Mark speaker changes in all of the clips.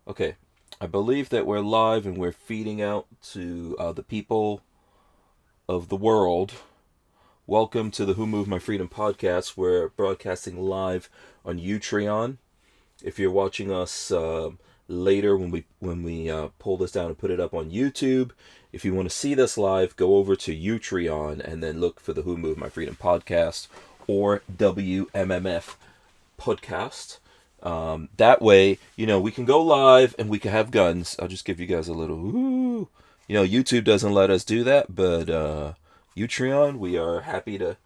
Speaker 1: Okay, I believe that we're live and we're feeding out to the people of the world. Welcome to the Who Moved My Freedom podcast. We're broadcasting live on Utreon. If you're watching us later when we pull this down and put it up on YouTube, if you want to see this live, go over to Utreon and then look for the Who Moved My Freedom podcast or WMMF podcast. That way, we can go live and we can have guns. I'll just give you guys a little woo. YouTube doesn't let us do that, but Utreon, we are happy to,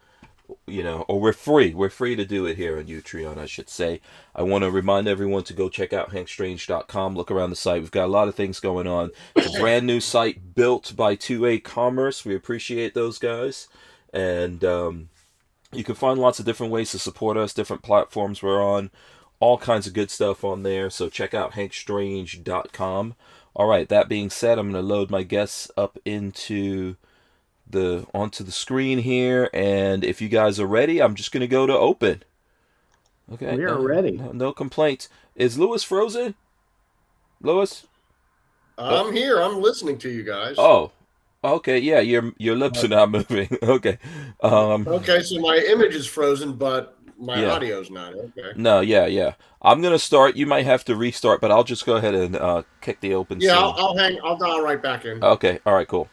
Speaker 1: or we're free. We're free to do it here on Utreon, I should say. I want to remind everyone to go check out hankstrange.com. Look around the site. We've got a lot of things going on. It's a brand new site built by 2A Commerce. We appreciate those guys. And you can find lots of different ways to support us, different platforms we're on. All kinds of good stuff on there, so check out hankstrange.com. All right, that being said, I'm going to load my guests up onto the screen here, and if you guys are ready, I'm just going to go to open. Okay.
Speaker 2: We are ready.
Speaker 1: No complaints. Is Lewis frozen? Lewis?
Speaker 3: I'm here. I'm listening to you guys.
Speaker 1: Oh. Okay, yeah, your lips are not moving. Okay.
Speaker 3: Okay, so my image is frozen, but my audio's not. Okay.
Speaker 1: No, yeah. I'm gonna start. You might have to restart, but I'll just go ahead and kick the open.
Speaker 3: Yeah, I'll hang. I'll dial right back in.
Speaker 1: Okay. All right. Cool.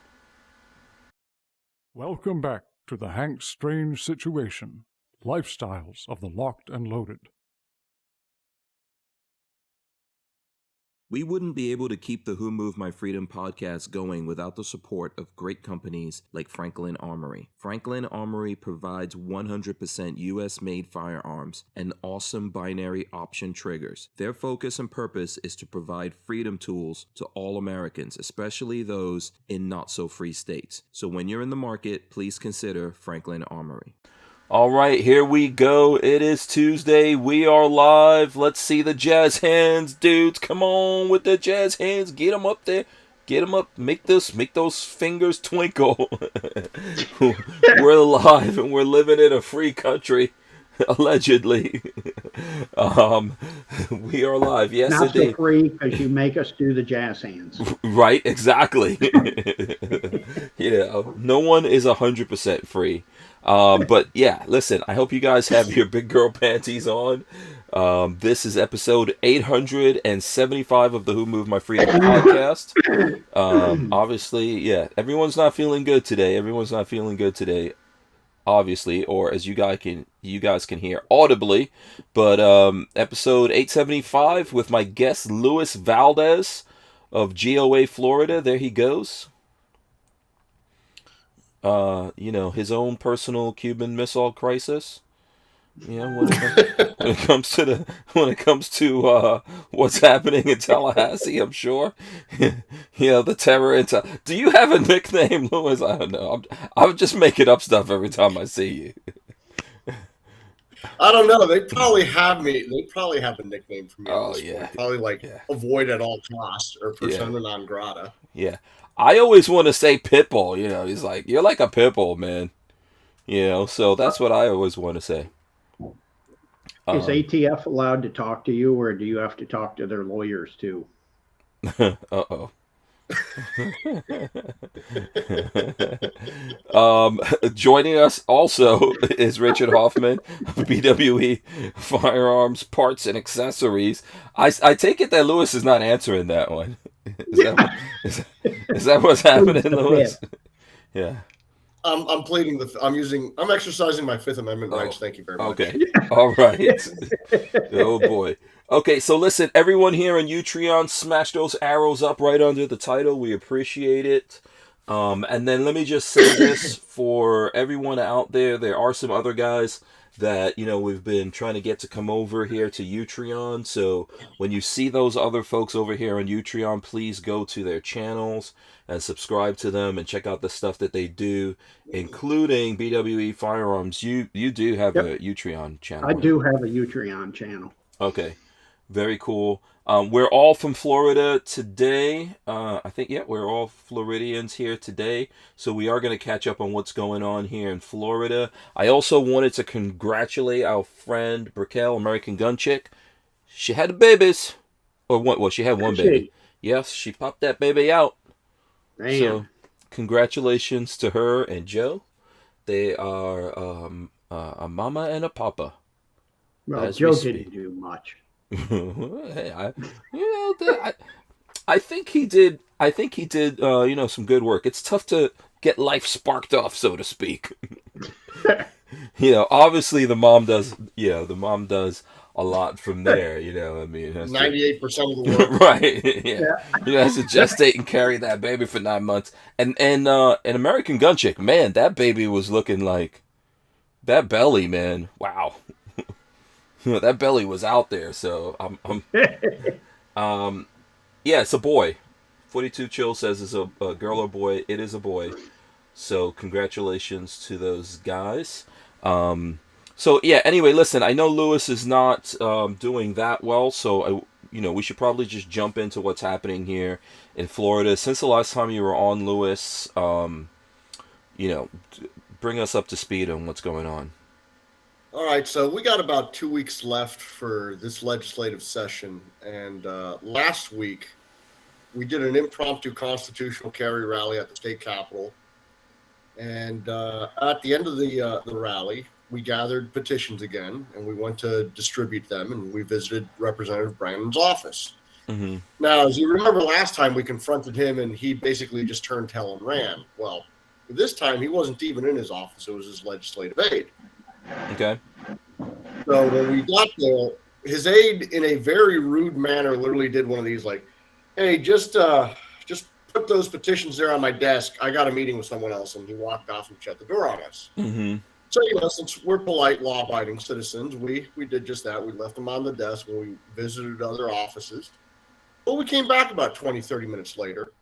Speaker 4: Welcome back to the Hank Strange Situation: Lifestyles of the Locked and Loaded.
Speaker 1: We wouldn't be able to keep the Who Moved My Freedom podcast going without the support of great companies like Franklin Armory. Franklin Armory provides 100% US-made firearms and awesome binary option triggers. Their focus and purpose is to provide freedom tools to all Americans, especially those in not-so-free states. So when you're in the market, please consider Franklin Armory. All right, here we go. It is Tuesday. We are live. Let's see the jazz hands, dudes. Come on with the jazz hands. Get them up there. Get them up. Make those fingers twinkle. We're live and we're living in a free country, allegedly. We are live. Yes,
Speaker 2: not
Speaker 1: indeed.
Speaker 2: So free because you make us do the jazz hands.
Speaker 1: Right, exactly. No one is 100% free. But yeah, listen, I hope you guys have your big girl panties on. This is episode 875 of the Who Moved My Freedom podcast. Obviously, yeah, everyone's not feeling good today. Obviously, or as you guys can hear audibly. But episode 875 with my guest Louis Valdes of GOA, Florida. There he goes. His own personal Cuban Missile Crisis. When it comes to what's happening in Tallahassee, I'm sure. The terror. Do you have a nickname, Louis? I don't know. I'm just making up stuff every time I see you.
Speaker 3: I don't know. They probably have me. They probably have a nickname for me.
Speaker 1: Oh yeah.
Speaker 3: Probably avoid at all costs or persona non grata.
Speaker 1: Yeah. I always want to say Pitbull, he's like, you're like a Pitbull, man. So that's what I always want to say.
Speaker 2: Is ATF allowed to talk to you, or do you have to talk to their lawyers too?
Speaker 1: Uh-oh. Joining us also is Richard Hoffman of BWE Firearms, Parts, and Accessories. I take it that Lewis is not answering that one. Is that what's happening, Lewis? Yeah.
Speaker 3: I'm pleading I'm exercising my Fifth Amendment rights. Thank you very much.
Speaker 1: Okay. All right. Oh boy. Okay, so listen, everyone here on Utreon, smash those arrows up right under the title. We appreciate it. And then let me just say this for everyone out there. There are some other guys that, we've been trying to get to come over here to Utreon. So when you see those other folks over here on Utreon, please go to their channels and subscribe to them and check out the stuff that they do, including BWE Firearms. You do have a Utreon channel.
Speaker 2: I do have a Utreon channel.
Speaker 1: Okay. Very cool. We're all from Florida today. I think, we're all Floridians here today. So we are going to catch up on what's going on here in Florida. I also wanted to congratulate our friend, Brickell, American Gun Chick. She had the babies. Or one, well, she had one
Speaker 2: Did
Speaker 1: baby.
Speaker 2: she?
Speaker 1: Yes, she popped that baby out.
Speaker 2: Man.
Speaker 1: So, congratulations to her and Joe. They are a mama and a papa
Speaker 2: Well,
Speaker 1: as we
Speaker 2: Joe
Speaker 1: speak.
Speaker 2: didn't do much.
Speaker 1: Hey, I think he did. I think he did. Some good work. It's tough to get life sparked off, so to speak. Obviously the mom does. Yeah, the mom does a lot from there. I mean, it has to,
Speaker 3: 98% of the work.
Speaker 1: right? Yeah, has to gestate and carry that baby for 9 months. And an American Gun Chick, man, that baby was looking like that belly, man. Wow, that belly was out there. So yeah, it's a boy. 42 Chill says it's a girl or boy. It is a boy. So congratulations to those guys. So yeah. Anyway, listen. I know Lewis is not doing that well, so we should probably just jump into what's happening here in Florida. Since the last time you were on, Lewis, bring us up to speed on what's going on.
Speaker 3: All right, so we got about 2 weeks left for this legislative session, and last week we did an impromptu constitutional carry rally at the state capitol, and at the end of the rally, we gathered petitions again, and we went to distribute them, and we visited Representative Brandon's office.
Speaker 1: Mm-hmm.
Speaker 3: Now, as you remember, last time we confronted him, and he basically just turned tail and ran. Well, this time he wasn't even in his office; it was his legislative aide.
Speaker 1: Okay.
Speaker 3: So when we got there, his aide, in a very rude manner, literally did one of these, like, "Hey, just put those petitions there on my desk. I got a meeting with someone else," and he walked off and shut the door on us.
Speaker 1: Mm-hmm.
Speaker 3: So, since we're polite, law-abiding citizens, we did just that. We left them on the desk when we visited other offices. Well, we came back about 20, 30 minutes later,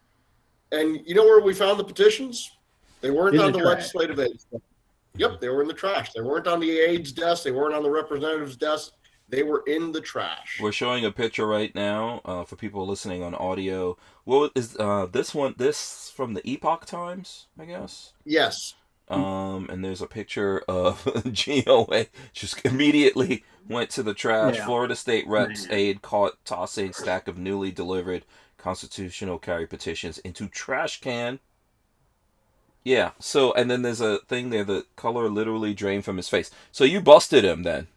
Speaker 3: and you know where we found the petitions? They weren't on the legislative aid. Yep, they were in the trash. They weren't on the aide's desk. They weren't on the representative's desk. They were in the trash.
Speaker 1: We're showing a picture right now for people listening on audio. What is this one? This from the Epoch Times, I guess?
Speaker 3: Yes.
Speaker 1: And there's a picture of GOA just immediately went to the trash.
Speaker 2: Yeah.
Speaker 1: Florida State Rep's aide caught tossing stack of newly delivered constitutional carry petitions into trash can. Yeah, so, and then there's a thing there, the color literally drained from his face. So you busted him then?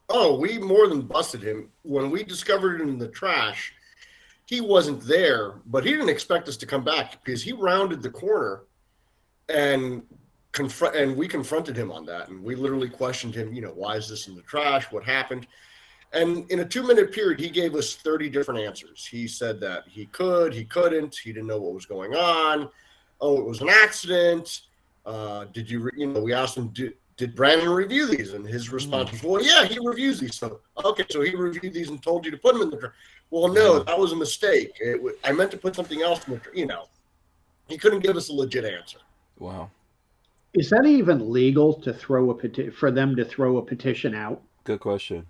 Speaker 3: Oh, we more than busted him. When we discovered him in the trash, he wasn't there, but he didn't expect us to come back because he rounded the corner and we confronted him on that. And we literally questioned him, why is this in the trash? What happened? And in a 2-minute period, he gave us 30 different answers. He said that he could, he couldn't, he didn't know what was going on. Oh, it was an accident. Did you, we asked him, did Brandon review these? And his response was, well, yeah, he reviews these. So, okay, so he reviewed these and told you to put them in the trash. Well, no, that was a mistake. I meant to put something else in the trash. He couldn't give us a legit answer.
Speaker 1: Wow.
Speaker 2: Is that even legal to throw for them to throw a petition out?
Speaker 1: Good question.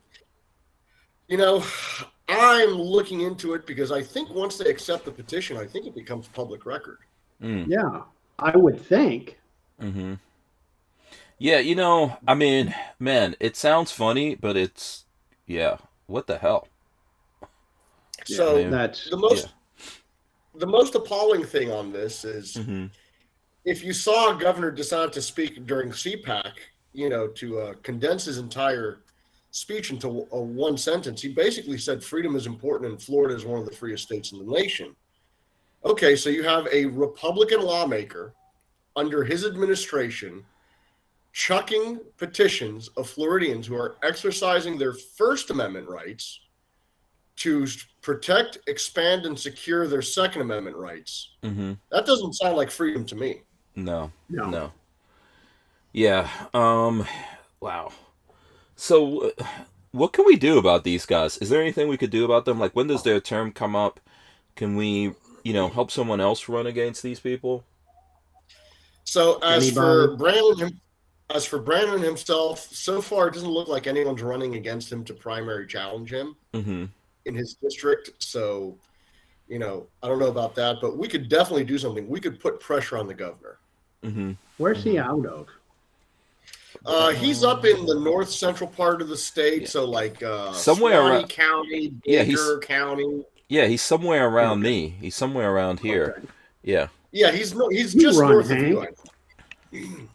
Speaker 3: I'm looking into it because I think once they accept the petition, I think it becomes public record.
Speaker 2: Yeah, I would think.
Speaker 1: Mm-hmm. Yeah, I mean, man, it sounds funny, but it's, what the hell?
Speaker 3: So
Speaker 2: that's
Speaker 3: the most appalling thing on this is if you saw Governor DeSantis speak during CPAC, to condense his entire speech into one sentence, he basically said freedom is important and Florida is one of the freest states in the nation. Okay, so you have a Republican lawmaker under his administration chucking petitions of Floridians who are exercising their First Amendment rights to protect, expand, and secure their Second Amendment rights.
Speaker 1: Mm-hmm.
Speaker 3: That doesn't sound like freedom to me.
Speaker 1: No. Yeah. Wow. So, what can we do about these guys? Is there anything we could do about them? Like, when does their term come up? Can we, help someone else run against these people?
Speaker 3: So, as for Brandon himself, so far it doesn't look like anyone's running against him to primary challenge him in his district. So, I don't know about that, but we could definitely do something. We could put pressure on the governor.
Speaker 2: Where's he out of?
Speaker 3: He's up in the north central part of the state,
Speaker 1: Yeah.
Speaker 3: so like
Speaker 1: Somewhere
Speaker 3: Suwannee
Speaker 1: around.
Speaker 3: County,
Speaker 1: Yeah,
Speaker 3: Baker County.
Speaker 1: he's somewhere around
Speaker 2: Okay.
Speaker 1: me. He's somewhere around here.
Speaker 2: Okay.
Speaker 1: Yeah.
Speaker 3: Yeah, he's
Speaker 2: You
Speaker 3: just
Speaker 2: run,
Speaker 3: north of you.
Speaker 2: Hank.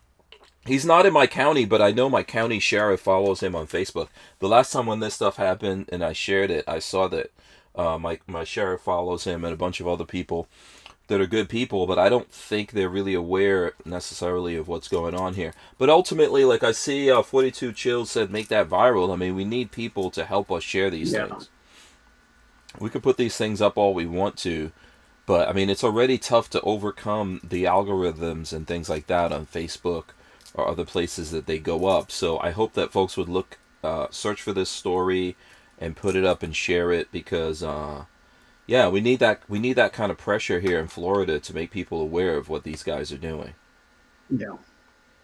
Speaker 1: He's not in my county, but I know my county sheriff follows him on Facebook. The last time when this stuff happened and I shared it, I saw that my sheriff follows him and a bunch of other people that are good people, but I don't think they're really aware necessarily of what's going on here. But ultimately, like I see 42 Chills said, make that viral. I mean, we need people to help us share these things. We could put these things up all we want to, but I mean, it's already tough to overcome the algorithms and things like that on Facebook or other places that they go up. So I hope that folks would look, search for this story and put it up and share it, because yeah, we need that kind of pressure here in Florida to make people aware of what these guys are doing.
Speaker 2: Yeah.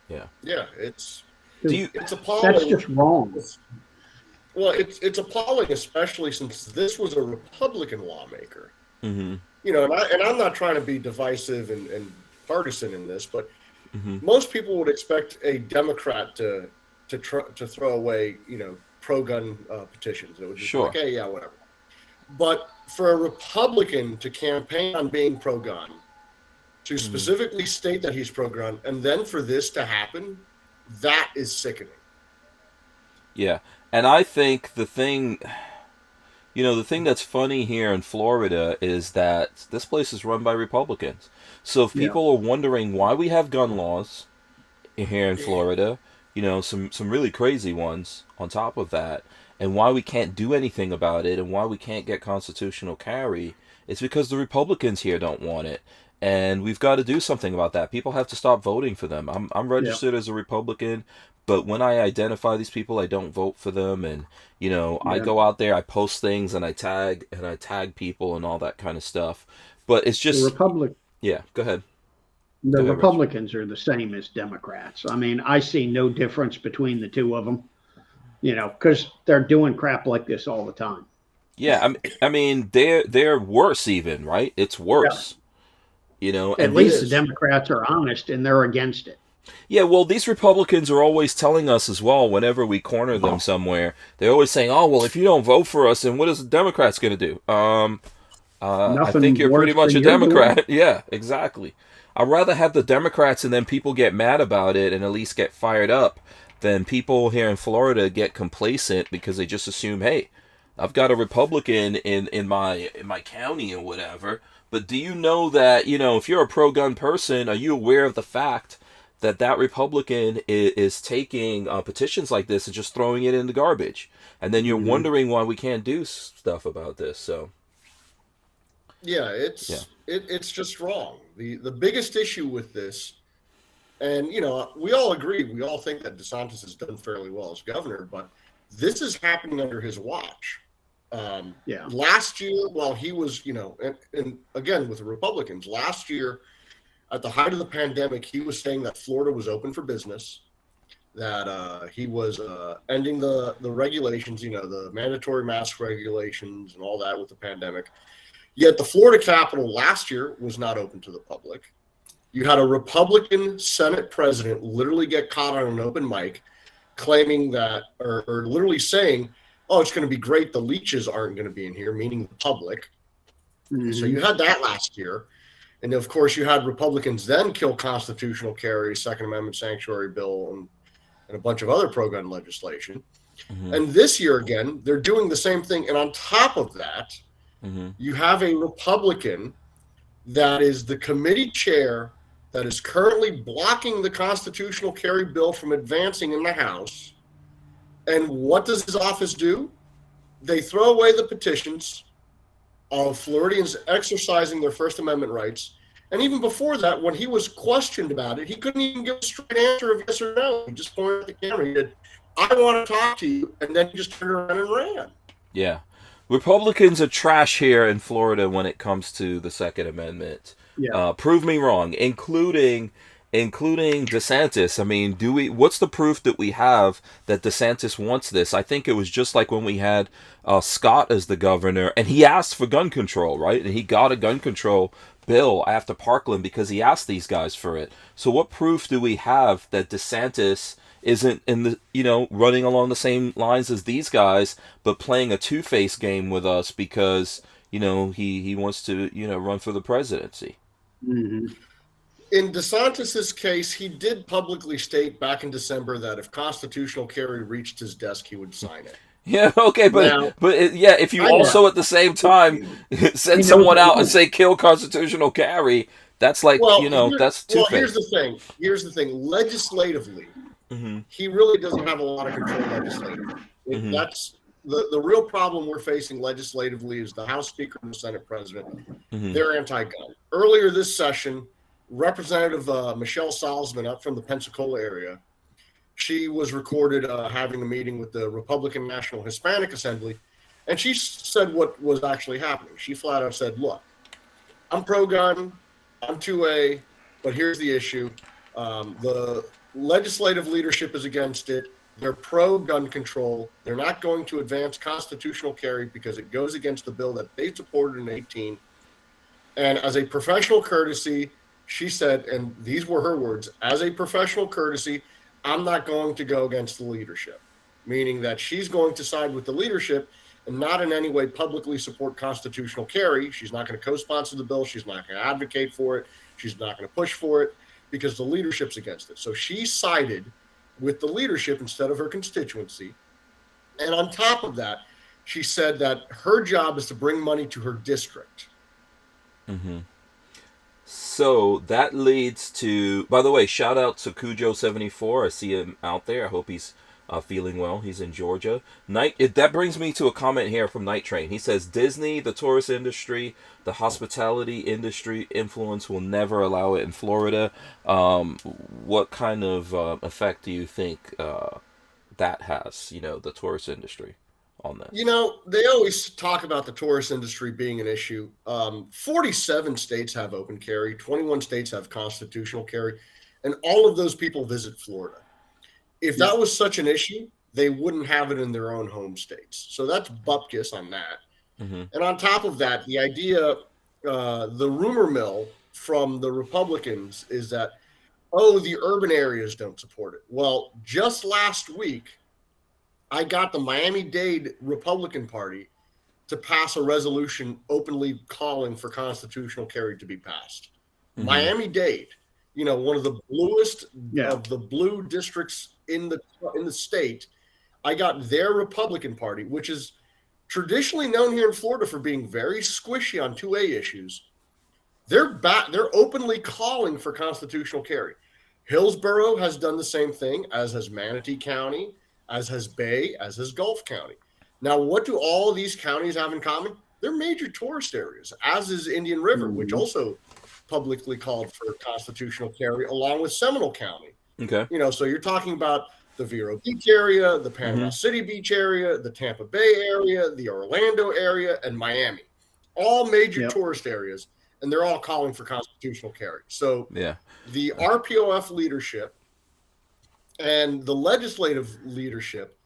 Speaker 3: Yeah, it's
Speaker 2: That's
Speaker 3: appalling.
Speaker 2: just wrong.
Speaker 3: Well, it's appalling, especially since this was a Republican lawmaker.
Speaker 1: Mm-hmm.
Speaker 3: You know, and I'm not trying to be divisive and partisan in this, but
Speaker 1: Mm-hmm.
Speaker 3: most people would expect a Democrat to throw away, pro-gun petitions. It would just be like, hey, yeah, whatever. But for a Republican to campaign on being pro-gun, to specifically state that he's pro-gun, and then for this to happen, that is sickening.
Speaker 1: Yeah, and I think the thing that's funny here in Florida is that this place is run by Republicans. So if people are wondering why we have gun laws here in Florida, some really crazy ones on top of that, and why we can't do anything about it, and why we can't get constitutional carry, it's because the Republicans here don't want it. And we've got to do something about that. People have to stop voting for them. I'm registered as a Republican, but when I identify these people, I don't vote for them. And I go out there, I post things, and I tag people and all that kind of stuff. But it's just yeah. Go ahead.
Speaker 2: The Republicans are the same as Democrats. I mean, I see no difference between the two of them. Because they're doing crap like this all the time.
Speaker 1: Yeah, I mean, they're worse even, right? It's worse.
Speaker 2: At least the Democrats are honest and they're against it.
Speaker 1: Yeah, well, these Republicans are always telling us as well, whenever we corner them somewhere, they're always saying, oh, well, if you don't vote for us, then what is the Democrats going to do? I think you're pretty much a Democrat. Yeah, exactly. I'd rather have the Democrats and then people get mad about it and at least get fired up than people here in Florida get complacent because they just assume, hey, I've got a Republican in my county or whatever. But do you know that, if you're a pro-gun person, are you aware of the fact that Republican is taking petitions like this and just throwing it in the garbage? And then you're wondering why we can't do stuff about this. So,
Speaker 3: yeah, it's just wrong. The biggest issue with this, and we all agree, we all think that DeSantis has done fairly well as governor, but this is happening under his watch. Last year, while he was, and again with the Republicans, last year at the height of the pandemic, he was saying that Florida was open for business, that he was ending the regulations, the mandatory mask regulations and all that with the pandemic. Yet the Florida Capitol last year was not open to the public. You had a Republican Senate president literally get caught on an open mic claiming that, or literally saying, oh, it's going to be great, the leeches aren't going to be in here, meaning the public. So you had that last year. And of course, you had Republicans then kill constitutional carry, Second Amendment sanctuary bill, and a bunch of other pro-gun legislation. And this year, again, they're doing the same thing. And on top of that, you have a Republican that is the committee chair that is currently blocking the constitutional carry bill from advancing in the House. And what does his office do? They throw away the petitions of Floridians exercising their First Amendment rights. And even before that, when he was questioned about it, he couldn't even give a straight answer of yes or no. He just pointed at the camera. He said, I want to talk to you. And then he just turned around and ran. Yeah.
Speaker 1: Republicans are trash here in Florida when it comes to the Second Amendment. Prove me wrong, including DeSantis. I mean, what's the proof that we have that DeSantis wants this? I think it was just like when we had Scott as the governor, and he asked for gun control, right? And he got a gun control bill after Parkland because he asked these guys for it. So what proof do we have that DeSantis isn't in the, running along the same lines as these guys, but playing a two-face game with us because, he wants to, run for the presidency.
Speaker 2: Mm-hmm.
Speaker 3: In DeSantis's case, he did publicly state back in December that if constitutional carry reached his desk, he would sign it.
Speaker 1: Yeah, okay, if you also at the same time send someone out and say kill constitutional carry, that's like, that's two-faced.
Speaker 3: Here's the thing. Legislatively, he really doesn't have a lot of control legislatively. That's the real problem we're facing legislatively is the House Speaker and the Senate President. They're anti-gun. Earlier this session, Representative Michelle Salzman up from the Pensacola area, she was recorded having a meeting with the Republican National Hispanic Assembly, and she said what was actually happening. She flat out said, look, I'm pro-gun, I'm 2A, but here's the issue. The legislative leadership is against it. They're pro-gun control. They're not going to advance constitutional carry because it goes against the bill that they supported in 2018. And as a professional courtesy, she said, and these were her words, as a professional courtesy, I'm not going to go against the leadership, meaning that she's going to side with the leadership and not in any way publicly support constitutional carry. She's not going to co-sponsor the bill. She's not going to advocate for it. She's not going to push for it because the leadership's against it. So she sided with the leadership instead of her constituency. And on top of that, she said that her job is to bring money to her district.
Speaker 1: So that leads to, by the way, shout out to Cujo74. I see him out there. I hope he's feeling well. He's in Georgia. That brings me to a comment here from Night Train. He says, Disney, the tourist industry, the hospitality industry influence will never allow it in Florida. What kind of effect do you think that has, the tourist industry on that?
Speaker 3: They always talk about the tourist industry being an issue. 47 states have open carry, 21 states have constitutional carry, and all of those people visit Florida. If that was such an issue, they wouldn't have it in their own home states. So that's bupkis on that. And on top of that, the idea, the rumor mill from the Republicans is that, the urban areas don't support it. Well, just last week, I got the Miami-Dade Republican Party to pass a resolution openly calling for constitutional carry to be passed. Miami-Dade, one of the bluest of the blue districts in the state. I got their Republican Party, which is traditionally known here in Florida for being very squishy on 2A issues. They're openly calling for constitutional carry. Hillsborough has done the same thing, as has Manatee County, as has Bay, as has Gulf County. Now, what do all of these counties have in common? They're major tourist areas, as is Indian River, which also publicly called for constitutional carry, along with Seminole County.
Speaker 1: Okay.
Speaker 3: So you're talking about the Vero Beach area, the Panama City Beach area, the Tampa Bay area, the Orlando area, and Miami. All major tourist areas, and they're all calling for constitutional carry. So the RPOF leadership and the legislative leadership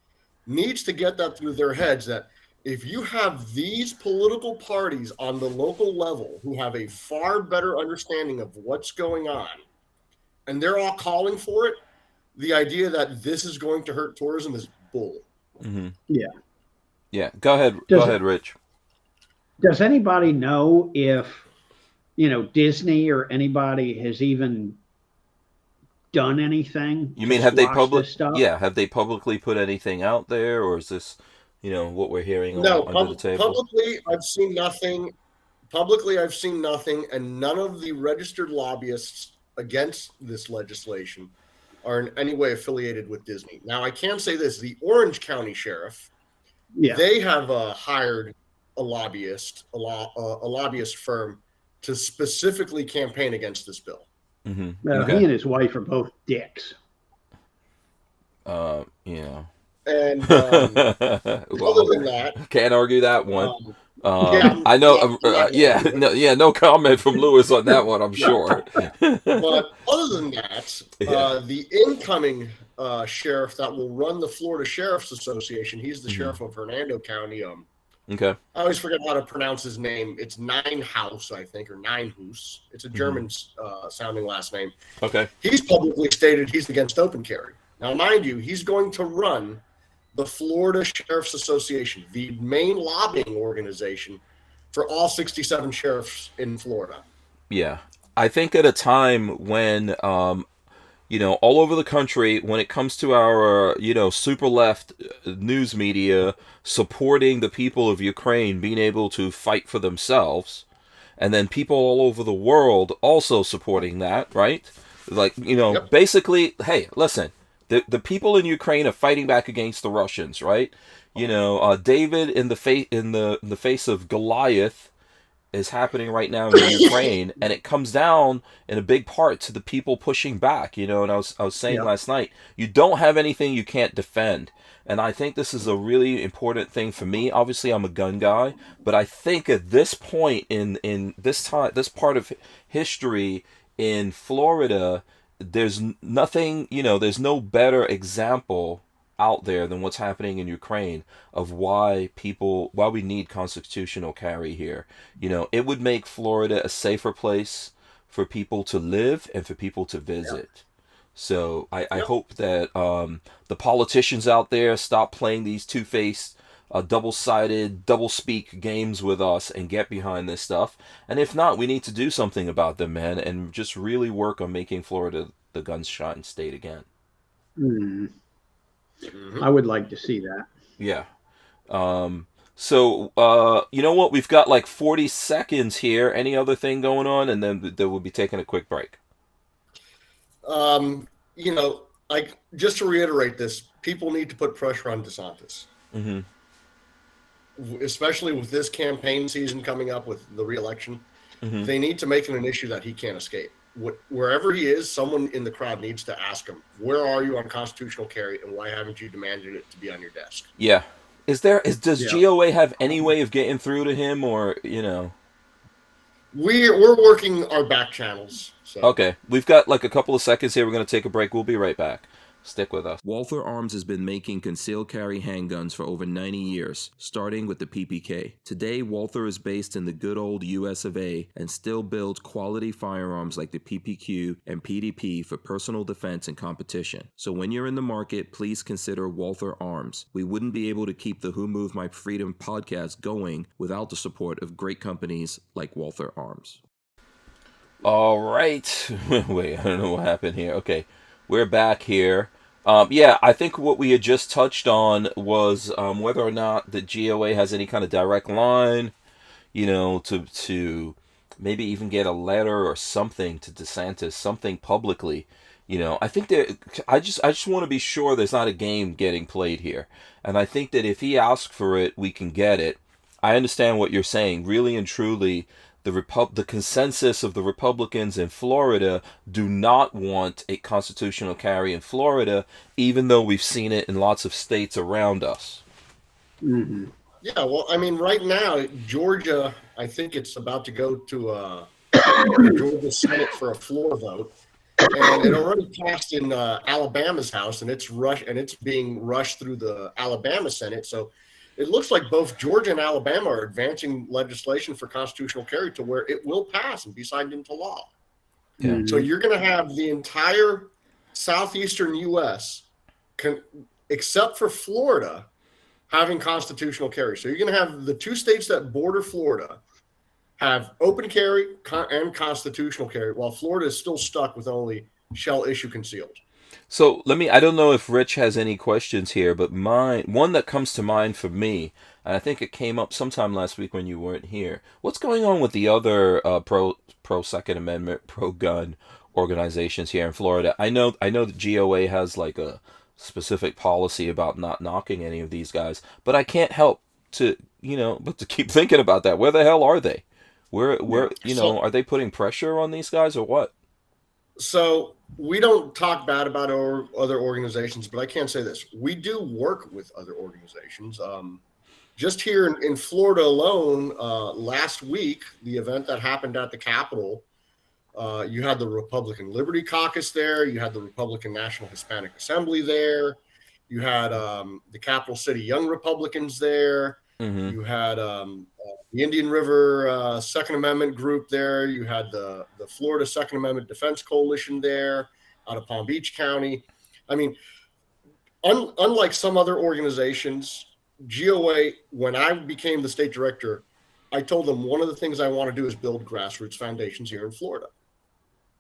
Speaker 3: needs to get that through their heads that if you have these political parties on the local level who have a far better understanding of what's going on, and they're all calling for it, the idea that this is going to hurt tourism is bull.
Speaker 1: Yeah. Go ahead, Rich.
Speaker 2: Does anybody know if, Disney or anybody has even done anything?
Speaker 1: You mean have they publicly put anything out there, or is this what we're hearing under the table?
Speaker 3: Publicly I've seen nothing, and none of the registered lobbyists against this legislation are in any way affiliated with Disney. Now I can say this, the Orange County Sheriff, they have hired a lobbyist firm to specifically campaign against this bill.
Speaker 2: He and his wife are both dicks.
Speaker 3: And
Speaker 1: well,
Speaker 3: other than that,
Speaker 1: can't argue that one. I know. No comment from Lewis on that one, I'm sure.
Speaker 3: But other than that, the incoming sheriff that will run the Florida Sheriff's Association, he's the sheriff of Hernando County.
Speaker 1: Okay.
Speaker 3: I always forget how to pronounce his name. It's Ninehouse, I think, or Ninehouse. It's a German sounding last name.
Speaker 1: Okay.
Speaker 3: He's publicly stated he's against open carry. Now, mind you, he's going to run the Florida Sheriff's Association, the main lobbying organization for all 67 sheriffs in Florida.
Speaker 1: Yeah. I think at a time when, all over the country, when it comes to our, super left news media supporting the people of Ukraine being able to fight for themselves, and then people all over the world also supporting that, right? Like,
Speaker 3: Yep.
Speaker 1: basically, hey, listen, the people in Ukraine are fighting back against the Russians, right? David in the face of Goliath is happening right now in Ukraine, and it comes down in a big part to the people pushing back. And I was saying
Speaker 2: Yeah.
Speaker 1: last night, you don't have anything you can't defend, and I think this is a really important thing for me. Obviously, I'm a gun guy, but I think at this point in this part of history in Florida, there's nothing. There's no better example out there than what's happening in Ukraine of why we need constitutional carry here. It would make Florida a safer place for people to live and for people to visit. So I hope that the politicians out there stop playing these two-faced, double-sided, double-speak games with us and get behind this stuff. And if not, we need to do something about them, man, and just really work on making Florida the gun-shine state again.
Speaker 2: I would like to see that.
Speaker 1: Yeah. So, you know what? We've got like 40 seconds here. Any other thing going on? And then we'll be taking a quick break.
Speaker 3: Like, just to reiterate this, people need to put pressure on DeSantis.
Speaker 1: Mm-hmm.
Speaker 3: Especially with this campaign season coming up with the re-election.
Speaker 1: Mm-hmm.
Speaker 3: They need to make it an issue that he can't escape. Wherever he is, someone in the crowd needs to ask him, where are you on constitutional carry, and why haven't you demanded it to be on your desk?
Speaker 1: Yeah. Does GOA have any way of getting through to him, or,
Speaker 3: We're working our back channels. So.
Speaker 1: Okay. We've got like a couple of seconds here. We're going to take a break. We'll be right back. Stick with us. Walther Arms has been making concealed carry handguns for over 90 years, starting with the PPK. Today, Walther is based in the good old US of A and still builds quality firearms like the PPQ and PDP for personal defense and competition. So when you're in the market, please consider Walther Arms. We wouldn't be able to keep the Who Moved My Freedom podcast going without the support of great companies like Walther Arms. All right. Wait, I don't know what happened here. Okay. We're back here. I think what we had just touched on was whether or not the GOA has any kind of direct line, to maybe even get a letter or something to DeSantis, something publicly. I think that I just want to be sure there's not a game getting played here. And I think that if he asks for it, we can get it. I understand what you're saying. Really and truly, the consensus of the Republicans in Florida do not want a constitutional carry in Florida, even though we've seen it in lots of states around us.
Speaker 2: Mm-hmm.
Speaker 3: Yeah, well, I mean, right now, Georgia, I think it's about to go to the Georgia Senate for a floor vote, and it already passed in Alabama's House, and it's being rushed through the Alabama Senate. So it looks like both Georgia and Alabama are advancing legislation for constitutional carry to where it will pass and be signed into law.
Speaker 1: Yeah.
Speaker 3: So you're going to have the entire southeastern U.S., except for Florida, having constitutional carry. So you're going to have the two states that border Florida have open carry and constitutional carry, while Florida is still stuck with only shall issue concealed.
Speaker 1: So I don't know if Rich has any questions here, but one that comes to mind for me, and I think it came up sometime last week when you weren't here. What's going on with the other pro Second Amendment, pro gun organizations here in Florida? I know the GOA has like a specific policy about not knocking any of these guys, but I can't help to keep thinking about that. Where the hell are they? Where are they putting pressure on these guys or what?
Speaker 3: So we don't talk bad about our other organizations, but I can say this. We do work with other organizations. Just here in Florida alone, last week, the event that happened at the Capitol, you had the Republican Liberty Caucus there. You had the Republican National Hispanic Assembly there. You had the Capital City Young Republicans there.
Speaker 1: Mm-hmm.
Speaker 3: You had the Indian River Second Amendment group there. You had the Florida Second Amendment Defense Coalition there out of Palm Beach County. I mean, unlike some other organizations, GOA, when I became the state director, I told them one of the things I want to do is build grassroots foundations here in Florida.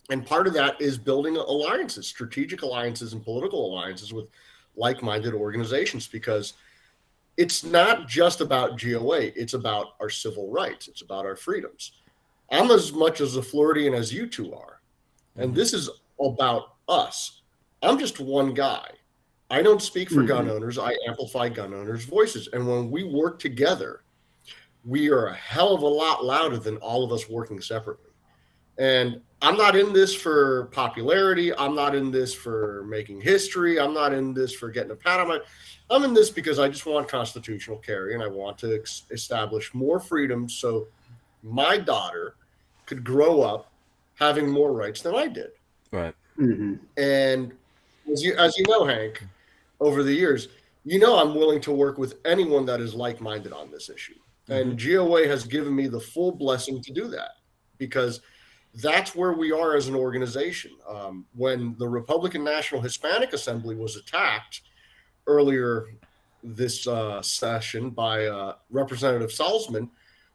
Speaker 3: And part of that is building alliances, strategic alliances and political alliances with like-minded organizations, because it's not just about GOA. It's about our civil rights. It's about our freedoms. I'm as much as a Floridian as you two are. And this is about us. I'm just one guy. I don't speak for gun owners. I amplify gun owners' voices. And when we work together, we are a hell of a lot louder than all of us working separately. And I'm not in this for popularity. I'm not in this for making history. I'm not in this for getting a pat on my... I'm in this because I just want constitutional carry, and I want to establish more freedom so my daughter could grow up having more rights than I did.
Speaker 1: Right.
Speaker 3: And as you know, Hank, over the years, I'm willing to work with anyone that is like-minded on this issue. And GOA has given me the full blessing to do that, because that's where we are as an organization. When the Republican National Hispanic Assembly was attacked earlier this session by Representative Salzman,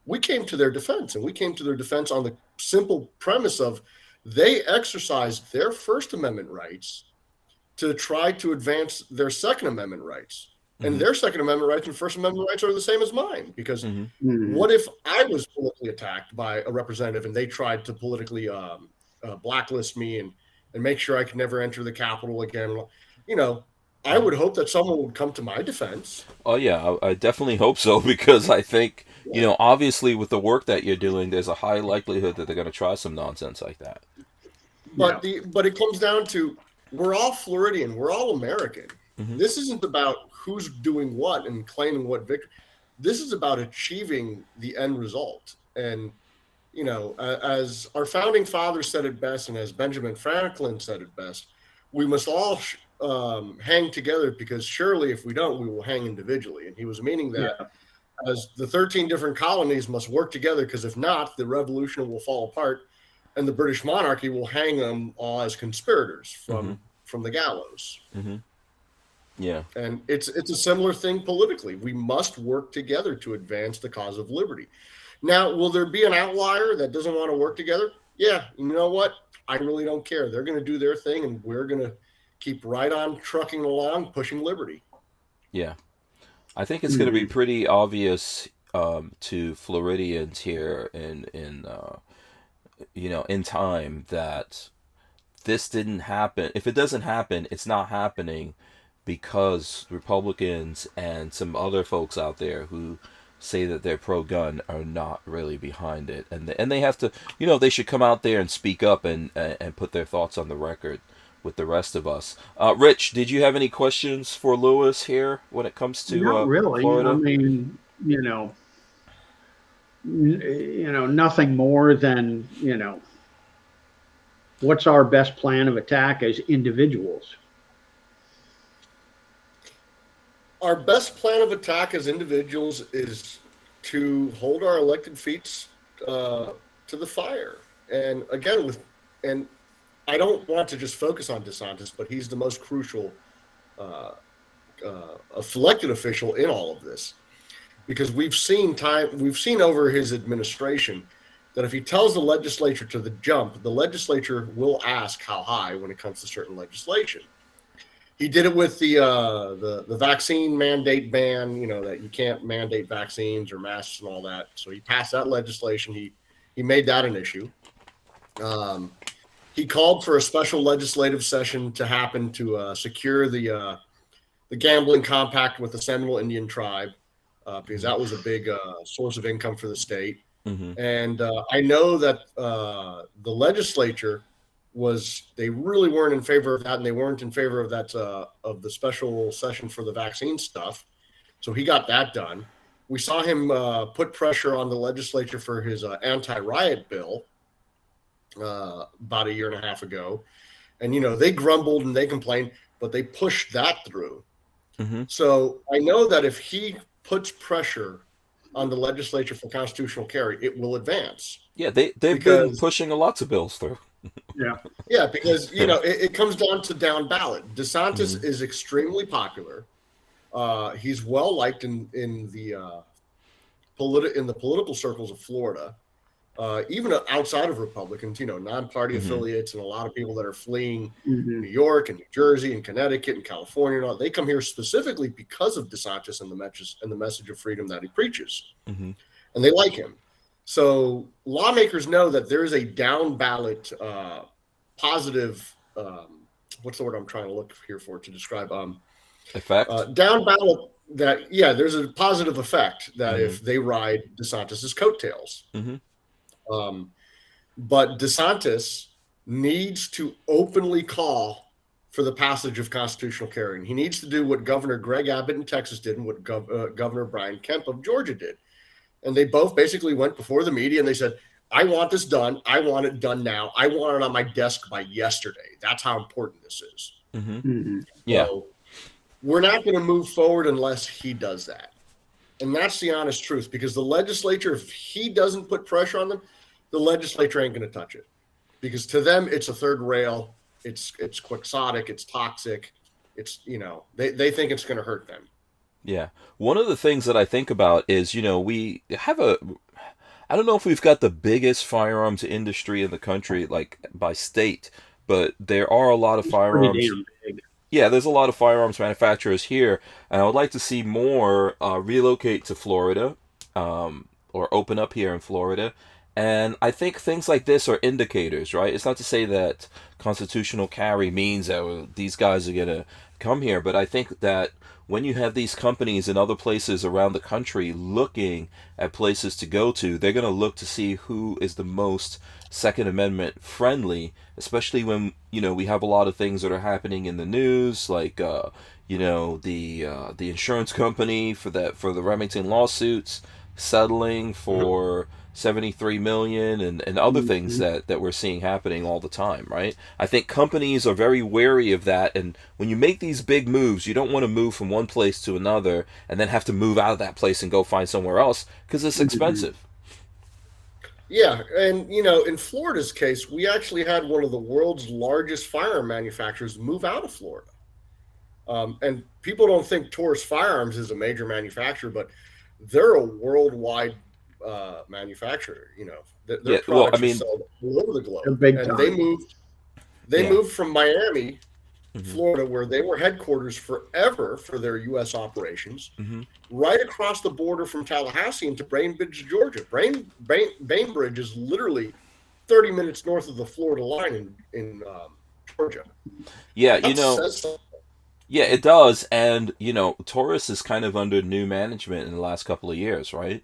Speaker 3: we came to their defense, and we came to their defense on the simple premise of they exercised their First Amendment rights to try to advance their Second Amendment rights. And their Second Amendment rights and First Amendment rights are the same as mine, because what if I was politically attacked by a representative and they tried to politically blacklist me and make sure I could never enter the Capitol again? I would hope that someone would come to my defense.
Speaker 1: Oh, yeah, I definitely hope so, because I think, obviously with the work that you're doing, there's a high likelihood that they're going to try some nonsense like that.
Speaker 3: But it comes down to, we're all Floridian. We're all American. This isn't about who's doing what and claiming what victory. This is about achieving the end result. And, as our founding fathers said it best, and as Benjamin Franklin said it best, we must all hang together, because surely if we don't, we will hang individually. And he was meaning that as the 13 different colonies must work together, because if not, the revolution will fall apart and the British monarchy will hang them all as conspirators from the gallows.
Speaker 1: Yeah.
Speaker 3: And it's a similar thing politically. We must work together to advance the cause of liberty. Now, will there be an outlier that doesn't want to work together? Yeah. You know what? I really don't care. They're going to do their thing, and we're going to keep right on trucking along, pushing liberty.
Speaker 1: Yeah. I think it's going to be pretty obvious to Floridians here in time that this didn't happen. If it doesn't happen, it's not happening because Republicans and some other folks out there who say that they're pro-gun are not really behind it, and they have to, they should come out there and speak up and put their thoughts on the record with the rest of us. Rich, did you have any questions for Lewis here when it comes to
Speaker 2: not really?
Speaker 1: Florida?
Speaker 2: I mean, nothing more than what's our best plan of attack as individuals?
Speaker 3: Our best plan of attack as individuals is to hold our elected feet to the fire. And again, I don't want to just focus on DeSantis, but he's the most crucial elected official in all of this, because we've seen over his administration that if he tells the legislature to the jump, the legislature will ask how high when it comes to certain legislation. He did it with the vaccine mandate ban, that you can't mandate vaccines or masks and all that. So he passed that legislation. He made that an issue. He called for a special legislative session to happen to secure the gambling compact with the Seminole Indian tribe, because that was a big source of income for the state. And I know that the legislature they really weren't in favor of that, and they weren't in favor of that of the special session for the vaccine stuff. So he got that done. We saw him put pressure on the legislature for his anti-riot bill about a year and a half ago, and they grumbled and they complained, but they pushed that through. So I know that if he puts pressure on the legislature for constitutional carry, it will advance.
Speaker 1: Yeah, they've been pushing lots of bills through.
Speaker 3: Yeah, because it comes down to down ballot. DeSantis
Speaker 1: Mhm.
Speaker 3: is extremely popular. He's well liked in the political circles of Florida, even outside of Republicans. Non-party
Speaker 1: Mhm.
Speaker 3: affiliates and a lot of people that are fleeing
Speaker 2: Mhm.
Speaker 3: New York and New Jersey and Connecticut and California and all. They come here specifically because of DeSantis and the message of freedom that he preaches,
Speaker 1: Mhm.
Speaker 3: and they like him. So lawmakers know that there is a down ballot positive. What's the word I'm trying to look here for to describe?
Speaker 1: Effect.
Speaker 3: Down ballot that there's a positive effect that
Speaker 1: Mhm.
Speaker 3: if they ride DeSantis's coattails.
Speaker 1: Mhm.
Speaker 3: But DeSantis needs to openly call for the passage of constitutional carry. He needs to do what Governor Greg Abbott in Texas did and what Governor Brian Kemp of Georgia did. And they both basically went before the media and they said, I want this done. I want it done now. I want it on my desk by yesterday. That's how important this is.
Speaker 1: Mhm.
Speaker 2: Mhm.
Speaker 1: Yeah.
Speaker 3: So we're not going to move forward unless he does that. And that's the honest truth, because the legislature, if he doesn't put pressure on them, the legislature ain't going to touch it, because to them, it's a third rail. It's quixotic. It's toxic. It's, they think it's going to hurt them.
Speaker 1: Yeah. One of the things that I think about is, we have I don't know if we've got the biggest firearms industry in the country, like by state, but there are a lot of
Speaker 2: It's pretty
Speaker 1: firearms.
Speaker 2: damn big.
Speaker 1: Yeah, there's a lot of firearms manufacturers here, and I would like to see more relocate to Florida, or open up here in Florida. And I think things like this are indicators, right? It's not to say that constitutional carry means that these guys are going to come here, but I think that when you have these companies in other places around the country looking at places to go to, they're going to look to see who is the most Second Amendment friendly, especially when we have a lot of things that are happening in the news, like the insurance company for the Remington lawsuits settling for 73 million, and other things
Speaker 2: Mhm.
Speaker 1: that we're seeing happening all the time, right? I think companies are very wary of that, and when you make these big moves, you don't want to move from one place to another and then have to move out of that place and go find somewhere else because it's
Speaker 2: Mhm.
Speaker 1: expensive.
Speaker 3: Yeah, and in Florida's case, we actually had one of the world's largest firearm manufacturers move out of Florida. And people don't think Taurus Firearms is a major manufacturer, but they're a worldwide manufacturer. Their
Speaker 1: Yeah, well, I
Speaker 3: products are
Speaker 1: mean,
Speaker 3: sold all over the
Speaker 2: They're
Speaker 3: globe,
Speaker 2: big
Speaker 3: and they
Speaker 2: time.
Speaker 3: moved. They
Speaker 1: yeah.
Speaker 3: moved from Miami,
Speaker 1: Hmm.
Speaker 3: Florida, where they were headquarters forever for their U.S. operations,
Speaker 1: Hmm.
Speaker 3: right across the border from Tallahassee into Bainbridge, Georgia. Bainbridge is literally 30 minutes north of the Florida line in Georgia.
Speaker 1: Yeah,
Speaker 3: That says something.
Speaker 1: yeah, it does, and Taurus is kind of under new management in the last couple of years, right?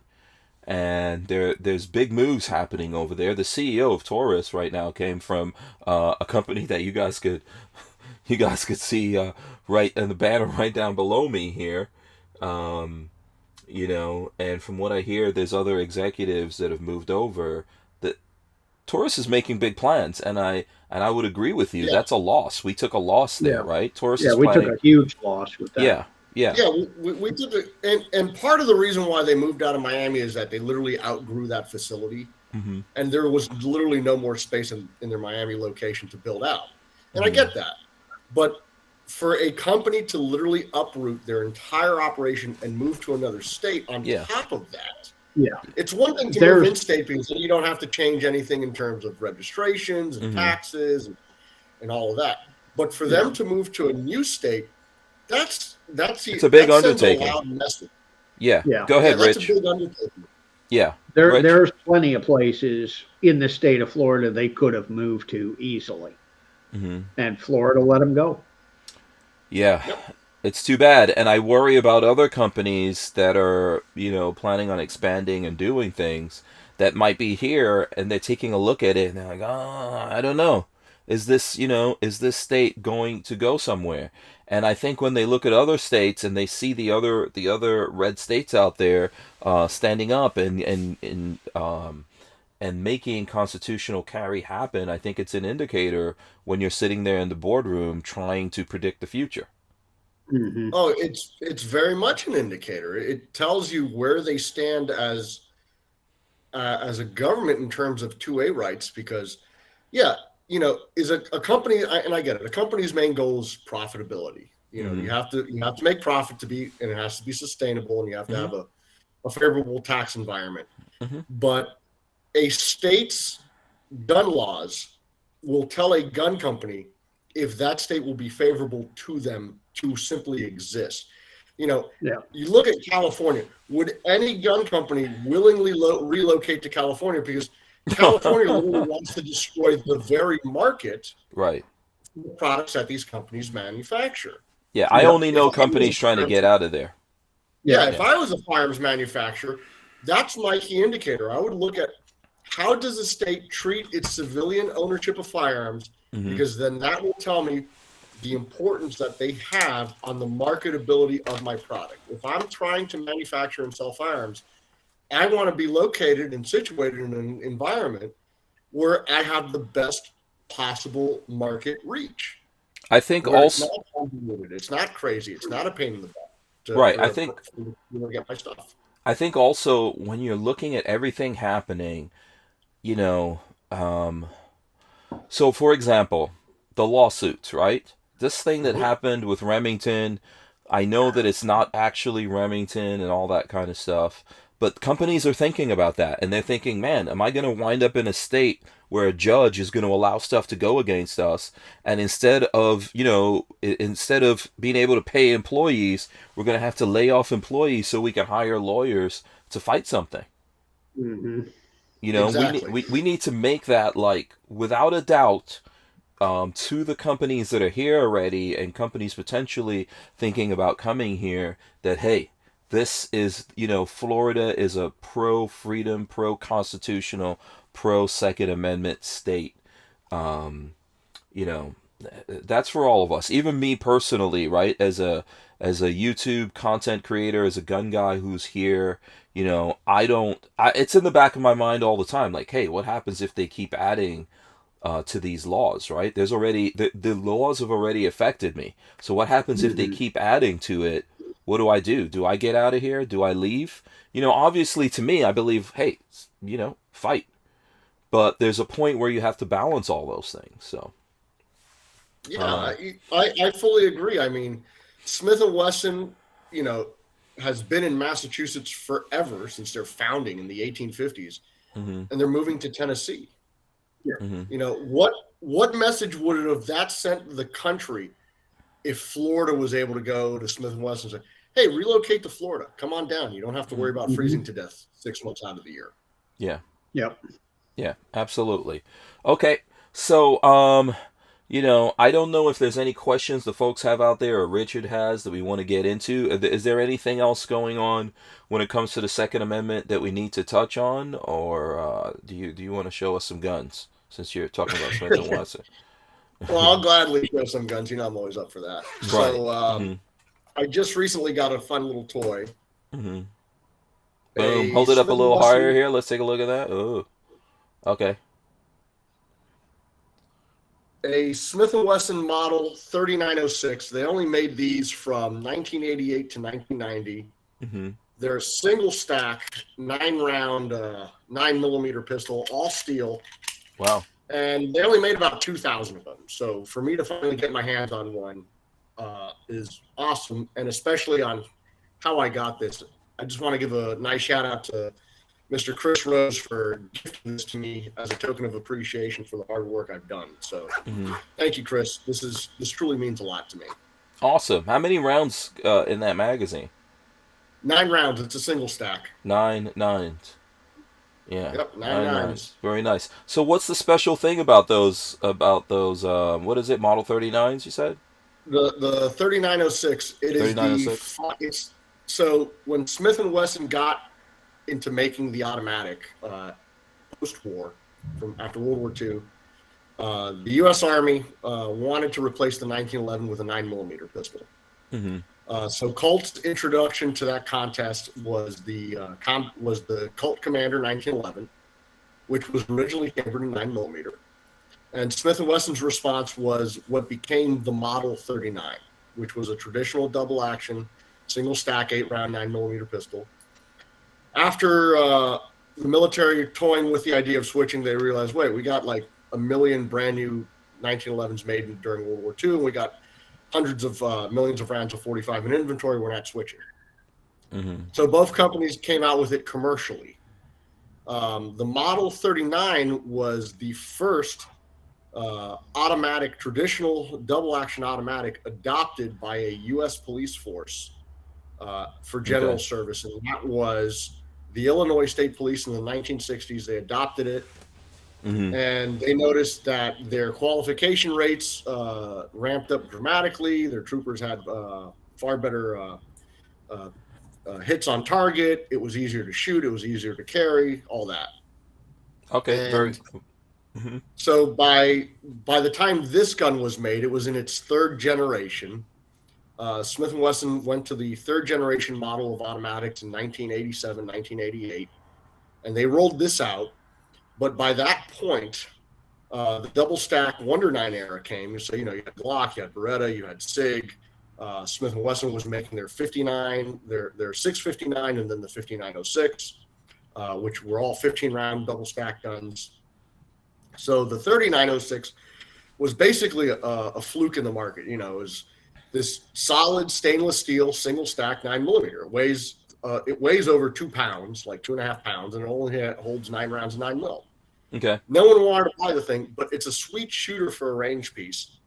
Speaker 1: And there's big moves happening over there. The CEO of Taurus right now came from a company that you guys could see right in the banner right down below me here. Um, and from what I hear, there's other executives that have moved over. That Taurus is making big plans, and I would agree with you.
Speaker 3: Yeah,
Speaker 1: That's a loss. We took a loss there,
Speaker 2: Yeah.
Speaker 1: right? Taurus
Speaker 2: Yeah,
Speaker 1: is
Speaker 2: we took
Speaker 1: planning.
Speaker 2: a huge loss with that.
Speaker 1: Yeah, yeah.
Speaker 3: yeah, we did it, and part of the reason why they moved out of Miami is that they literally outgrew that facility,
Speaker 1: Hmm.
Speaker 3: and there was literally no more space in their Miami location to build out. And I
Speaker 1: Hmm.
Speaker 3: get that, but for a company to literally uproot their entire operation and move to another state on
Speaker 1: Yeah.
Speaker 3: top of that,
Speaker 2: Yeah.
Speaker 3: it's one thing to move
Speaker 2: There's
Speaker 3: in state because you don't have to change anything in terms of registrations and
Speaker 1: Hmm.
Speaker 3: taxes and all of that. But for
Speaker 2: yeah.
Speaker 3: them to move to a new state,
Speaker 1: It's a big
Speaker 3: that sends a
Speaker 1: undertaking.
Speaker 3: loud message.
Speaker 1: Yeah.
Speaker 2: Yeah.
Speaker 1: Go
Speaker 3: Yeah,
Speaker 1: ahead,
Speaker 3: that's a
Speaker 1: Rich.
Speaker 3: big undertaking.
Speaker 1: Yeah, Rich.
Speaker 2: There's plenty of places in the state of Florida they could have moved to easily,
Speaker 1: Hmm.
Speaker 2: and Florida let them go.
Speaker 1: Yeah.
Speaker 3: Yep.
Speaker 1: It's too bad, and I worry about other companies that are, planning on expanding and doing things that might be here, and they're taking a look at it, and they're like, oh, I don't know, is this state going to go somewhere? And I think when they look at other states and they see the other red states out there standing up and making constitutional carry happen, I think it's an indicator when you're sitting there in the boardroom trying to predict the future.
Speaker 2: Hmm.
Speaker 3: Oh, it's very much an indicator. It tells you where they stand as a government in terms of 2A rights. Because, yeah, is a company, and I get it. A company's main goal is profitability. You have to make profit and it has to be sustainable, and you have to have a favorable tax environment. But a state's gun laws will tell a gun company if that state will be favorable to them to simply exist. You look at California. Would any gun company willingly relocate to California? Because California literally wants to destroy the very market,
Speaker 1: right?
Speaker 3: The products that these companies manufacture.
Speaker 1: Yeah, I only know companies trying to get out of there.
Speaker 3: Yeah, if I was a firearms manufacturer, that's my key indicator. I would look at how does the state treat its civilian ownership of firearms, because then that will tell me the importance that they have on the marketability of my product. If I'm trying to manufacture and sell firearms, I want to be located and situated in an environment where I have the best possible market reach.
Speaker 1: I think also
Speaker 3: it's not crazy. It's not a pain in the butt.
Speaker 1: Right. I think
Speaker 3: to get my stuff.
Speaker 1: I think also when you're looking at everything happening, so for example, the lawsuits, right? This thing that happened with Remington, I know that it's not actually Remington and all that kind of stuff, but companies are thinking about that, and they're thinking, man, am I going to wind up in a state where a judge is going to allow stuff to go against us, and instead of being able to pay employees, we're going to have to lay off employees so we can hire lawyers to fight something.
Speaker 3: Exactly.
Speaker 1: We need to make that, like, without a doubt, to the companies that are here already and companies potentially thinking about coming here, that, hey, this is, Florida is a pro-freedom, pro-constitutional, pro-Second Amendment state. That's for all of us. Even me personally, right? As a YouTube content creator, as a gun guy who's here, it's in the back of my mind all the time. Like, hey, what happens if they keep adding to these laws, right? There's already, the laws have already affected me. So what happens if they keep adding to it? What do I do? Do I get out of here? Do I leave? Obviously to me, I believe, hey, fight. But there's a point where you have to balance all those things. So.
Speaker 3: Yeah, I fully agree. I mean, Smith & Wesson, has been in Massachusetts forever, since their founding in the 1850s, and they're moving to Tennessee. What message would it have that sent the country if Florida was able to go to Smith & Wesson and say, hey, relocate to Florida. Come on down. You don't have to worry about freezing to death 6 months out of the year.
Speaker 1: Yeah.
Speaker 2: Yep.
Speaker 1: Yeah, absolutely. Okay, so, I don't know if there's any questions the folks have out there or Richard has that we want to get into. Is there anything else going on when it comes to the Second Amendment that we need to touch on, or do you want to show us some guns since you're talking about Smith & Wesson?
Speaker 3: Well, I'll gladly show some guns. I'm always up for that. Right. So I just recently got a fun little toy.
Speaker 1: Boom. Hold it up a little higher here. Let's take a look at that. Oh, okay.
Speaker 3: A Smith & Wesson model 3906. They only made these from 1988 to 1990. They're a single stack, 9-round, 9mm pistol, all steel.
Speaker 1: Wow.
Speaker 3: And they only made about 2,000 of them. So for me to finally get my hands on one is awesome, and especially on how I got this. I just want to give a nice shout out to Mr. Chris Rose for gifting this to me as a token of appreciation for the hard work I've done. So thank you, Chris. This truly means a lot to me.
Speaker 1: Awesome. How many rounds in that magazine?
Speaker 3: 9 rounds. It's a single stack.
Speaker 1: 9 nines. Yeah.
Speaker 3: Yep, 9 nines.
Speaker 1: Very nice. So what's the special thing about those what is it, Model 39s you said?
Speaker 3: The 3906. It is 3906. So when Smith & Wesson got into making the automatic post-war, from after World War II, the U.S. Army wanted to replace the 1911 with a 9mm pistol. So Colt's introduction to that contest was the Colt Commander 1911, which was originally chambered in 9mm. And Smith & Wesson's response was what became the Model 39, which was a traditional double-action, single-stack, 8-round, 9mm pistol. After the military toying with the idea of switching, they realized, wait, we got like a million brand new 1911s made during World War II, and we got hundreds of millions of rounds of 45 in inventory. We're not switching. So both companies came out with it commercially. The Model 39 was the first automatic, traditional double-action automatic adopted by a U.S. police force for general service, and that was the Illinois State Police in the 1960s. They adopted it, and they noticed that their qualification rates ramped up dramatically. Their troopers had far better hits on target. It was easier to shoot. It was easier to carry. All that.
Speaker 1: Okay, very.
Speaker 3: So by the time this gun was made, it was in its third generation. Smith & Wesson went to the third generation model of automatics in 1987, 1988, and they rolled this out. But by that point, the double stack Wonder 9 era came. So, you had Glock, you had Beretta, you had SIG. Smith & Wesson was making their 59, their 659, and then the 5906, which were all 15-round double stack guns. So the 3906 was basically a fluke in the market. It was this solid stainless steel single stack 9mm. It weighs over 2 pounds, like 2.5 pounds, and it only holds 9 rounds of 9mm.
Speaker 1: Okay.
Speaker 3: No one wanted to buy the thing, but it's a sweet shooter for a range piece.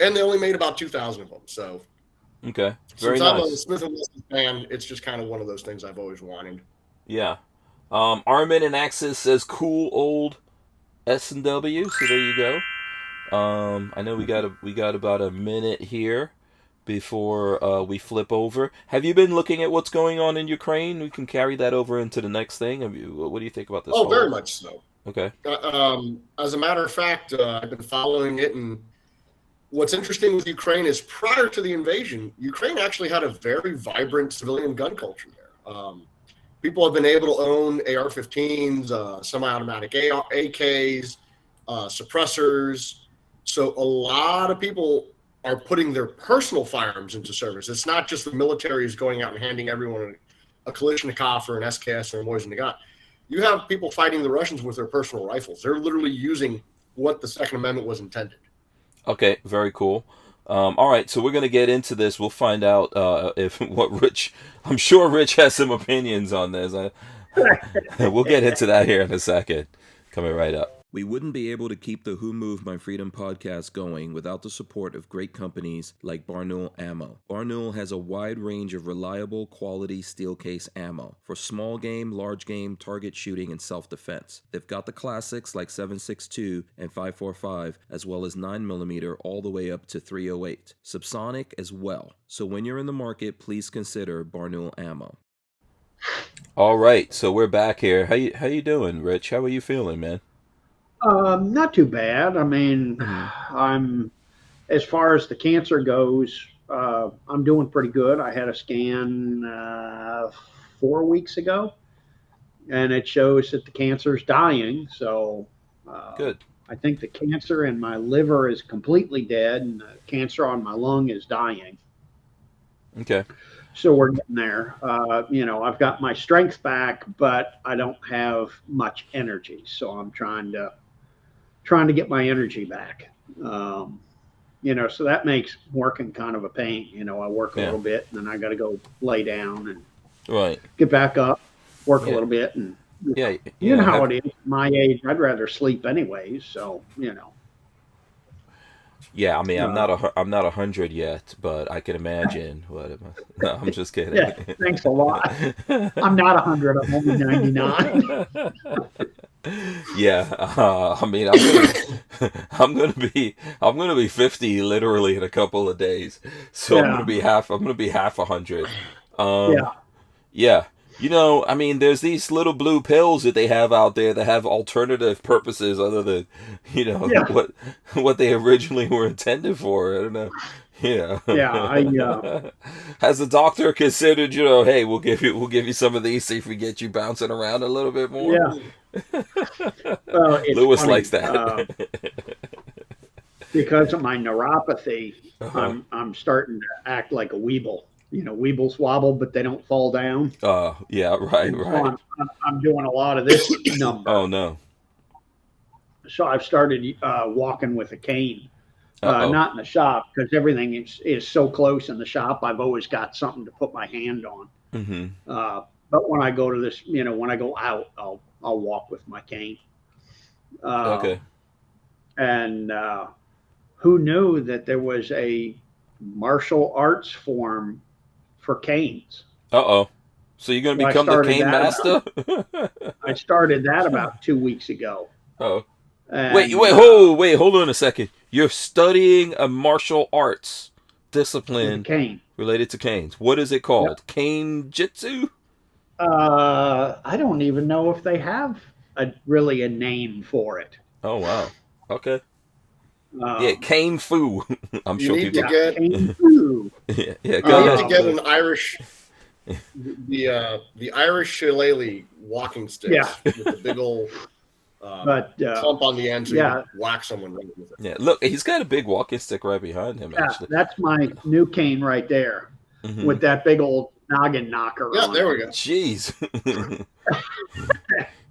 Speaker 3: And they only made about 2,000 of them. So,
Speaker 1: okay, very
Speaker 3: since
Speaker 1: nice.
Speaker 3: I'm a Smith & Wesson fan, it's just kind of one of those things I've always wanted.
Speaker 1: Yeah. Armin and Axis says cool old S&W. So there you go. I know we got about a minute here before we flip over. Have you been looking at what's going on in Ukraine? We can carry that over into the next thing. What do you think about this?
Speaker 3: Oh, very much so.
Speaker 1: Okay.
Speaker 3: As a matter of fact, I've been following it, and what's interesting with Ukraine is prior to the invasion, Ukraine actually had a very vibrant civilian gun culture there. People have been able to own AR-15s, semi-automatic AKs, suppressors. So a lot of people are putting their personal firearms into service. It's not just the military is going out and handing everyone a Kalashnikov or an SKS or a Mosin Nagant. You have people fighting the Russians with their personal rifles. They're literally using what the Second Amendment was intended.
Speaker 1: Okay, very cool. All right, so we're going to get into this. We'll find out I'm sure Rich has some opinions on this. We'll get into that here in a second. Coming right up. We wouldn't be able to keep the Who Moved My Freedom podcast going without the support of great companies like Barnaul Ammo. Barnaul has a wide range of reliable, quality steel case ammo for small game, large game, target shooting, and self-defense. They've got the classics like 7.62 and 5.45, as well as 9mm all the way up to 308. Subsonic as well. So when you're in the market, please consider Barnaul Ammo. All right, so we're back here. How you doing, Rich? How are you feeling, man?
Speaker 2: Not too bad. I mean, I'm, as far as the cancer goes, I'm doing pretty good. I had a scan 4 weeks ago, and it shows that the cancer's dying. So
Speaker 1: good.
Speaker 2: I think the cancer in my liver is completely dead, and the cancer on my lung is dying.
Speaker 1: Okay.
Speaker 2: So we're getting there. I've got my strength back, but I don't have much energy. So I'm trying to get my energy back. So that makes working kind of a pain. I work a little bit, and then I got to go lay down and get back up, work a little bit, and you know how it is. My age, I'd rather sleep anyways. So
Speaker 1: Yeah, I mean, I'm not 100 yet, but I can imagine what it must. No, I'm just kidding.
Speaker 2: Yeah, thanks a lot. I'm not 100. I'm only 99.
Speaker 1: Yeah, I mean, I'm gonna be 50 literally in a couple of days, so I'm gonna be half 100. Yeah. I mean, there's these little blue pills that they have out there that have alternative purposes other than, what they originally were intended for. I don't know. Has the doctor considered, hey, we'll give you some of these, see if we get you bouncing around a little bit more?
Speaker 2: Yeah. Well,
Speaker 1: Lewis
Speaker 2: funny,
Speaker 1: likes that.
Speaker 2: Because of my neuropathy, I'm starting to act like a weeble. Weebles wobble, but they don't fall down.
Speaker 1: Yeah, right.
Speaker 2: I'm doing a lot of this number.
Speaker 1: Oh, no.
Speaker 2: So I've started walking with a cane.
Speaker 1: Uh
Speaker 2: Not in the shop because everything is so close in the shop. I've always got something to put my hand on.
Speaker 1: oh. Mm-hmm.
Speaker 2: But when I go to this, when I go out, I'll walk with my cane.
Speaker 1: Okay.
Speaker 2: And who knew that there was a martial arts form for canes?
Speaker 1: Uh-oh. So you're going to
Speaker 2: Well,
Speaker 1: become the cane master?
Speaker 2: I started that about 2 weeks ago.
Speaker 1: Oh.
Speaker 2: And,
Speaker 1: Wait, hold on a second. You're studying a martial arts discipline
Speaker 2: cane.
Speaker 1: related to canes. What is it called?
Speaker 2: Yep.
Speaker 1: Cane jitsu?
Speaker 2: I don't even know if they have really a name for it.
Speaker 1: Oh, wow. Okay. Yeah, cane fu. I'm
Speaker 3: You
Speaker 1: sure
Speaker 3: need
Speaker 1: people.
Speaker 3: to get
Speaker 2: cane foo.
Speaker 1: Yeah,
Speaker 3: you
Speaker 1: go
Speaker 3: need
Speaker 1: ahead.
Speaker 3: to get an Irish, the Irish shillelagh walking sticks
Speaker 2: Yeah.
Speaker 3: with the big old
Speaker 2: But
Speaker 3: clump on the end so
Speaker 2: yeah.
Speaker 3: you can whack someone right with it.
Speaker 1: Yeah, look, he's got a big walking stick right behind him,
Speaker 2: yeah,
Speaker 1: actually.
Speaker 2: that's my new cane right there
Speaker 1: Mhm.
Speaker 2: with that big old noggin knocker
Speaker 3: Yeah,
Speaker 2: on
Speaker 3: there
Speaker 2: it.
Speaker 3: we go.
Speaker 1: Jeez.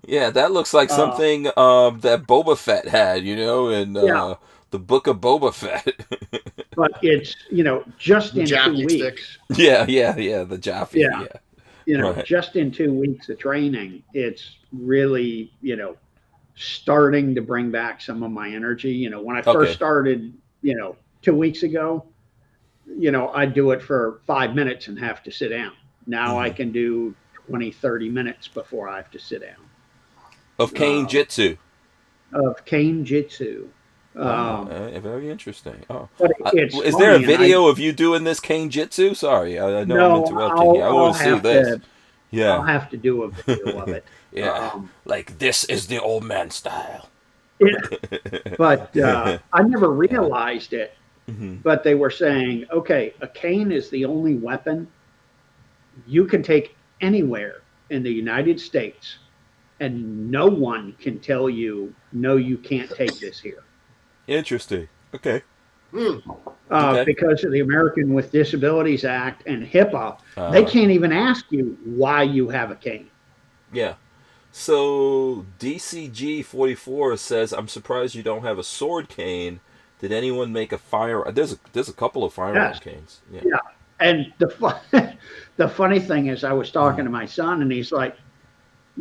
Speaker 1: Yeah, that looks like
Speaker 2: Uh,
Speaker 1: something that Boba Fett had, in
Speaker 2: Yeah.
Speaker 1: the Book of Boba Fett.
Speaker 2: But it's, just
Speaker 3: The
Speaker 2: in 2
Speaker 3: Jaffy
Speaker 2: weeks.
Speaker 3: stick.
Speaker 1: Yeah, the Jaffe.
Speaker 2: Yeah.
Speaker 1: Yeah. Right.
Speaker 2: Just in 2 weeks of training, it's really, starting to bring back some of my energy. When I
Speaker 1: Okay.
Speaker 2: first started, 2 weeks ago, I'd do it for 5 minutes and have to sit down. Now I
Speaker 1: Mhm.
Speaker 2: can do 20, 30 minutes before I have to sit down.
Speaker 1: Of cane jitsu.
Speaker 2: Of cane jitsu.
Speaker 1: Very interesting. Oh,
Speaker 2: But it's
Speaker 1: is there a
Speaker 2: funny, and
Speaker 1: video of you doing this cane jitsu? Sorry, I know I'm
Speaker 2: no,
Speaker 1: interrupting you. I want to see this.
Speaker 2: I'll
Speaker 1: Yeah,
Speaker 2: have to do a video of it.
Speaker 1: yeah. Like this is the old man style.
Speaker 2: But I never realized it.
Speaker 1: Mhm.
Speaker 2: But they were saying, okay, a cane is the only weapon you can take anywhere in the United States, and no one can tell you, no, you can't take this here.
Speaker 1: Interesting. Okay.
Speaker 3: Hmm.
Speaker 1: Okay.
Speaker 2: Because of the American with Disabilities Act and HIPAA, they can't even ask you why you have a cane.
Speaker 1: Yeah. So DCG 44 says, "I'm surprised you don't have a sword cane. Did anyone make a fire? There's a couple of firearm
Speaker 2: Yes.
Speaker 1: canes. Yeah.
Speaker 2: Yeah. And the funny thing is, I was talking to my son, and he's like,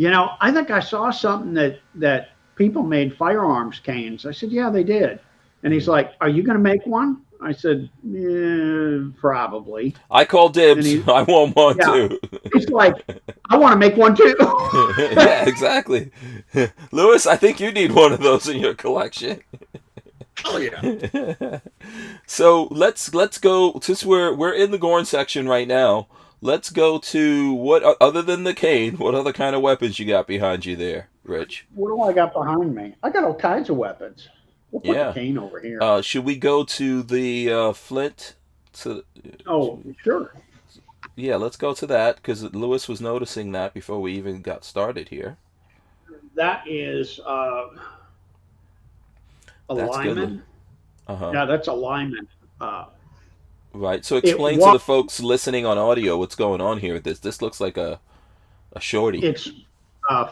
Speaker 2: I think I saw something that people made firearms canes. I said, yeah, they did. And he's like, are you going to make one? I said, yeah, probably.
Speaker 1: I call dibs.
Speaker 2: And
Speaker 1: I want one
Speaker 2: Yeah.
Speaker 1: too.
Speaker 2: He's like, I want to make one too.
Speaker 1: Yeah, exactly. Lewis, I think you need one of those in your collection.
Speaker 3: Oh yeah.
Speaker 1: So let's go, since we're in the Gorn section right now. Let's go to what other than the cane. What other kind of weapons you got behind you there, Rich?
Speaker 2: What do I got behind me? I got all kinds of weapons. We'll put
Speaker 1: Yeah.
Speaker 2: the cane over here.
Speaker 1: Should we go to the flint?
Speaker 2: Oh, sure.
Speaker 1: Yeah, let's go to that because Lewis was noticing that before we even got started here.
Speaker 2: That is a
Speaker 1: That's good.
Speaker 2: lineman.
Speaker 1: Uh-huh.
Speaker 2: Yeah, that's a lineman.
Speaker 1: Right. So explain to the folks listening on audio what's going on here. This looks like a shorty.
Speaker 2: It's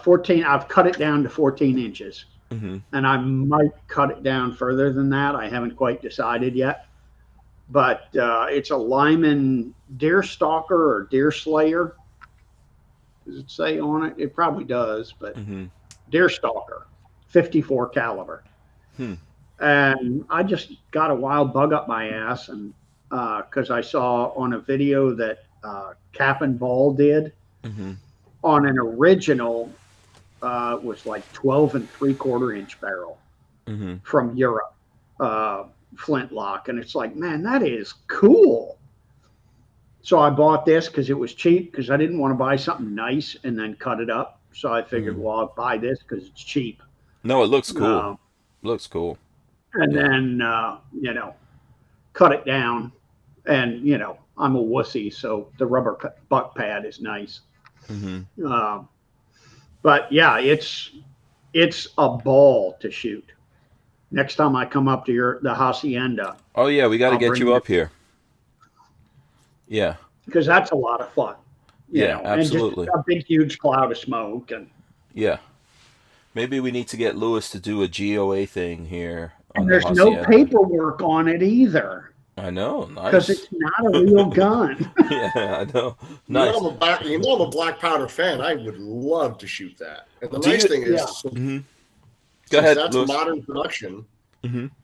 Speaker 2: 14. I've cut it down to 14 inches.
Speaker 1: Mm-hmm.
Speaker 2: And I might cut it down further than that. I haven't quite decided yet. But it's a Lyman deer stalker or deer slayer. Does it say on it? It probably does, but deer stalker, 54 caliber. And I just got a wild bug up my ass, and because I saw on a video that Cap and Ball did on an original. Was like 12 3/4 inch barrel from Europe, flintlock. And it's like, man, that is cool. So I bought this because it was cheap, because I didn't want to buy something nice and then cut it up. So I figured, well, I'll buy this because it's cheap.
Speaker 1: No, it looks cool. Looks cool.
Speaker 2: And then, cut it down. And, I'm a wussy, so the rubber butt pad is nice. But yeah, it's a ball to shoot. Next time I come up to the hacienda.
Speaker 1: Oh yeah, we got to get you up here. Yeah.
Speaker 2: Because that's a lot of fun.
Speaker 1: Yeah, absolutely.
Speaker 2: And just a big, huge cloud of smoke. And
Speaker 1: yeah. Maybe we need to get Lewis to do a GOA thing here on
Speaker 2: And
Speaker 1: the
Speaker 2: there's no
Speaker 1: Hacienda.
Speaker 2: paperwork on it either
Speaker 1: I know,
Speaker 2: because
Speaker 1: nice.
Speaker 2: it's not a real gun.
Speaker 1: Yeah, I know,
Speaker 3: You know,
Speaker 1: nice.
Speaker 3: I'm a black powder fan. I would love to shoot that. And the
Speaker 1: Do
Speaker 3: nice
Speaker 1: you?
Speaker 3: thing
Speaker 2: Yeah.
Speaker 3: is,
Speaker 1: Go
Speaker 3: since
Speaker 1: ahead,
Speaker 3: that's
Speaker 1: Lewis.
Speaker 3: modern production,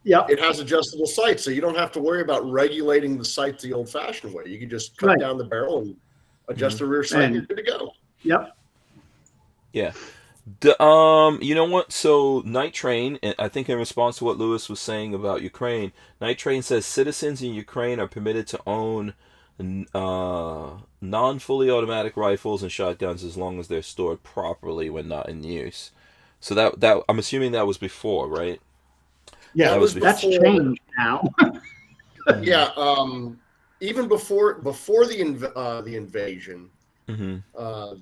Speaker 2: Yep.
Speaker 3: it has adjustable sights, so you don't have to worry about regulating the sights the old-fashioned way. You can just cut
Speaker 2: Right.
Speaker 3: down the barrel and adjust the rear sight, and you're good to go.
Speaker 2: Yep.
Speaker 1: Yeah. You know what? So Night Train, I think in response to what Lewis was saying about Ukraine, Night Train says citizens in Ukraine are permitted to own non-fully automatic rifles and shotguns as long as they're stored properly when not in use. So that I'm assuming that was before, right?
Speaker 2: Yeah.
Speaker 3: That was
Speaker 2: That's
Speaker 3: before.
Speaker 2: changed now.
Speaker 3: Yeah, even before the invasion,
Speaker 1: Mm-hmm.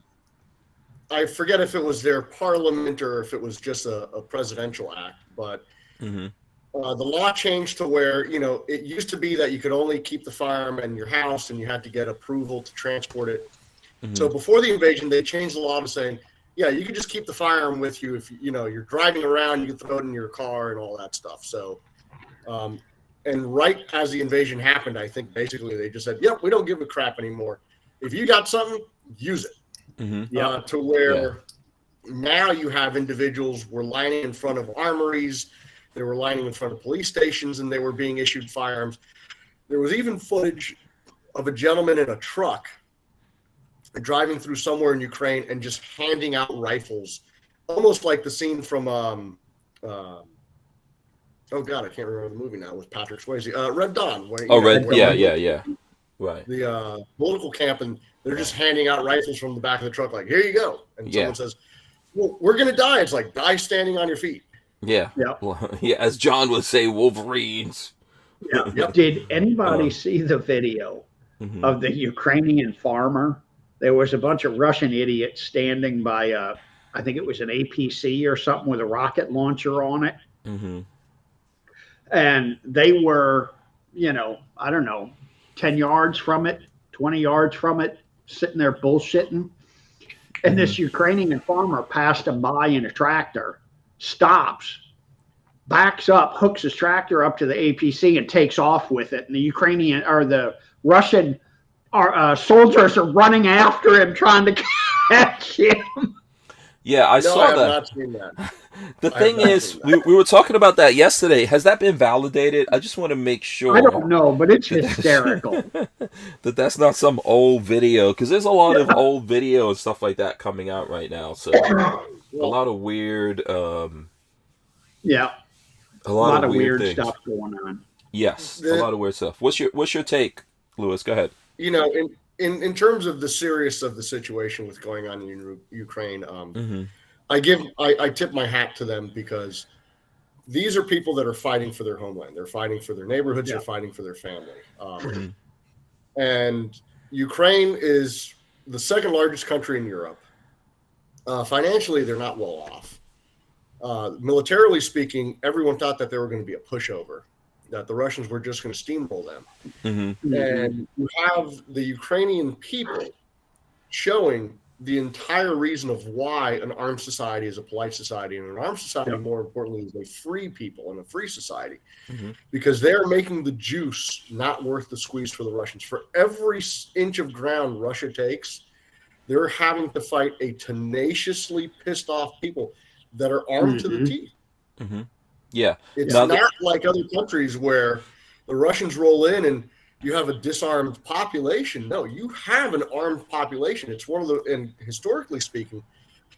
Speaker 3: I forget if it was their parliament or if it was just a presidential act, but
Speaker 1: Mm-hmm.
Speaker 3: the law changed to where, it used to be that you could only keep the firearm in your house and you had to get approval to transport it.
Speaker 1: Mm-hmm.
Speaker 3: So before the invasion, they changed the law to saying, yeah, you can just keep the firearm with you if you're driving around, you can throw it in your car and all that stuff. So, and right as the invasion happened, I think basically they just said, yep, we don't give a crap anymore. If you got something, use it.
Speaker 1: Mm-hmm.
Speaker 3: To where now you have individuals were lining in front of armories, they were lining in front of police stations, and they were being issued firearms. There was even footage of a gentleman in a truck driving through somewhere in Ukraine and just handing out rifles, almost like the scene from oh god, I can't remember the movie now with Patrick Swayze, Red Dawn. Where,
Speaker 1: Yeah. Right.
Speaker 3: The political camp, and they're just handing out rifles from the back of the truck, like, here you go. And someone says, well, we're gonna die. It's like, die standing on your feet.
Speaker 1: Yeah.
Speaker 2: Yep.
Speaker 1: Well, yeah, as John would say, Wolverines.
Speaker 2: Yeah.
Speaker 3: Yep.
Speaker 2: Did anybody see the video of the Ukrainian farmer? There was a bunch of Russian idiots standing by I think it was an APC or something with a rocket launcher on it.
Speaker 1: Mm-hmm.
Speaker 2: And they were, I don't know, 10 yards from it, 20 yards from it, sitting there bullshitting. And this Ukrainian farmer passed him by in a tractor, stops, backs up, hooks his tractor up to the APC and takes off with it. And the Russian soldiers are running after him, trying to catch him.
Speaker 1: Yeah, I saw that.
Speaker 3: Not seen that.
Speaker 1: The thing is, we were talking about that yesterday. Has that been validated? I just want to make sure.
Speaker 2: I don't know, but it's hysterical.
Speaker 1: That's not some old video, because there's a lot of old video and stuff like that coming out right now. So a lot of weird, a lot of weird things.
Speaker 2: Stuff going on.
Speaker 1: Yes, a lot of weird stuff. What's your take, Lewis? Go ahead.
Speaker 3: In terms of the seriousness of the situation with going on in Ukraine, I tip my hat to them, because these are people that are fighting for their homeland. They're fighting for their neighborhoods. They're fighting for their family. And Ukraine is the second largest country in Europe. Financially, they're not well off. Militarily speaking, everyone thought that they were going to be a pushover, that the Russians were just going to steamroll them. And you have the Ukrainian people showing the entire reason of why an armed society is a polite society, and an armed society, more importantly, is a free people and a free society, because they're making the juice not worth the squeeze for the Russians. For every inch of ground Russia takes, they're having to fight a tenaciously pissed off people that are armed to the teeth.
Speaker 1: Yeah,
Speaker 3: it's not like other countries where the Russians roll in and you have a disarmed population. No, you have an armed population. It's one of the, and historically speaking,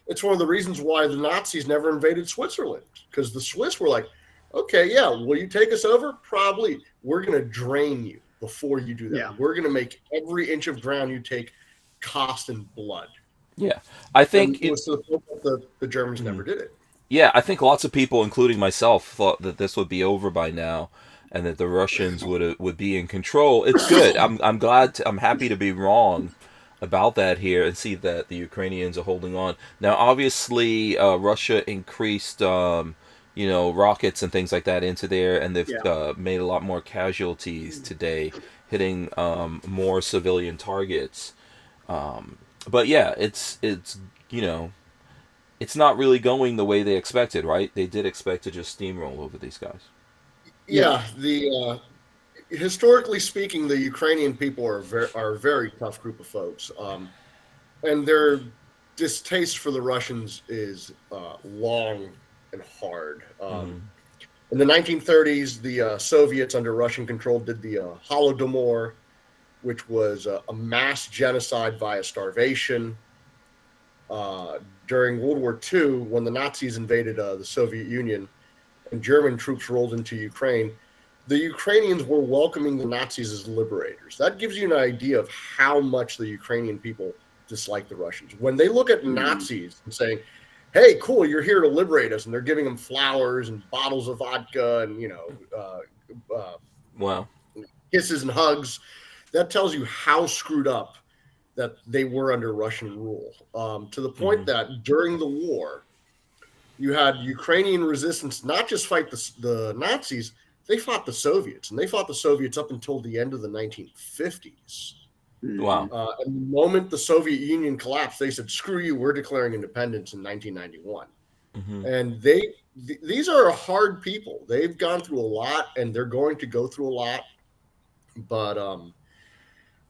Speaker 3: it's one of the reasons why the Nazis never invaded Switzerland, because the Swiss were like, okay, yeah, will you take us over? Probably. We're going to drain you before you do that. Yeah. We're going to make every inch of ground you take cost in blood.
Speaker 1: Yeah, I think
Speaker 3: it was to the point that the Germans never did it.
Speaker 1: Yeah, I think lots of people, including myself, thought that this would be over by now, and that the Russians would be in control. It's good. I'm glad. I'm happy to be wrong about that here, and see that the Ukrainians are holding on. Now, obviously, Russia increased, rockets and things like that into there, and they've made a lot more casualties today, hitting more civilian targets. But yeah, it's it's not really going the way they expected, right? They did expect to just steamroll over these guys.
Speaker 3: Yeah, the historically speaking, the Ukrainian people are a very tough group of folks, and their distaste for the Russians is long and hard. In the 1930s, the Soviets under Russian control did the Holodomor, which was a mass genocide via starvation. During World War II, when the Nazis invaded the Soviet Union and German troops rolled into Ukraine, the Ukrainians were welcoming the Nazis as liberators. That gives you an idea of how much the Ukrainian people dislike the Russians. When they look at Nazis and saying, hey, cool, you're here to liberate us, and they're giving them flowers and bottles of vodka and,
Speaker 1: Wow.
Speaker 3: kisses and hugs, that tells you how screwed up that they were under Russian rule, to the point that during the war, you had Ukrainian resistance not just fight the Nazis, they fought the Soviets, and they fought the Soviets up until the end of the 1950s.
Speaker 1: Wow.
Speaker 3: And the moment the Soviet Union collapsed, they said, screw you, we're declaring independence in 1991. And these are hard people. They've gone through a lot, and they're going to go through a lot. But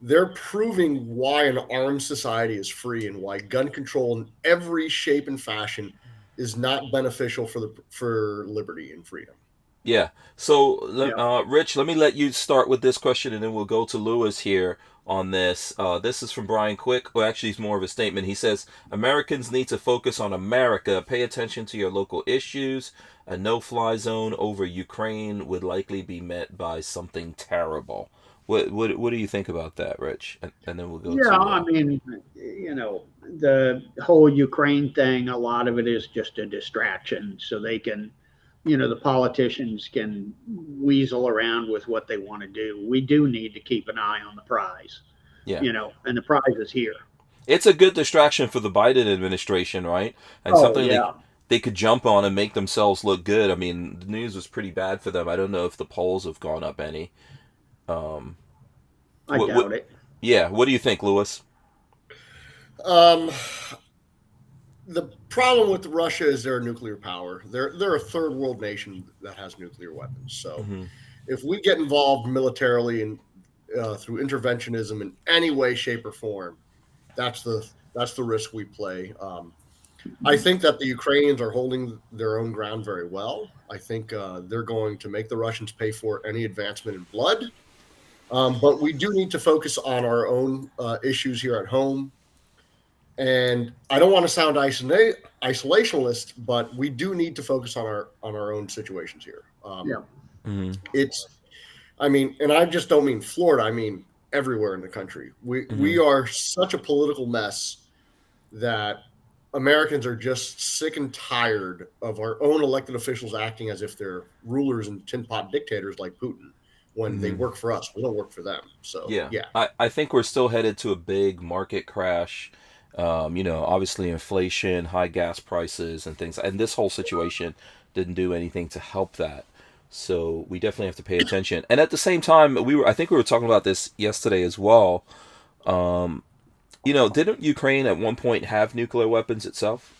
Speaker 3: they're proving why an armed society is free and why gun control in every shape and fashion is not beneficial for liberty and freedom.
Speaker 1: Yeah. So, Rich, let me let you start with this question, and then we'll go to Lewis here on this. This is from Brian Quick. Well, actually, it's more of a statement. He says, Americans need to focus on America. Pay attention to your local issues. A no-fly zone over Ukraine would likely be met by something terrible. What do you think about that, Rich? And then we'll go to...
Speaker 2: I mean, the whole Ukraine thing, a lot of it is just a distraction so they can, the politicians can weasel around with what they want to do. We do need to keep an eye on the prize, and the prize is here.
Speaker 1: It's a good distraction for the Biden administration, right? And something they could jump on and make themselves look good. I mean, the news was pretty bad for them. I don't know if the polls have gone up any.
Speaker 2: I doubt it.
Speaker 1: Yeah. What do you think, Lewis?
Speaker 3: The problem with Russia is they're a nuclear power. They're a third world nation that has nuclear weapons. So if we get involved militarily and through interventionism in any way, shape, or form, that's the risk we play. I think that the Ukrainians are holding their own ground very well. I think they're going to make the Russians pay for any advancement in blood. But we do need to focus on our own issues here at home. And I don't want to sound isolationist, but we do need to focus on our own situations here. It's, and I just don't mean Florida. I mean everywhere in the country. We are such a political mess that Americans are just sick and tired of our own elected officials acting as if they're rulers and tin pot dictators like Putin. When they work for us, we don't work for them. So yeah.
Speaker 1: I think we're still headed to a big market crash. Obviously inflation, high gas prices, and things, and this whole situation didn't do anything to help that. So we definitely have to pay attention. And at the same time, I think we were talking about this yesterday as well. Didn't Ukraine at one point have nuclear weapons itself?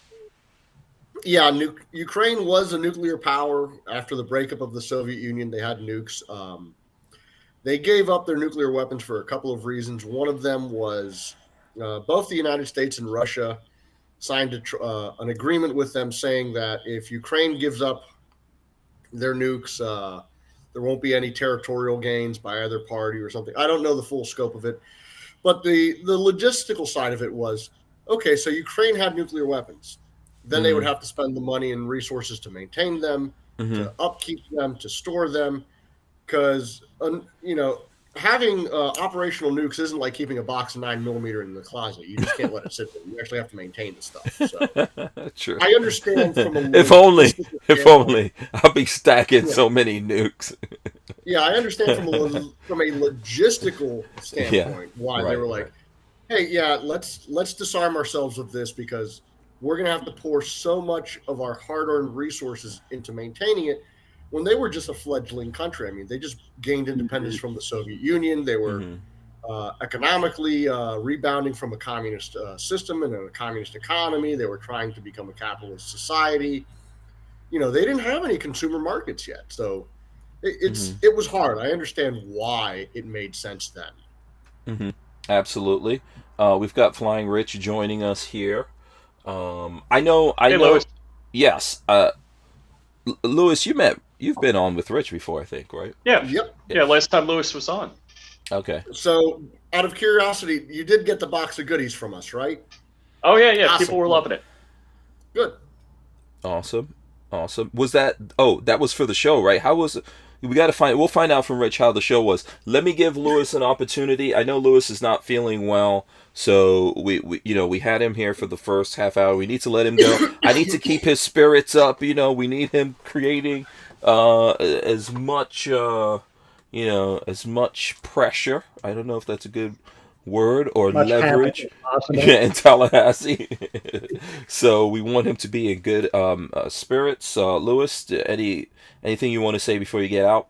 Speaker 3: Yeah, Ukraine was a nuclear power after the breakup of the Soviet Union. They had nukes. They gave up their nuclear weapons for a couple of reasons. One of them was both the United States and Russia signed an agreement with them saying that if Ukraine gives up their nukes, there won't be any territorial gains by either party or something. I don't know the full scope of it. But the logistical side of it was, okay, so Ukraine had nuclear weapons. Then they would have to spend the money and resources to maintain them, to upkeep them, to store them. Because, having operational nukes isn't like keeping a box of 9mm in the closet. You just can't let it sit there. You actually have to maintain the stuff. So
Speaker 1: True.
Speaker 3: I understand from a
Speaker 1: if only I'll be stacking so many nukes.
Speaker 3: Yeah, I understand from a logistical standpoint why they were like, hey, let's disarm ourselves of this because we're going to have to pour so much of our hard-earned resources into maintaining it when they were just a fledgling country. I mean, they just gained independence from the Soviet Union. They were economically rebounding from a communist system and a communist economy. They were trying to become a capitalist society. They didn't have any consumer markets yet, so it was hard. I understand why it made sense then.
Speaker 1: Absolutely. We've got Flying Rich joining us here. I know.
Speaker 5: Hey, Louis.
Speaker 1: Yes. Louis, you've been on with Rich before, I think, right?
Speaker 5: Yeah.
Speaker 3: Yep.
Speaker 5: Yeah, last time Louis was on.
Speaker 1: Okay.
Speaker 3: So, out of curiosity, you did get the box of goodies from us, right?
Speaker 5: Oh, yeah.
Speaker 3: Awesome.
Speaker 5: People were loving it.
Speaker 3: Good.
Speaker 1: Awesome. Was that? Oh, that was for the show, right? How was it? We'll find out from Rich how the show was. Let me give Louis an opportunity. I know Louis is not feeling well, so we had him here for the first half hour. We need to let him go. I need to keep his spirits up. We need him creating as much as much pressure. I don't know if that's a good word or
Speaker 2: Much
Speaker 1: leverage
Speaker 2: possible.
Speaker 1: in Tallahassee. So we want him to be in good spirits. Louis, anything you want to say before you get out?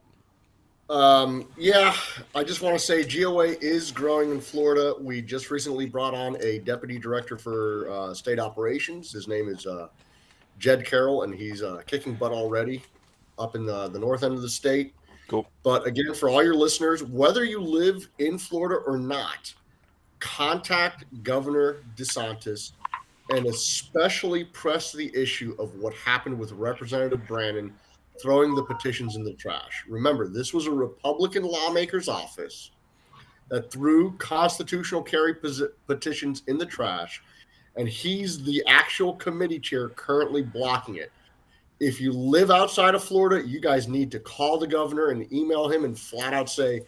Speaker 3: Yeah, I just want to say GOA is growing in Florida. We just recently brought on a deputy director for state operations. His name is Jed Carroll, and he's kicking butt already up in the north end of the state.
Speaker 1: Cool.
Speaker 3: But again, for all your listeners, whether you live in Florida or not, contact Governor DeSantis and especially press the issue of what happened with Representative Brannon throwing the petitions in the trash. Remember, this was a Republican lawmaker's office that threw constitutional carry petitions in the trash, and he's the actual committee chair currently blocking it. If you live outside of Florida, you guys need to call the governor and email him and flat out say,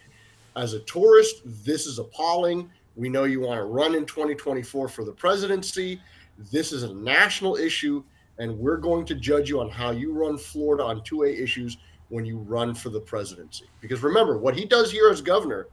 Speaker 3: as a tourist, this is appalling. We know you want to run in 2024 for the presidency. This is a national issue, and we're going to judge you on how you run Florida on 2A issues when you run for the presidency. Because remember, what he does here as governor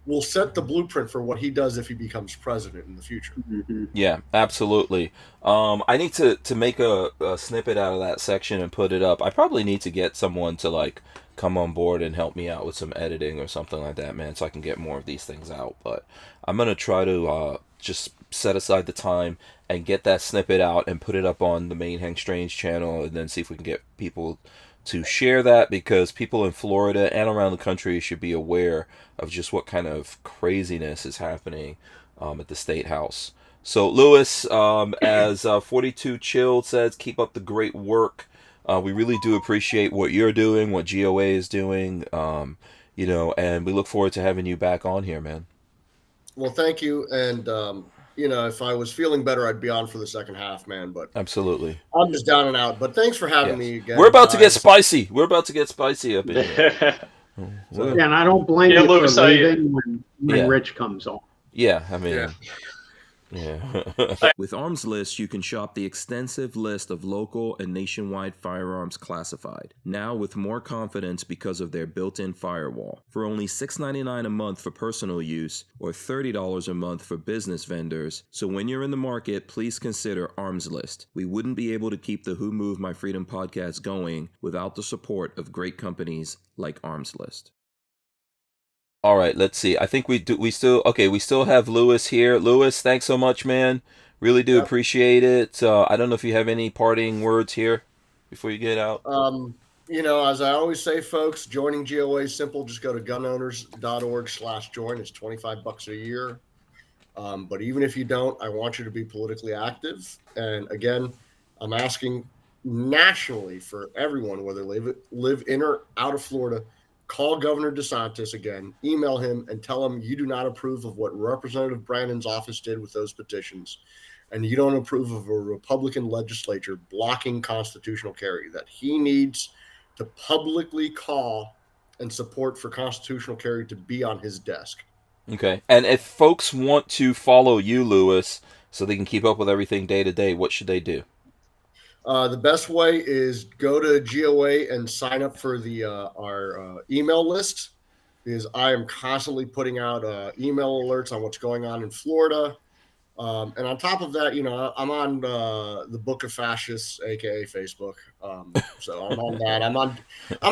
Speaker 3: will set the blueprint for what he does if he becomes president in the future.
Speaker 2: Mm-hmm.
Speaker 1: Yeah, absolutely. I need to make a snippet out of that section and put it up. I probably need to get someone to come on board and help me out with some editing or something like that, man, so I can get more of these things out. But I'm gonna try to just set aside the time and get that snippet out and put it up on the main Hank Strange channel, and then see if we can get people to share that, because people in Florida and around the country should be aware of just what kind of craziness is happening at the State House. So, Louis, as 42 Chilled says, keep up the great work. We really do appreciate what you're doing, what GOA is doing, and we look forward to having you back on here, man.
Speaker 3: Well, thank you. And, if I was feeling better, I'd be on for the second half, man. But
Speaker 1: absolutely,
Speaker 3: I'm just down and out. But thanks for having me again.
Speaker 1: We're about to get spicy. We're about to get spicy up in here.
Speaker 2: Yeah, and I don't blame you
Speaker 5: Louis,
Speaker 2: for leaving when Rich comes on.
Speaker 1: Yeah, I mean... Yeah. With Arms List, you can shop the extensive list of local and nationwide firearms classified, now with more confidence because of their built-in firewall. For only $6.99 a month for personal use, or $30 a month for business vendors, so when you're in the market, please consider Arms List. We wouldn't be able to keep the Who Moved My Freedom podcast going without the support of great companies like Arms List. All right, let's see. I think we still have Louis here. Louis, thanks so much, man. Really do appreciate it. I don't know if you have any parting words here before you get out.
Speaker 3: As I always say, folks, joining GOA is simple. Just go to gunowners.org/join. It's $25 a year. But even if you don't, I want you to be politically active. And again, I'm asking nationally for everyone, whether they live in or out of Florida, call Governor DeSantis again, email him, and tell him you do not approve of what Representative Brannon's office did with those petitions, and you don't approve of a Republican legislature blocking constitutional carry, that he needs to publicly call and support for constitutional carry to be on his desk.
Speaker 1: Okay. And if folks want to follow you, Louis, so they can keep up with everything day to day, what should they do?
Speaker 3: The best way is go to GOA and sign up for our email list, because I am constantly putting out email alerts on what's going on in Florida. And on top of that, I'm on the Book of Fascists, aka Facebook. So I'm on that. I'm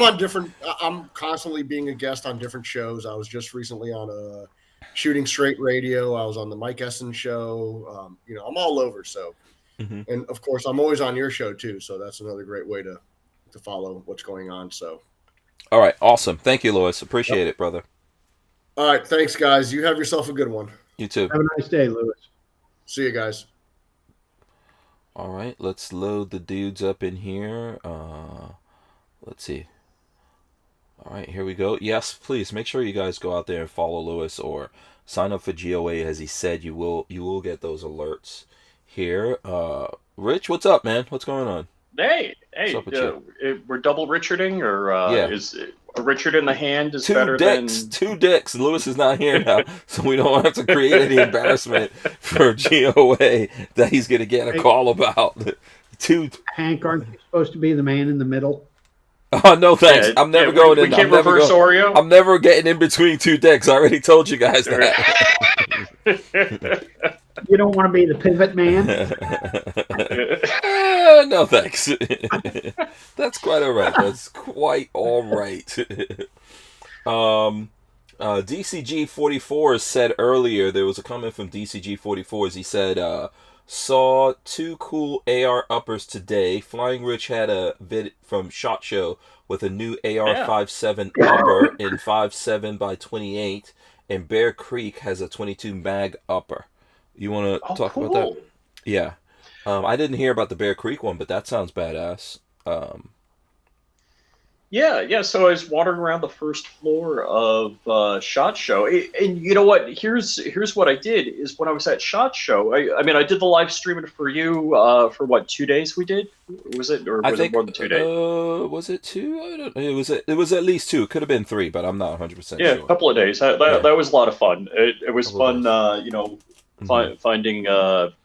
Speaker 3: on different. I'm constantly being a guest on different shows. I was just recently on Shooting Straight Radio. I was on the Mike Essen show. I'm all over. So, and of course, I'm always on your show too. So that's another great way to follow what's going on. So,
Speaker 1: all right, awesome. Thank you, Louis. Appreciate it, brother.
Speaker 3: All right, thanks, guys. You have yourself a good one.
Speaker 1: You too.
Speaker 2: Have a nice day, Louis.
Speaker 3: See you guys.
Speaker 1: All right, let's load the dudes up in here. Let's see. All right, here we go. Yes, please make sure you guys go out there and follow Louis or sign up for GOA. As he said, you will get those alerts here. Rich, what's up, man? What's going on?
Speaker 5: Hey, we're double Richarding, or is a Richard in the hand is better than
Speaker 1: two dicks. Louis is not here now, so we don't have to create any embarrassment for GOA that he's going to get a call about.
Speaker 2: Hank, aren't you supposed to be the man in the middle?
Speaker 1: Oh, no thanks. I'm never going in.
Speaker 5: We can't reverse Oreo.
Speaker 1: I'm never getting in between two dicks. I already told you guys that.
Speaker 2: You don't want to be the pivot man?
Speaker 1: No thanks. That's quite all right. That's quite all right. DCG 44 said earlier, there was a comment from DCG 44 as he said, saw two cool AR uppers today. Flying Rich had a vid from SHOT Show with a new AR-57 upper in 5.7 by 28, and Bear Creek has a 22 mag upper. You want to talk about that? Yeah. I didn't hear about the Bear Creek one, but that sounds badass.
Speaker 5: Yeah. So I was wandering around the first floor of SHOT Show, and you know what? Here's what I did is when I was at SHOT Show. I mean, I did the live streaming for you for what, 2 days we did? Was it, or was it more than 2 days?
Speaker 1: Was it 2? I don't know. It was at least 2. It could have been 3, but I'm not 100% sure.
Speaker 5: Yeah, a couple of days. That was a lot of fun. It was fun. Finding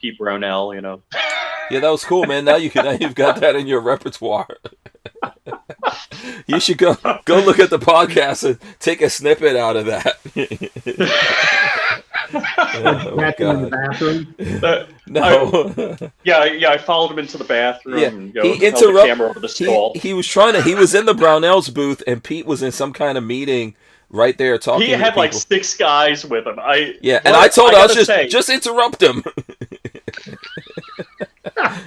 Speaker 5: Pete Brownell.
Speaker 1: Yeah, that was cool, man. Now you've got that in your repertoire. You should go look at the podcast and take a snippet out of that.
Speaker 2: Back in the bathroom.
Speaker 5: I followed him into the bathroom.
Speaker 1: Yeah,
Speaker 5: and,
Speaker 1: he
Speaker 5: held the camera over the stall.
Speaker 1: He was he was in the Brownell's booth, and Pete was in some kind of meeting right there talking.
Speaker 5: He had like 6 guys with him. I
Speaker 1: told him, I was just interrupt him.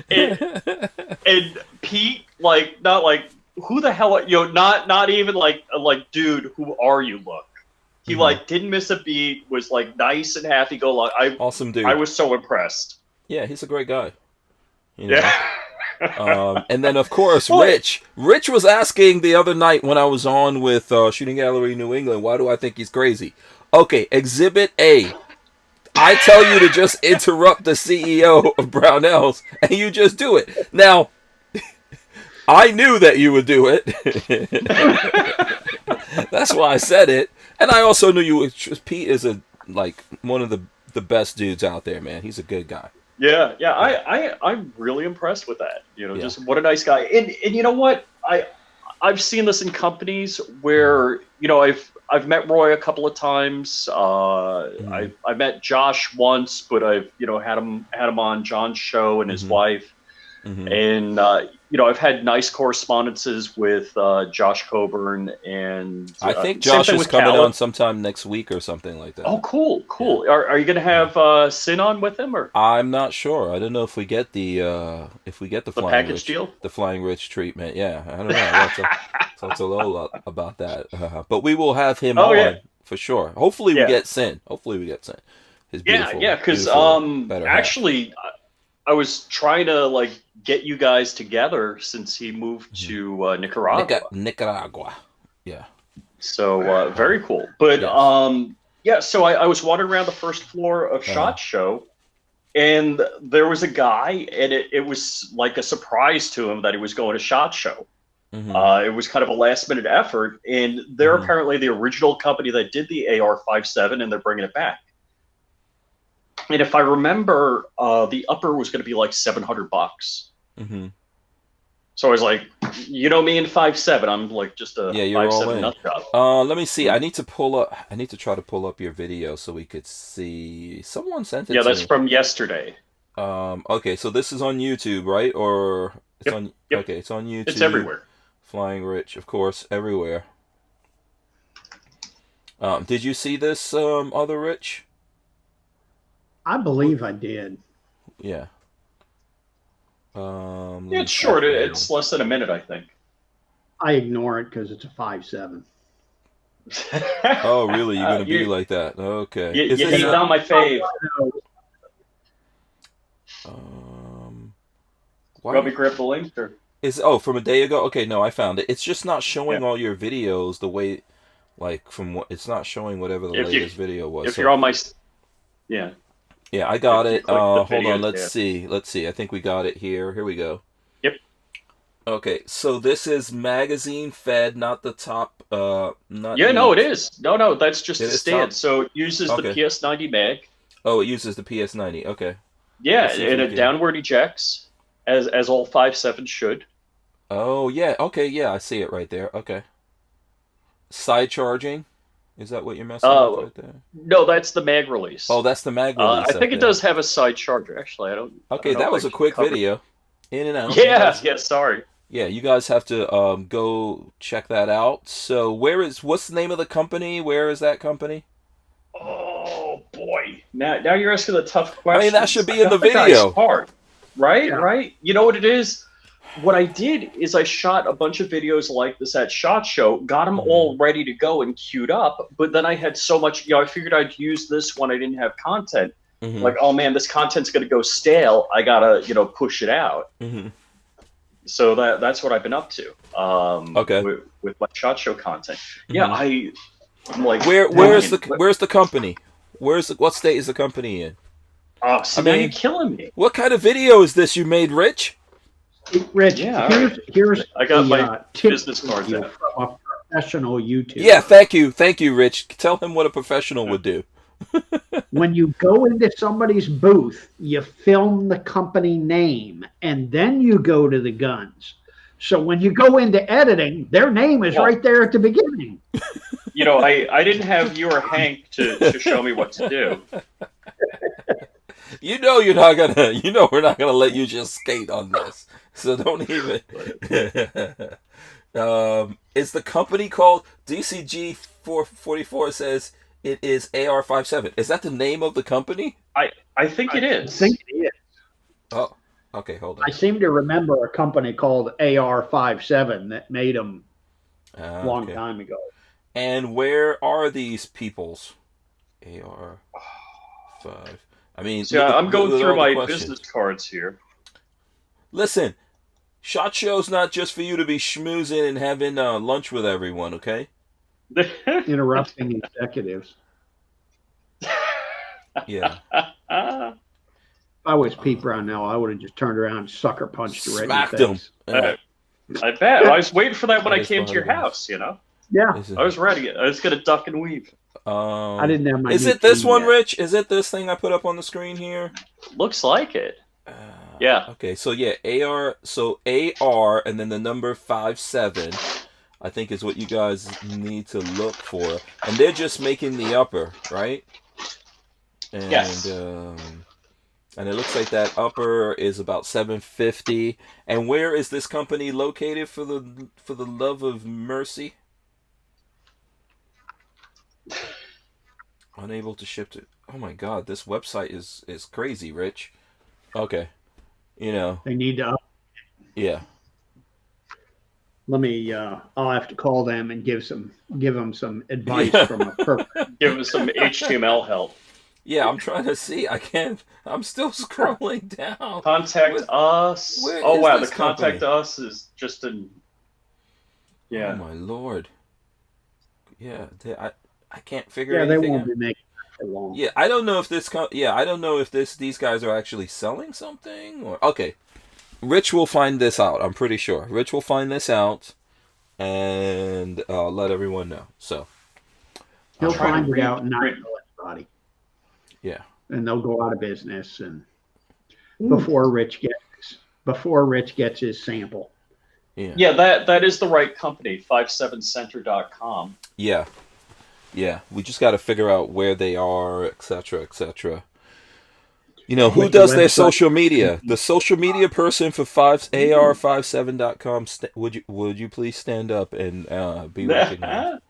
Speaker 5: and Pete, not like, who the hell, not even like dude, who are you? Look, he didn't miss a beat. Was nice and happy-go-lucky.
Speaker 1: Awesome dude.
Speaker 5: I was so impressed.
Speaker 1: Yeah, he's a great guy. Yeah. And then of course, Rich was asking the other night when I was on with Shooting Gallery New England, why do I think he's crazy? Okay, Exhibit A. I tell you to just interrupt the CEO of Brownells, and you just do it. Now, I knew that you would do it. That's why I said it. And I also knew you would. Pete is one of the best dudes out there, man. He's a good guy.
Speaker 5: Yeah. I'm really impressed with that. Just what a nice guy. And you know what? I've seen this in companies where, I've met Roy a couple of times. I met Josh once, but I've had him on John's show and his wife, and I've had nice correspondences with Josh Coburn, and
Speaker 1: I think Josh is coming on sometime next week or something like that.
Speaker 5: Oh, cool. Yeah. Are you going to have Sin on with him, or?
Speaker 1: I'm not sure. I don't know if we get the Flying
Speaker 5: package
Speaker 1: Rich
Speaker 5: deal,
Speaker 1: the Flying Rich treatment. Yeah, I don't know. Talk to Lola about that. But we will have him on for sure. Hopefully we get Sin. His beautiful. Yeah.
Speaker 5: Because actually, I was trying to get you guys together since he moved to Nicaragua.
Speaker 1: Nicaragua. Yeah.
Speaker 5: So very cool. But so I was wandering around the first floor of SHOT Show, and there was a guy, and it was like a surprise to him that he was going to SHOT Show. It was kind of a last minute effort, and they're apparently the original company that did the AR-57, and they're bringing it back. And if I remember, the upper was going to be like $700. So I was like, me and 5.7, I'm just a 5.7 nut job.
Speaker 1: Let me see. I need to try to pull up your video so we could see. Someone sent it.
Speaker 5: Yeah, that's from yesterday.
Speaker 1: Okay, so this is on YouTube, right? Or it's on. Yep. Okay, it's on YouTube.
Speaker 5: It's everywhere.
Speaker 1: Flying Rich, of course, everywhere. Did you see this other Rich?
Speaker 2: I believe I did.
Speaker 1: Yeah. Let
Speaker 5: Yeah,
Speaker 1: me
Speaker 5: it's short.
Speaker 1: check.
Speaker 5: It's less than a minute, I think.
Speaker 2: I ignore it because it's a 5.7.
Speaker 1: Oh, really? You're gonna be
Speaker 5: you,
Speaker 1: like that? Okay.
Speaker 5: you,
Speaker 1: Is
Speaker 5: you
Speaker 1: this
Speaker 5: hate on my fave.
Speaker 1: why
Speaker 5: Want me to grab the link? Or?
Speaker 1: from a day ago? Okay, no, I found it. It's just not showing
Speaker 5: Yeah.
Speaker 1: all your videos the way, like from what it's not showing whatever the latest video was.
Speaker 5: If you're on my, yeah.
Speaker 1: Yeah, I got it. Hold on,
Speaker 5: videos,
Speaker 1: let's see. Let's see. I think we got it here. Here we go.
Speaker 5: Yep.
Speaker 1: Okay, so this is magazine fed, not the top. Not.
Speaker 5: Yeah, no,
Speaker 1: eight.
Speaker 5: it is. No, that's just
Speaker 1: It
Speaker 5: a
Speaker 1: is
Speaker 5: stand.
Speaker 1: top?
Speaker 5: So it uses
Speaker 1: Okay.
Speaker 5: the PS90 mag.
Speaker 1: Oh, it uses the PS90. Okay.
Speaker 5: Yeah,
Speaker 1: Let's see if
Speaker 5: and
Speaker 1: we
Speaker 5: it
Speaker 1: can-
Speaker 5: downward ejects, as all 5.7 should.
Speaker 1: Oh yeah. Okay. Yeah, I see it right there. Okay. Side charging. Is that what you're messing with right there?
Speaker 5: No, that's the mag release.
Speaker 1: Oh, that's the mag release.
Speaker 5: I think
Speaker 1: up
Speaker 5: it
Speaker 1: there.
Speaker 5: does have a side charger. Actually, I don't.
Speaker 1: Okay,
Speaker 5: I don't know
Speaker 1: that
Speaker 5: if
Speaker 1: was
Speaker 5: I
Speaker 1: a quick
Speaker 5: covered-
Speaker 1: video. In and out.
Speaker 5: Yeah. Sorry.
Speaker 1: Yeah, you guys have to go check that out. So what's the name of the company? Where is that company?
Speaker 5: Oh boy! Now you're asking the tough questions.
Speaker 1: I mean, that should be in
Speaker 5: I got
Speaker 1: the
Speaker 5: guy's
Speaker 1: video.
Speaker 5: part, right?
Speaker 2: Yeah.
Speaker 5: Right. You know what it is? What I did is I shot a bunch of videos like this at SHOT Show, got them all ready to go and queued up, but then I had so much, I figured I'd use this when I didn't have content.
Speaker 1: Mhm.
Speaker 5: Like, oh man, this content's going to go stale. I got to, push it out.
Speaker 1: Mhm.
Speaker 5: So that's what I've been up to.
Speaker 1: Okay.
Speaker 5: With my SHOT Show content. Yeah, I'm like,
Speaker 1: Where's the company? What state is the company in?
Speaker 5: Oh, so now you're killing me.
Speaker 1: What kind of video is this you made, Rich?
Speaker 2: Rich,
Speaker 5: Yeah,
Speaker 2: here's
Speaker 5: I got my
Speaker 2: tip
Speaker 5: business cards
Speaker 2: from
Speaker 5: out.
Speaker 2: a professional YouTuber.
Speaker 1: Yeah, thank you, Rich. Tell him what a professional would do.
Speaker 2: When you go into somebody's booth, you film the company name and then you go to the guns. So when you go into editing, their name is right there at the beginning.
Speaker 5: I didn't have you or Hank to show me what to do.
Speaker 1: You're not gonna. We're not gonna let you just skate on this. So don't even. Is the company called DCG 444? Says it is AR-57. Is that the name of the company?
Speaker 5: I think it is.
Speaker 2: I think it is.
Speaker 1: Oh, okay. Hold on.
Speaker 2: I seem to remember a company called AR-57 that made them a long time ago.
Speaker 1: And where are these peoples? AR-5. I mean,
Speaker 5: So I'm going
Speaker 1: look at
Speaker 5: through
Speaker 1: all the
Speaker 5: my
Speaker 1: questions.
Speaker 5: business cards here.
Speaker 1: Listen, SHOT Show's not just for you to be schmoozing and having lunch with everyone, okay?
Speaker 2: Interrupting executives.
Speaker 1: Yeah.
Speaker 2: If I was Pete Brown now, I would have just turned around and sucker punched right
Speaker 1: Smacked
Speaker 2: in the
Speaker 1: him.
Speaker 2: face.
Speaker 5: I bet. I was waiting for that when I
Speaker 1: Nice
Speaker 5: came to your
Speaker 1: behind the
Speaker 5: house,
Speaker 2: Yeah,
Speaker 5: I was ready. I was going to duck and weave.
Speaker 2: I didn't have my.
Speaker 1: Is
Speaker 2: new
Speaker 1: it this
Speaker 2: team
Speaker 1: one,
Speaker 2: yet.
Speaker 1: Rich? Is it this thing I put up on the screen here?
Speaker 5: Looks like it. Yeah.
Speaker 1: Okay, so yeah, AR, and then the number 57, I think is what you guys need to look for. And they're just making the upper, right? And,
Speaker 5: Yes.
Speaker 1: And it looks like that upper is about $750. And where is this company located, for the love of mercy? Unable to ship to. Oh my God, this website is crazy, Rich. Okay,
Speaker 2: They need to.
Speaker 1: yeah.
Speaker 2: Let me. I'll have to call them and give them some advice from a perfect.
Speaker 5: Give us some HTML help.
Speaker 1: Yeah, I'm trying to see. I can't. I'm still scrolling down.
Speaker 5: Contact us.
Speaker 1: where
Speaker 5: Oh
Speaker 1: is
Speaker 5: wow, the
Speaker 1: this
Speaker 5: contact
Speaker 1: company?
Speaker 5: us is just an.
Speaker 1: Oh
Speaker 5: Yeah.
Speaker 1: my Lord. Yeah, I can't figure
Speaker 2: Yeah, they
Speaker 1: anything
Speaker 2: won't
Speaker 1: out.
Speaker 2: be making it for long.
Speaker 1: Yeah, I don't know if these guys are actually selling something or okay. Rich will find this out. I'm pretty sure. Rich will find this out and let everyone know. So
Speaker 2: He'll
Speaker 5: trying to
Speaker 2: find it
Speaker 5: read-
Speaker 2: out and not
Speaker 5: read-
Speaker 2: tell anybody,
Speaker 1: yeah.
Speaker 2: and they'll go out of business. And before Rich gets his sample.
Speaker 5: Yeah, that is the right company, 57center.com.
Speaker 1: Yeah. Yeah. We just got to figure out where they are, etc., etc. Who
Speaker 2: With the
Speaker 1: does their
Speaker 2: website.
Speaker 1: social media? The social media person for AR57.com. Would you please stand up and be recognized?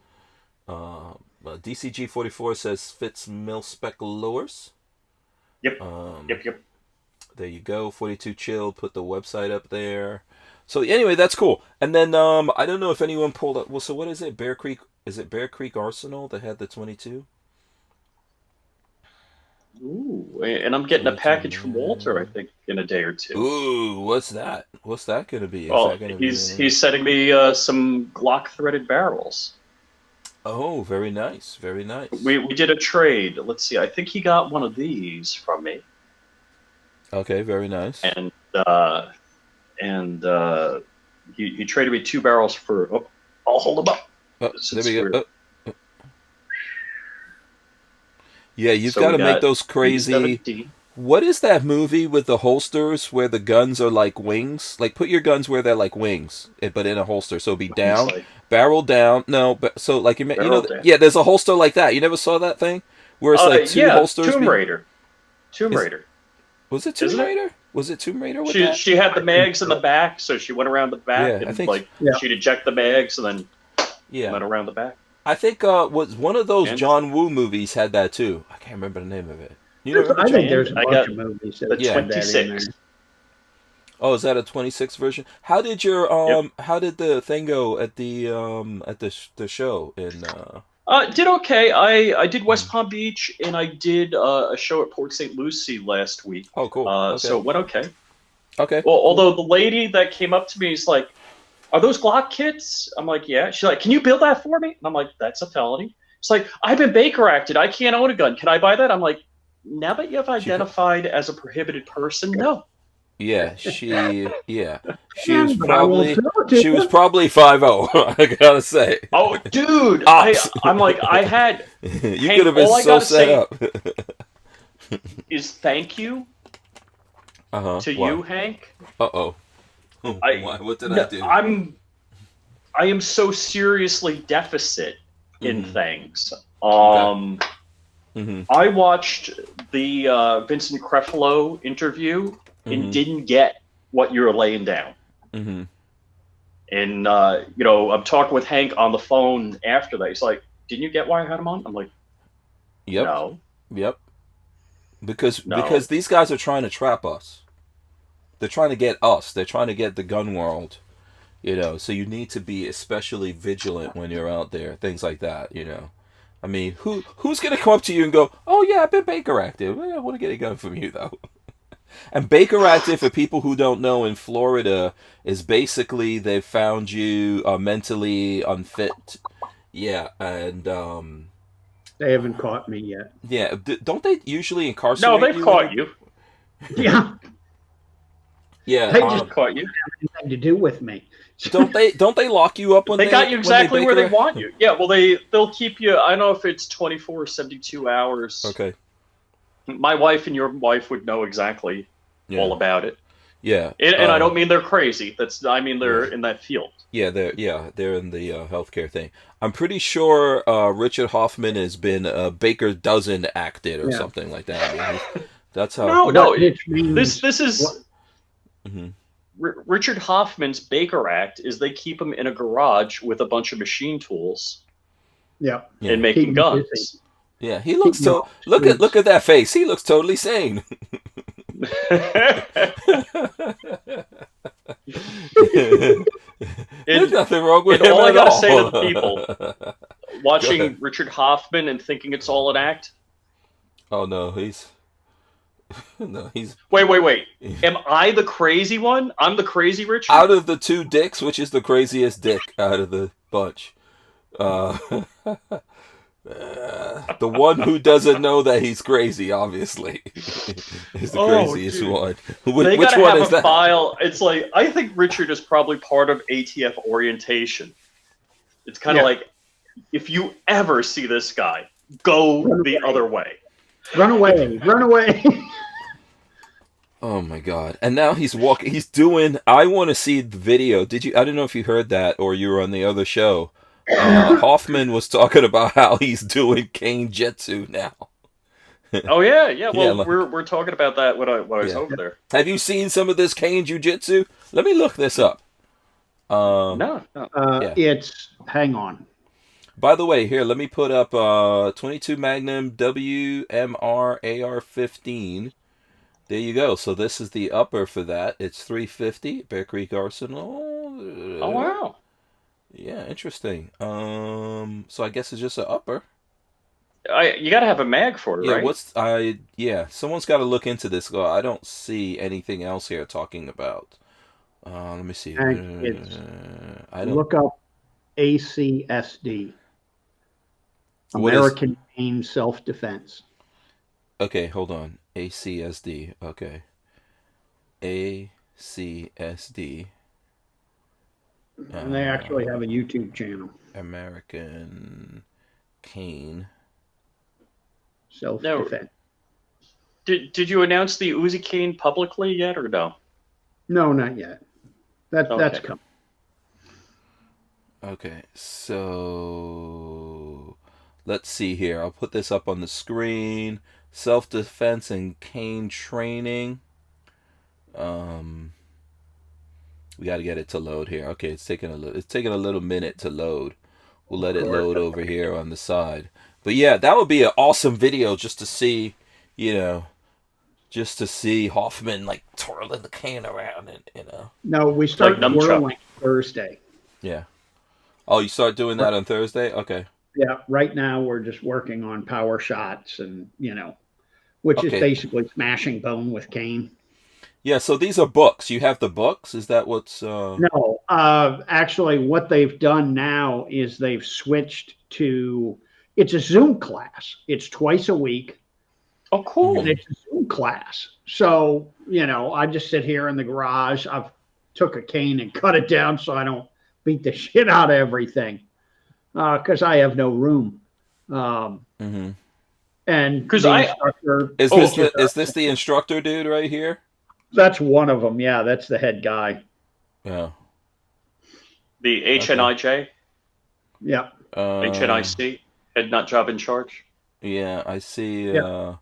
Speaker 1: DCG 44 says fits mil-spec lowers.
Speaker 5: Yep. Yep.
Speaker 1: There you go. 42 Chill put the website up there. So anyway, that's cool. And then I don't know if anyone pulled up. Well, so what is it? Bear Creek? Is it Bear Creek Arsenal that had the 22?
Speaker 5: Ooh, and I'm getting a package from Walther, I think, in a day or two.
Speaker 1: Ooh, what's that? What's that going to be?
Speaker 5: He's sending me some Glock threaded barrels.
Speaker 1: Oh, very nice, very nice.
Speaker 5: We did a trade. Let's see. I think he got one of these from me.
Speaker 1: Okay, very nice.
Speaker 5: And he traded me 2 barrels for. Oh, I'll hold them up.
Speaker 1: Oh, there we go. Oh. Yeah, you've got to make those crazy. What is that movie with the holsters where the guns are like wings? Like, put your guns where they're like wings, but in a holster. So be down, barrel down. No, but so like you know, yeah. There's a holster like that. You never saw that thing where it's like 2 holsters.
Speaker 5: Tomb Raider.
Speaker 1: Was it Tomb Raider? Was it Tomb Raider?
Speaker 5: She had the mags in the back, so she went around the back and she'd eject the mags and then went around the back.
Speaker 1: I think was one of those John Woo movies had that too. I can't remember the name of it.
Speaker 2: I think there's a bunch of movies that
Speaker 5: had that in there.
Speaker 1: Oh, is that a 26 version? How did your how did the thing go at the show in
Speaker 5: Did okay. I did West Palm Beach and I did a show at Port St. Lucie last week.
Speaker 1: Oh, cool.
Speaker 5: So it went okay.
Speaker 1: Okay.
Speaker 5: Well, although the lady that came up to me is like, "Are those Glock kits?" I'm like, "Yeah." She's like, "Can you build that for me?" And I'm like, "That's a felony." She's like, "I've been Baker acted. I can't own a gun. Can I buy that?" I'm like, "Now that you've identified as a prohibited person, no."
Speaker 1: Yeah, she was probably 5-0. I gotta say.
Speaker 5: Oh, dude, I'm like, I had.
Speaker 1: You could have been so set up.
Speaker 5: Is thank you to you, Hank.
Speaker 1: Uh-oh. What did I do?
Speaker 5: I am so seriously deficit in things. I watched the Vincent Creflo interview and didn't get what you're laying down. And I'm talking with Hank on the phone after that. He's like, "Didn't you get why I had him on?" I'm like,
Speaker 1: "Yep,
Speaker 5: no,
Speaker 1: yep." Because these guys are trying to trap us. They're trying to get us. They're trying to get the gun world. So you need to be especially vigilant when you're out there. Things like that. I mean, who's gonna come up to you and go, "Oh yeah, I've been Baker active. I want to get a gun from you though." And Baker active, for people who don't know, in Florida is basically they've found you mentally unfit. Yeah, and
Speaker 2: they haven't caught me yet.
Speaker 1: Yeah, don't they usually incarcerate?
Speaker 5: No, they've caught you.
Speaker 2: Yeah.
Speaker 1: Yeah,
Speaker 2: they just caught you. Have anything to do with me?
Speaker 1: Don't they lock you up when
Speaker 5: they got you exactly where they want you? Yeah, well they'll keep you. I don't know if it's 24 or 72 hours.
Speaker 1: Okay.
Speaker 5: My wife and your wife would know exactly all about it.
Speaker 1: Yeah,
Speaker 5: and I don't mean they're crazy. I mean they're in that field.
Speaker 1: Yeah, they're in the healthcare thing. I'm pretty sure Richard Hoffman has been Baker dozen acted or something like that. I mean, that's how.
Speaker 5: No. This is. Richard Hoffman's Baker Act is they keep him in a garage with a bunch of machine tools. And making guns.
Speaker 1: Yeah, he looks look at that face. He looks totally sane. There's nothing wrong with him
Speaker 5: all I
Speaker 1: at
Speaker 5: gotta
Speaker 1: all.
Speaker 5: say to the people watching Richard Hoffman and thinking it's all an act.
Speaker 1: Oh no, he's.
Speaker 5: Wait. Am I the crazy one? I'm the crazy Richard?
Speaker 1: Out of the 2 dicks, which is the craziest dick out of the bunch? The one who doesn't know that he's crazy, obviously, is the craziest one.
Speaker 5: They
Speaker 1: Which
Speaker 5: gotta
Speaker 1: one
Speaker 5: have
Speaker 1: is
Speaker 5: a
Speaker 1: that?
Speaker 5: file. It's like, I think Richard is probably part of ATF orientation. It's kind of like, if you ever see this guy, go the other way.
Speaker 2: Run away.
Speaker 1: Oh my god. And now he's walking, he's doing, I want to see the video. I don't know if you heard that or you were on the other show. Hoffman was talking about how he's doing cane jitsu now.
Speaker 5: Oh yeah. Well, we're talking about that when I was over there.
Speaker 1: Have you seen some of this cane jiu-jitsu? Let me look this up.
Speaker 5: No.
Speaker 2: It's hang on.
Speaker 1: By the way, here, let me put up 22 Magnum WMR AR-15. There you go. So this is the upper for that. It's 350 Bear Creek Arsenal.
Speaker 5: Oh wow.
Speaker 1: Yeah, interesting. So I guess it's just an upper.
Speaker 5: You got to have a mag for it,
Speaker 1: Yeah,
Speaker 5: right?
Speaker 1: someone's got to look into this. I don't see anything else here talking about. Let me see.
Speaker 2: And it's
Speaker 1: I don't.
Speaker 2: look up ACSD,
Speaker 1: What is?
Speaker 2: American Cane Self Defense.
Speaker 1: Okay, hold on. ACSD. Okay. ACSD.
Speaker 2: And they actually have a YouTube channel.
Speaker 1: American Cane.
Speaker 2: Self defense.
Speaker 5: Did you announce the Uzi cane publicly yet, or no?
Speaker 2: No, not yet. That's
Speaker 5: Okay.
Speaker 2: coming.
Speaker 1: Okay, so let's see here. I'll put this up on the screen. Self-defense and cane training. We got to get it to load here. Okay, it's taking a little minute to load. We'll let it load over here on the side. But yeah, that would be an awesome video just to see, just to see Hoffman like twirling the cane around and
Speaker 2: No, we start
Speaker 5: Like
Speaker 2: whirling Thursday.
Speaker 1: Yeah. Oh, you start doing that on Thursday? Okay.
Speaker 2: Yeah, right now we're just working on power shots and which is
Speaker 1: Okay.
Speaker 2: basically smashing bone with cane.
Speaker 1: Yeah, so these are books. You have the books? Is that what's
Speaker 2: No, actually, what they've done now is they've switched to it's a Zoom class. It's twice a week,
Speaker 5: Oh, cool.
Speaker 2: and it's a Zoom class. So I just sit here in the garage. I've took a cane and cut it down so I don't beat the shit out of everything because I have no room. And
Speaker 5: Because
Speaker 2: the
Speaker 5: I
Speaker 2: instructor
Speaker 1: is
Speaker 2: teaches
Speaker 1: this the instructor dude right here?
Speaker 2: That's one of them. Yeah, that's the head guy.
Speaker 1: Yeah.
Speaker 5: the HNIJ,
Speaker 2: Yeah.
Speaker 5: HNIC, head nut job in charge.
Speaker 1: Yeah, I see.
Speaker 2: Yeah.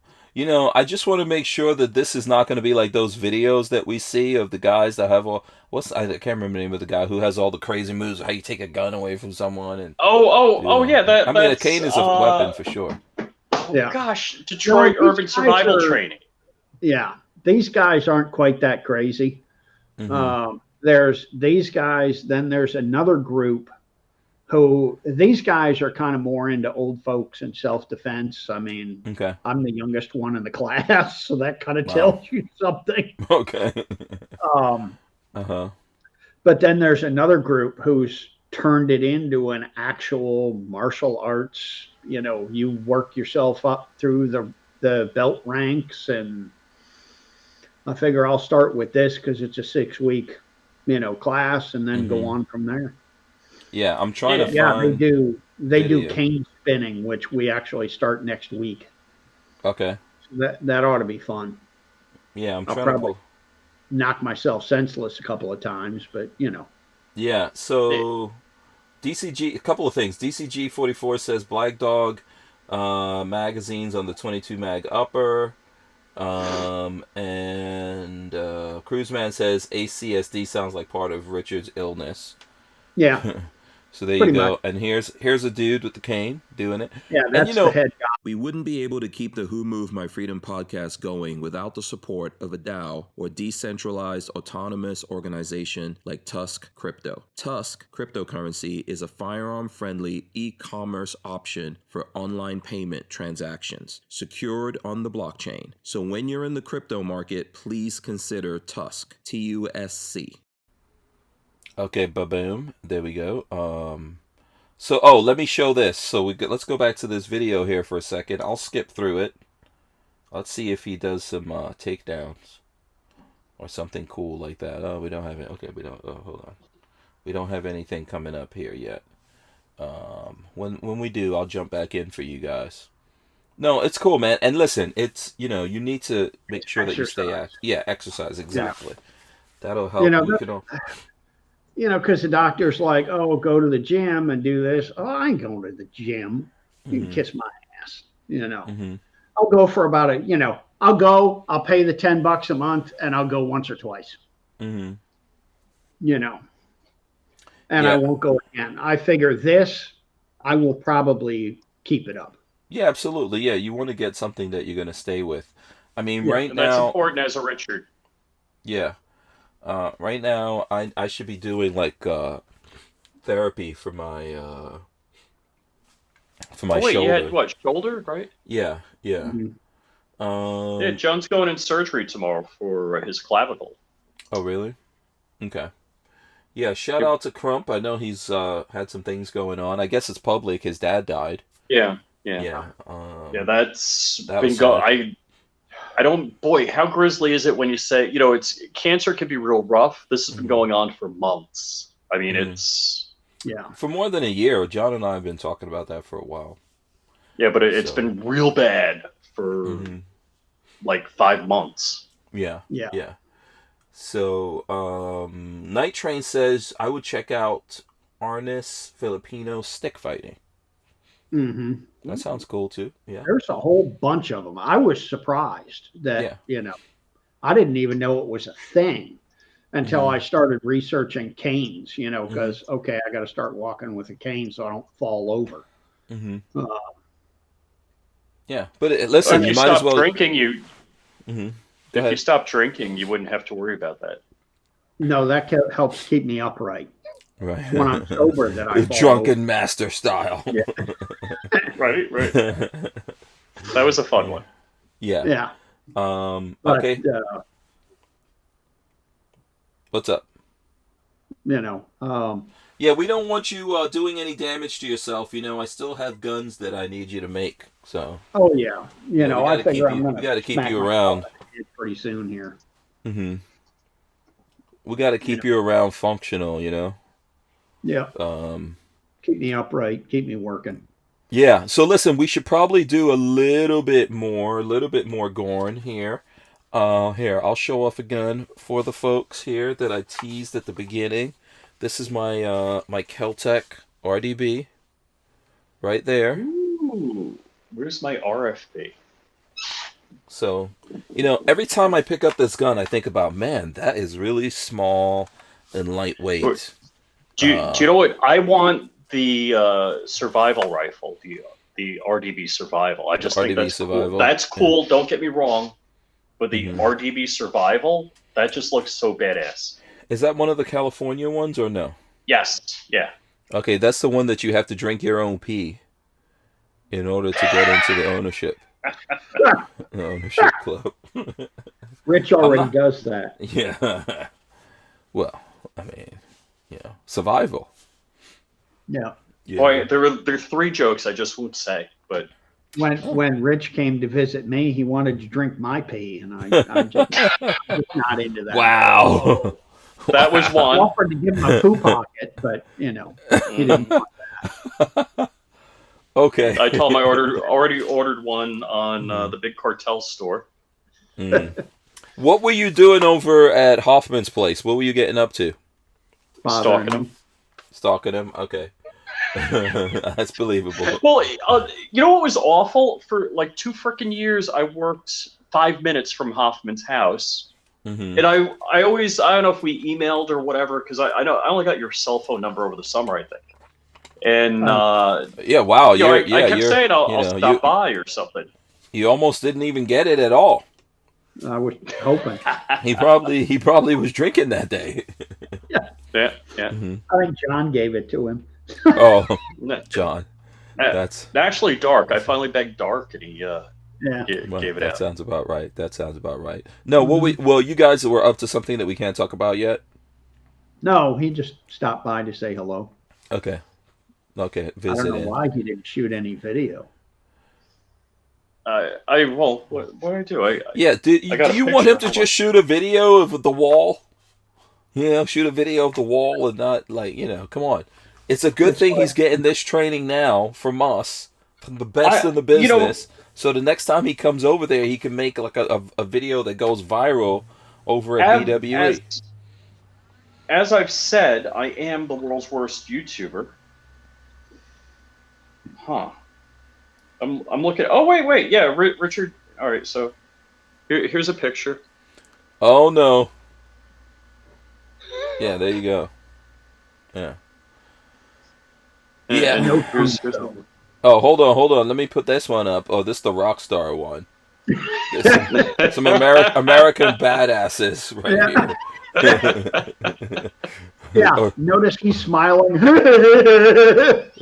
Speaker 1: I just want to make sure that this is not going to be like those videos that we see of the guys that have all. I can't remember the name of the guy who has all the crazy moves, how you take a gun away from someone and.
Speaker 5: Yeah.
Speaker 1: I mean, a cane is a weapon for sure.
Speaker 2: Yeah.
Speaker 5: Gosh, Detroit
Speaker 2: No,
Speaker 5: urban
Speaker 2: these
Speaker 5: survival
Speaker 2: guys are-
Speaker 5: training.
Speaker 2: Yeah. These guys aren't quite that crazy.
Speaker 1: Mhm.
Speaker 2: There's these guys, then there's another group who these guys are kind of more into old folks and self-defense. I mean,
Speaker 1: Okay.
Speaker 2: I'm the youngest one in the class, so that kind of
Speaker 1: Wow.
Speaker 2: tells you something.
Speaker 1: Okay.
Speaker 2: Um,
Speaker 1: Uh-huh.
Speaker 2: but then there's another group who's turned it into an actual martial arts. You work yourself up through the belt ranks, and I figure I'll start with this because it's a 6-week, class, and then go on from there.
Speaker 1: Yeah, I'm trying to
Speaker 2: Yeah,
Speaker 1: find.
Speaker 2: they do
Speaker 1: video.
Speaker 2: cane spinning, which we actually start next week.
Speaker 1: Okay.
Speaker 2: So that ought to be fun.
Speaker 1: Yeah, I'm
Speaker 2: I'll
Speaker 1: trying to
Speaker 2: probably
Speaker 1: pull.
Speaker 2: knock myself senseless a couple of times, but
Speaker 1: Yeah, so DCG, a couple of things. DCG 44 says Black Dog magazines on the 22 mag upper. And Cruiseman says ACSD sounds like part of Richard's illness.
Speaker 2: yeah,
Speaker 1: So there you
Speaker 2: Pretty
Speaker 1: go.
Speaker 2: much.
Speaker 1: And here's a dude with the cane doing it.
Speaker 2: yeah,
Speaker 1: And
Speaker 2: that's the head guy.
Speaker 1: we wouldn't be able to keep the Who Moved My Freedom podcast going without the support of a DAO, or decentralized autonomous organization like TUSC Crypto. TUSC cryptocurrency is a firearm-friendly e-commerce option for online payment transactions, secured on the blockchain. So when you're in the crypto market, please consider TUSC, TUSC. Okay, ba-boom. There we go. So, let me show this. So let's go back to this video here for a second. I'll skip through it. Let's see if he does some takedowns or something cool like that. Oh, we don't have it. Okay, we don't. Oh, hold on. We don't have anything coming up here yet. When we do, I'll jump back in for you guys. No, it's cool, man. And listen, it's you need to make sure that you stay active. Yeah, exercise exactly. That'll help.
Speaker 2: Because the doctor's like, oh, go to the gym and do this. Oh, I ain't going to the gym. You can kiss my ass. I'll go for about I'll pay the $10 a month and I'll go once or twice. And I won't go again. I figure this, I will probably keep it up.
Speaker 1: Yeah, absolutely. Yeah, you want to get something that you're going to stay with. I mean,
Speaker 2: Yeah.
Speaker 1: right
Speaker 5: And that's
Speaker 1: now,
Speaker 5: important as a Richard.
Speaker 1: yeah. Right now, I should be doing like therapy for my
Speaker 5: Oh wait, you had
Speaker 1: shoulder.
Speaker 5: what, shoulder, right?
Speaker 1: Yeah, yeah.
Speaker 2: Mhm.
Speaker 5: Yeah,
Speaker 1: Um.
Speaker 5: John's going in surgery tomorrow for his clavicle.
Speaker 1: Oh, really? Okay. Yeah. Shout
Speaker 5: Yep.
Speaker 1: out to Crump. I know he's had some things going on. I guess it's public. His dad died.
Speaker 5: Yeah, yeah,
Speaker 1: Yeah.
Speaker 5: yeah. That's
Speaker 1: That
Speaker 5: been
Speaker 1: was sad.
Speaker 5: I don't. Boy, how grisly is it when you say, it's cancer can be real rough. This has been
Speaker 1: Mhm.
Speaker 5: going on for months. I mean,
Speaker 1: Mhm.
Speaker 5: it's
Speaker 2: Yeah.
Speaker 1: For more than a year. John and I have been talking about that for a while.
Speaker 5: yeah, but it's
Speaker 1: So.
Speaker 5: been real bad for
Speaker 1: Hmm.
Speaker 5: like 5 months.
Speaker 1: Yeah.
Speaker 2: Yeah.
Speaker 1: Yeah. So, Night Train says I would check out Arnis Filipino stick fighting.
Speaker 2: Hmm.
Speaker 1: That sounds cool too. Yeah.
Speaker 2: There's a whole bunch of them. I was surprised
Speaker 1: Yeah.
Speaker 2: that, I didn't even know it was a thing until
Speaker 1: Mhm.
Speaker 2: I started researching canes,
Speaker 1: Mhm.
Speaker 2: because, okay, I got to start walking with a cane so I don't fall over.
Speaker 1: Hmm.
Speaker 2: Uh,
Speaker 1: Yeah. But listen,
Speaker 5: If
Speaker 1: you
Speaker 5: you
Speaker 1: might as
Speaker 5: stop
Speaker 1: well.
Speaker 5: drinking,
Speaker 1: Hmm. Go
Speaker 5: if you
Speaker 1: ahead.
Speaker 5: stop drinking, you wouldn't have to worry about that.
Speaker 2: no, that helps keep me upright.
Speaker 1: Right.
Speaker 2: It's when I'm sober that I fall
Speaker 1: Drunken master style.
Speaker 2: over.
Speaker 5: Right, right. That was a fun one.
Speaker 1: Yeah.
Speaker 2: Yeah. But,
Speaker 1: Okay. What's up? Yeah, we don't want you doing any damage to yourself. I still have guns that I need you to make. So
Speaker 2: oh yeah,
Speaker 1: yeah, we
Speaker 2: I
Speaker 1: gotta
Speaker 2: figure
Speaker 1: keep
Speaker 2: I'm
Speaker 1: you.
Speaker 2: going
Speaker 1: We
Speaker 2: to
Speaker 1: gotta keep
Speaker 2: smack
Speaker 1: you
Speaker 2: myself
Speaker 1: around.
Speaker 2: in the head pretty soon here.
Speaker 1: Hmm. We gotta keep you around functional.
Speaker 2: Yeah,
Speaker 1: Um.
Speaker 2: keep me upright, keep me working.
Speaker 1: Yeah. So listen, we should probably do a little bit more Gorn here. Here, I'll show off a gun for the folks here that I teased at the beginning. This is my Keltec RDB right there.
Speaker 5: Ooh, where's my RFB?
Speaker 1: So, every time I pick up this gun, I think about, man, that is really small and lightweight.
Speaker 5: Do you know what? I want the survival rifle, the RDB survival. I just think
Speaker 1: RDB
Speaker 5: that's
Speaker 1: survival.
Speaker 5: cool. That's cool. Don't get me wrong, but the
Speaker 1: Mhm.
Speaker 5: RDB survival, that just looks so badass.
Speaker 1: Is that one of the California ones or no?
Speaker 5: Yes. Yeah.
Speaker 1: Okay, that's the one that you have to drink your own pee in order to get into the ownership club.
Speaker 2: Rich already does that.
Speaker 1: Yeah. Well, I mean, survival.
Speaker 2: Yeah.
Speaker 1: Yeah.
Speaker 5: Boy, there are 3 jokes I just won't say, but
Speaker 2: When Rich came to visit me, he wanted to drink my pee, and I'm just not into that.
Speaker 1: Wow.
Speaker 5: that was
Speaker 2: I
Speaker 5: one.
Speaker 2: offered to give him a poo pocket, but he didn't want that.
Speaker 1: Okay.
Speaker 5: I told him I already ordered one on the Big Cartel store.
Speaker 1: Mm. What were you doing over at Hoffman's place? What were you getting up to?
Speaker 2: Bothering
Speaker 5: Stalking him.
Speaker 1: Stalking him? Okay. That's believable.
Speaker 5: Well, you know what was awful? For like 2 freaking years, I worked 5 minutes from Hoffman's house.
Speaker 1: Hmm.
Speaker 5: And I always, I don't know if we emailed or whatever, because I know I only got your cell phone number over the summer, I think. And
Speaker 1: Yeah, wow.
Speaker 5: I kept saying I'll stop by or something.
Speaker 1: You almost didn't even get it at all.
Speaker 2: I was hoping.
Speaker 1: He probably was drinking that day.
Speaker 5: Yeah.
Speaker 1: Mm-hmm.
Speaker 2: I think John gave it to him.
Speaker 1: Oh, John, that's
Speaker 5: actually Dark. I finally begged Dark, and he
Speaker 2: Yeah.
Speaker 5: gave it
Speaker 1: that
Speaker 5: out.
Speaker 1: sounds about right. No, well, you guys were up to something that we can't talk about yet.
Speaker 2: No, he just stopped by to say hello.
Speaker 1: Okay,
Speaker 2: I
Speaker 1: visit
Speaker 2: don't know
Speaker 1: in.
Speaker 2: why he didn't shoot any video.
Speaker 5: What do I do?
Speaker 1: Do
Speaker 5: got a
Speaker 1: you want him
Speaker 5: picture.
Speaker 1: to just shoot a video of the wall? Shoot a video of the wall and not come on. It's a good thing he's getting this training now from us, from the best in the business. So the next time he comes over there, he can make like a video that goes viral over at BWE.
Speaker 5: As I've said, I am the world's worst YouTuber. Huh. I'm looking. Oh wait. Yeah, Richard. All right. So here's a picture.
Speaker 1: Oh no. Yeah, there you go. Yeah. Yeah.
Speaker 5: And
Speaker 2: No
Speaker 5: here's the
Speaker 2: tombstone.
Speaker 1: Oh, hold on. Let me put this one up. Oh, this is the Rockstar one. Some American badasses right here.
Speaker 2: Yeah.
Speaker 1: Or,
Speaker 2: Notice he's smiling.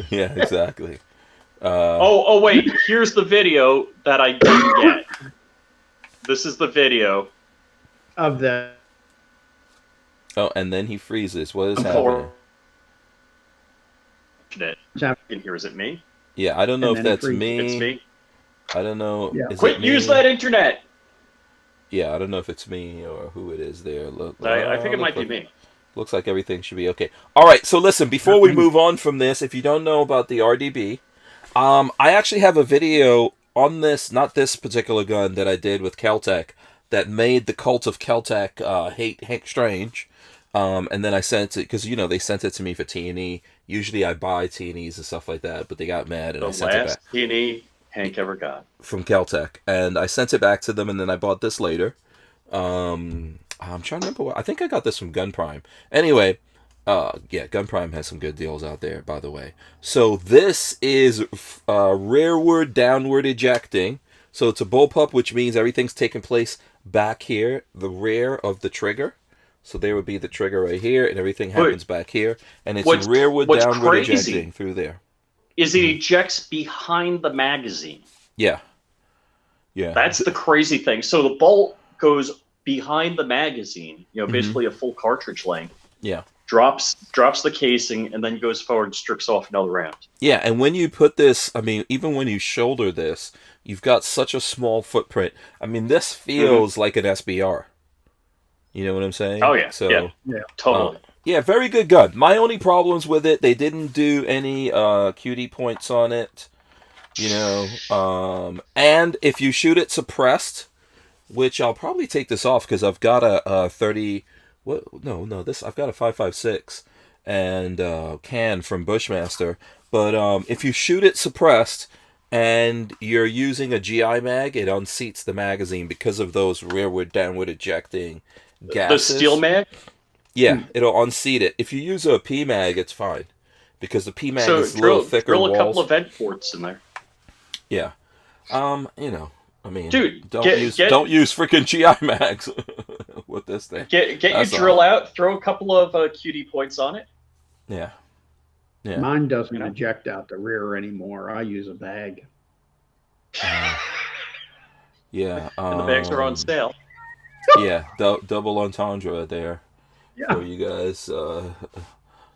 Speaker 1: yeah, exactly.
Speaker 5: Oh, wait. Here's the video that I didn't get. This is the video.
Speaker 2: Of the.
Speaker 1: Oh, and then he freezes. What is happening?
Speaker 5: Unfortunate. In here, is it me?
Speaker 1: Yeah, I don't know
Speaker 2: And
Speaker 1: if
Speaker 2: then he
Speaker 1: that's
Speaker 2: freezes.
Speaker 1: me.
Speaker 5: It's me.
Speaker 1: I don't know.
Speaker 2: Yeah.
Speaker 1: Is
Speaker 5: Quit
Speaker 1: it me?
Speaker 5: use that internet.
Speaker 1: Yeah, I don't know if it's me or who it is there.
Speaker 5: I think it might be me.
Speaker 1: Looks like everything should be okay. All right, so listen, before we move on from this, if you don't know about the RDB, I actually have a video on this, not this particular gun that I did with Keltec, that made the cult of Keltec hate Hank Strange. And then I sent it, because, they sent it to me for T&E. Usually I buy T&Es and stuff like that, but they got mad and I sent it back.
Speaker 5: The last T&E Hank ever got.
Speaker 1: From Keltec. And I sent it back to them, and then I bought this later. I'm trying to remember what. I think I got this from Gun Prime. Anyway, yeah, Gun Prime has some good deals out there, by the way. So this is rearward, downward ejecting. So it's a bullpup, which means everything's taking place back here, the rear of the trigger. So there would be the trigger right here, and everything happens back here. And it's rearward, downward ejecting through there.
Speaker 5: Is it ejects behind the magazine.
Speaker 1: Yeah. Yeah.
Speaker 5: That's the crazy thing. So the bolt goes behind the magazine, basically a full cartridge length.
Speaker 1: Yeah.
Speaker 5: Drops the casing, and then goes forward and strips off another round.
Speaker 1: Yeah, and when you put this, even when you shoulder this, you've got such a small footprint. This feels like an SBR. You know what I'm saying?
Speaker 5: Oh, yeah.
Speaker 1: So,
Speaker 5: yeah, totally.
Speaker 1: Yeah, very good gun. My only problems with it, they didn't do any QD points on it. And if you shoot it suppressed, which I'll probably take this off because I've got a 30. I've got a 5.56 and can from Bushmaster. But if you shoot it suppressed and you're using a GI mag, it unseats the magazine because of those rearward, downward ejecting gases.
Speaker 5: The steel mag?
Speaker 1: Yeah, it'll unseat it. If you use a P mag, it's fine because the P mag is a little thicker
Speaker 5: drill
Speaker 1: walls.
Speaker 5: A couple of vent ports in there.
Speaker 1: Yeah,
Speaker 5: dude,
Speaker 1: don't use freaking GI mags with this thing.
Speaker 5: Get your drill out, throw a couple of QD points on it.
Speaker 1: Yeah.
Speaker 2: Mine doesn't eject out the rear anymore. I use a bag.
Speaker 1: Yeah.
Speaker 5: And the bags are on sale.
Speaker 1: Yeah, double entendre there for you guys.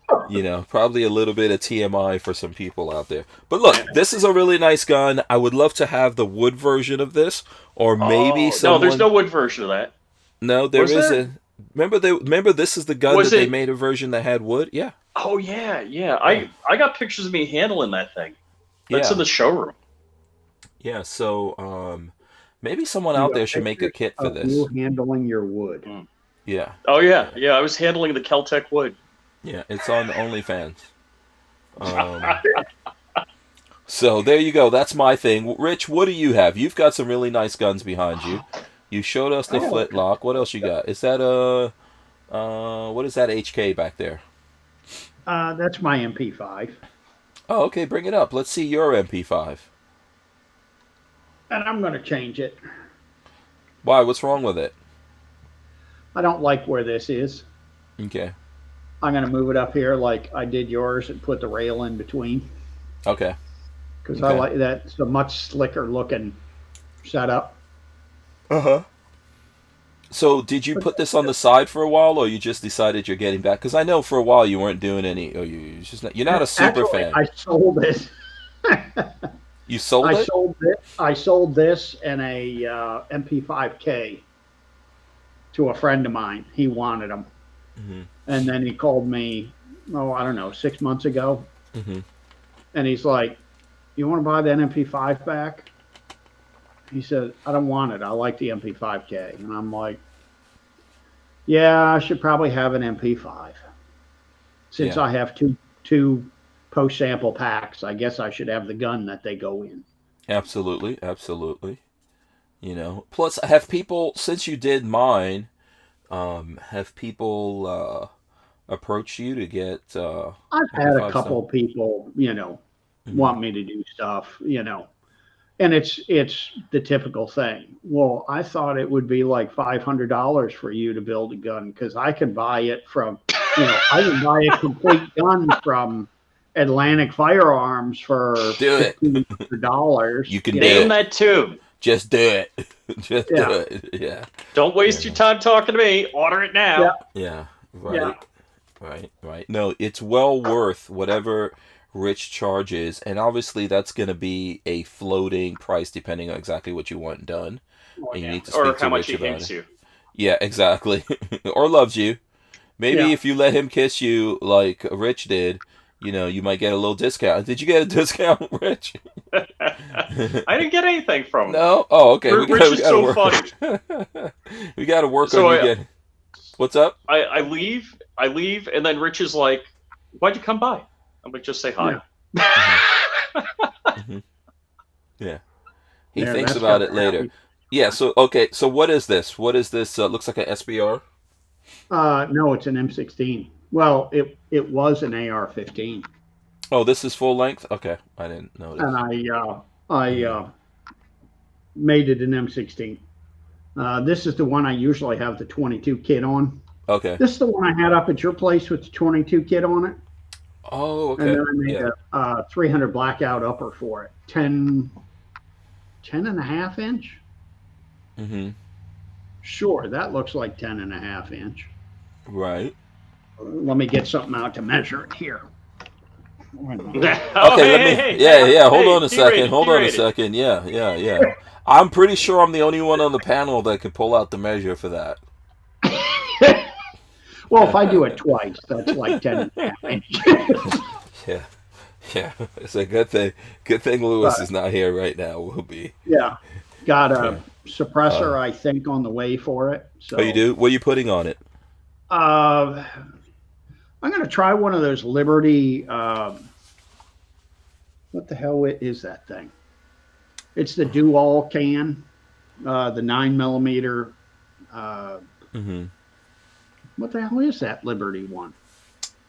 Speaker 1: Probably a little bit of TMI for some people out there. But look, this is a really nice gun. I would love to have the wood version of this, or maybe someone...
Speaker 5: No, there's no wood version of that.
Speaker 1: No, there is a... Remember this is the gun they made a version that had wood? Yeah.
Speaker 5: Oh, yeah. I got pictures of me handling that thing. That's in the showroom.
Speaker 1: Yeah, so maybe someone out there should make a kit for this.
Speaker 2: You handling your wood.
Speaker 1: Yeah.
Speaker 5: Oh, yeah. I was handling the Keltec wood.
Speaker 1: Yeah, it's on OnlyFans. So there you go. That's my thing. Rich, what do you have? You've got some really nice guns behind you. You showed us the flintlock. What else you got? Is that what is that HK back there?
Speaker 2: That's my MP5.
Speaker 1: Oh, okay. Bring it up. Let's see your MP5.
Speaker 2: And I'm going to change it.
Speaker 1: Why? What's wrong with it?
Speaker 2: I don't like where this is.
Speaker 1: Okay.
Speaker 2: I'm going to move it up here like I did yours and put the rail in between.
Speaker 1: Okay.
Speaker 2: Because I like that. It's a much slicker looking setup.
Speaker 1: Uh-huh. So did you put this on the side for a while, or you just decided you're getting back? Because I know for a while you weren't doing any, or you're not a super fan.
Speaker 2: I sold it.
Speaker 1: You sold it?
Speaker 2: I sold this and a MP5K to a friend of mine. He wanted them. Mm-hmm. And then he called me, 6 months ago.
Speaker 1: Mm-hmm.
Speaker 2: And he's like, you want to buy the MP5 back? He said, I don't want it. I like the MP5K. And I'm like, yeah, I should probably have an MP5. Since I have two post-sample packs, I guess I should have the gun that they go in.
Speaker 1: Absolutely. Plus, have people, since you did mine, have people approached you to get
Speaker 2: I've had a
Speaker 1: 55
Speaker 2: couple
Speaker 1: stone?
Speaker 2: people,
Speaker 1: Mhm.
Speaker 2: want me to do stuff, and it's the typical thing. Well, I thought it would be like $500 for you to build a gun because I can buy it from, I can buy a complete gun from Atlantic Firearms for
Speaker 1: Do it.
Speaker 2: $1,500.
Speaker 1: You can do
Speaker 5: Name
Speaker 1: it.
Speaker 5: that tune.
Speaker 1: Just do it. Just do
Speaker 2: Yeah,
Speaker 1: it. Yeah.
Speaker 5: Don't waste
Speaker 1: Yeah.
Speaker 5: your time talking to me. Order it
Speaker 2: yeah,
Speaker 5: now.
Speaker 1: Yeah.
Speaker 2: yeah.
Speaker 1: Right. Right. No, it's well worth whatever Rich charges, and obviously that's going to be a floating price depending on exactly what you want done,
Speaker 2: Oh,
Speaker 1: and you
Speaker 2: yeah,
Speaker 1: need to
Speaker 5: Or
Speaker 1: speak
Speaker 5: how
Speaker 1: to
Speaker 5: much
Speaker 1: Rich
Speaker 5: he
Speaker 1: about
Speaker 5: hates
Speaker 1: it.
Speaker 5: you.
Speaker 1: Yeah, exactly. Or loves you. Maybe
Speaker 2: yeah.
Speaker 1: if you let him kiss you like Rich did, you might get a little discount. Did you get a discount, Rich?
Speaker 5: I didn't get anything from him.
Speaker 1: No? Oh, okay. We
Speaker 5: Rich
Speaker 1: got we
Speaker 5: is
Speaker 1: got to
Speaker 5: so
Speaker 1: work.
Speaker 5: funny.
Speaker 1: We got to work on
Speaker 5: So
Speaker 1: you
Speaker 5: I,
Speaker 1: getting. What's up?
Speaker 5: I leave, and then Rich is like, "Why'd you come by?" I'm like, "Just say hi."
Speaker 1: Hmm. Yeah. He
Speaker 2: There,
Speaker 1: thinks
Speaker 2: that's
Speaker 1: about
Speaker 2: got
Speaker 1: it
Speaker 2: to
Speaker 1: later.
Speaker 2: happen.
Speaker 1: Yeah, so okay, so what is this? What is this? Looks like an SBR.
Speaker 2: No, it's an M16. Well, it was an AR-15,
Speaker 1: Oh, this is full length? Okay, I didn't
Speaker 2: and
Speaker 1: notice.
Speaker 2: I
Speaker 1: Hmm.
Speaker 2: made it an M16. This is the one I usually have the 22 kit on.
Speaker 1: Okay.
Speaker 2: This is the one I had up at your place with the 22 kit on it,
Speaker 1: Oh,
Speaker 2: and
Speaker 1: okay.
Speaker 2: then I made
Speaker 1: Yeah.
Speaker 2: a 300 blackout upper for it, 10 and a half inch.
Speaker 1: Hmm.
Speaker 2: Sure, that looks like 10 and a half inch.
Speaker 1: Right.
Speaker 2: Let me get something out to measure it here. Wait a minute.
Speaker 5: Oh,
Speaker 1: Okay, let
Speaker 5: hey,
Speaker 1: me.
Speaker 5: hey, hey,
Speaker 1: Yeah,
Speaker 5: hang on.
Speaker 1: yeah. Hold
Speaker 5: Hey,
Speaker 1: on a second.
Speaker 5: T-rated,
Speaker 1: Hold on a
Speaker 5: T-rated.
Speaker 1: second. Yeah, yeah, yeah. I'm pretty sure I'm the only one on the panel that can pull out the measure for that.
Speaker 2: Well, if I do it twice, that's like 10 and a half inches.
Speaker 1: Yeah, yeah. It's a good thing. Good thing Lewis
Speaker 2: But
Speaker 1: is not here right now. We'll be.
Speaker 2: yeah, got
Speaker 1: Yeah.
Speaker 2: a suppressor, I think, on the way for it.
Speaker 1: Oh, you
Speaker 2: So
Speaker 1: do? What are you putting on it?
Speaker 2: uh, I'm going to try one of those Liberty. What the hell is that thing? It's the dual can, the 9 millimeter. Uh,
Speaker 1: Hmm.
Speaker 2: what the hell is that Liberty one?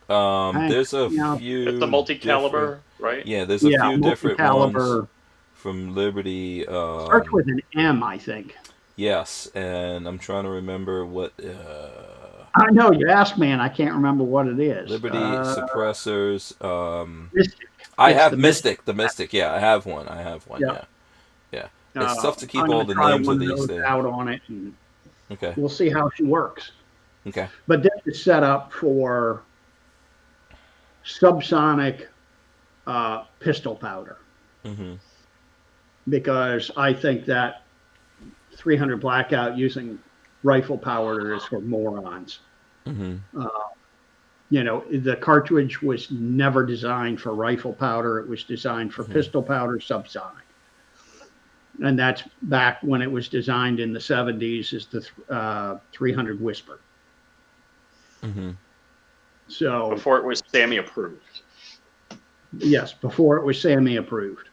Speaker 2: Hang
Speaker 1: There's a
Speaker 2: on.
Speaker 5: It's the
Speaker 1: few different.
Speaker 5: multi-caliber, right?
Speaker 1: Yeah, there's a
Speaker 2: Yeah,
Speaker 1: few different ones
Speaker 2: multi-caliber.
Speaker 1: from Liberty.
Speaker 2: Starts with an M, I think.
Speaker 1: Yes, and I'm trying to remember what
Speaker 2: I know you asked me, and I can't remember what it is.
Speaker 1: Liberty suppressors.
Speaker 2: Mystic.
Speaker 1: I
Speaker 2: It's
Speaker 1: have
Speaker 2: the Mystic.
Speaker 1: Mystic. The Mystic. Yeah, I have one. I have one.
Speaker 2: Yeah.
Speaker 1: Yeah, yeah. It's tough to keep
Speaker 2: I'm
Speaker 1: all
Speaker 2: going to
Speaker 1: the
Speaker 2: try
Speaker 1: names of
Speaker 2: one of
Speaker 1: these
Speaker 2: those
Speaker 1: things.
Speaker 2: out on it, and
Speaker 1: Okay.
Speaker 2: we'll see how she works.
Speaker 1: Okay.
Speaker 2: But this is set up for subsonic pistol powder
Speaker 1: Mm-hmm.
Speaker 2: because I think that 300 blackout using rifle powder is for morons.
Speaker 1: Mm-hmm.
Speaker 2: The cartridge was never designed for rifle powder. It was designed for
Speaker 1: Mm-hmm.
Speaker 2: pistol powder subsonic. And that's back when it was designed in the 70s as the 300 Whisper.
Speaker 1: Mm-hmm.
Speaker 2: So,
Speaker 5: Before it was Sammy approved.
Speaker 2: yes, before it was SAMI approved.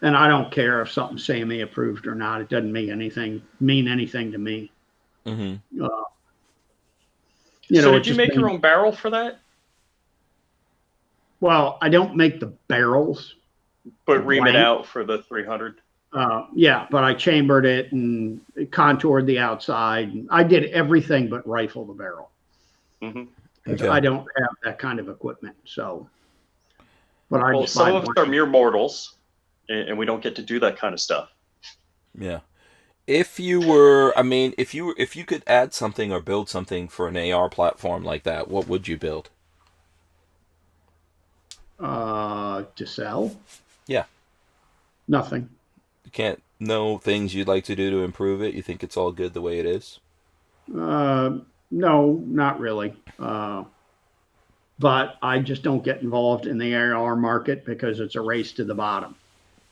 Speaker 2: And I don't care if something's SAMI approved or not. It doesn't mean anything to me.
Speaker 1: Mm-hmm.
Speaker 5: So
Speaker 2: It
Speaker 5: did you
Speaker 2: just
Speaker 5: make your
Speaker 2: means,
Speaker 5: own barrel for that?
Speaker 2: well, I don't make the barrels.
Speaker 5: But ream it
Speaker 2: Blank.
Speaker 5: out for the 300?
Speaker 2: Yeah, but I chambered it and contoured the outside. I did everything but rifle the barrel.
Speaker 5: Mm-hmm.
Speaker 1: Okay.
Speaker 2: I don't have that kind of equipment. So, but I
Speaker 5: Well,
Speaker 2: just
Speaker 5: some
Speaker 2: buy
Speaker 5: of us are
Speaker 2: blank.
Speaker 5: mere mortals, and we don't get to do that kind of stuff.
Speaker 1: Yeah. If you were, I mean, if you could add something or build something for an AR platform like that, what would you build?
Speaker 2: To sell?
Speaker 1: Yeah.
Speaker 2: Nothing.
Speaker 1: You can't know things you'd like to do to improve it. You think it's all good the way it is?
Speaker 2: No, not really. But I just don't get involved in the AR market because it's a race to the bottom.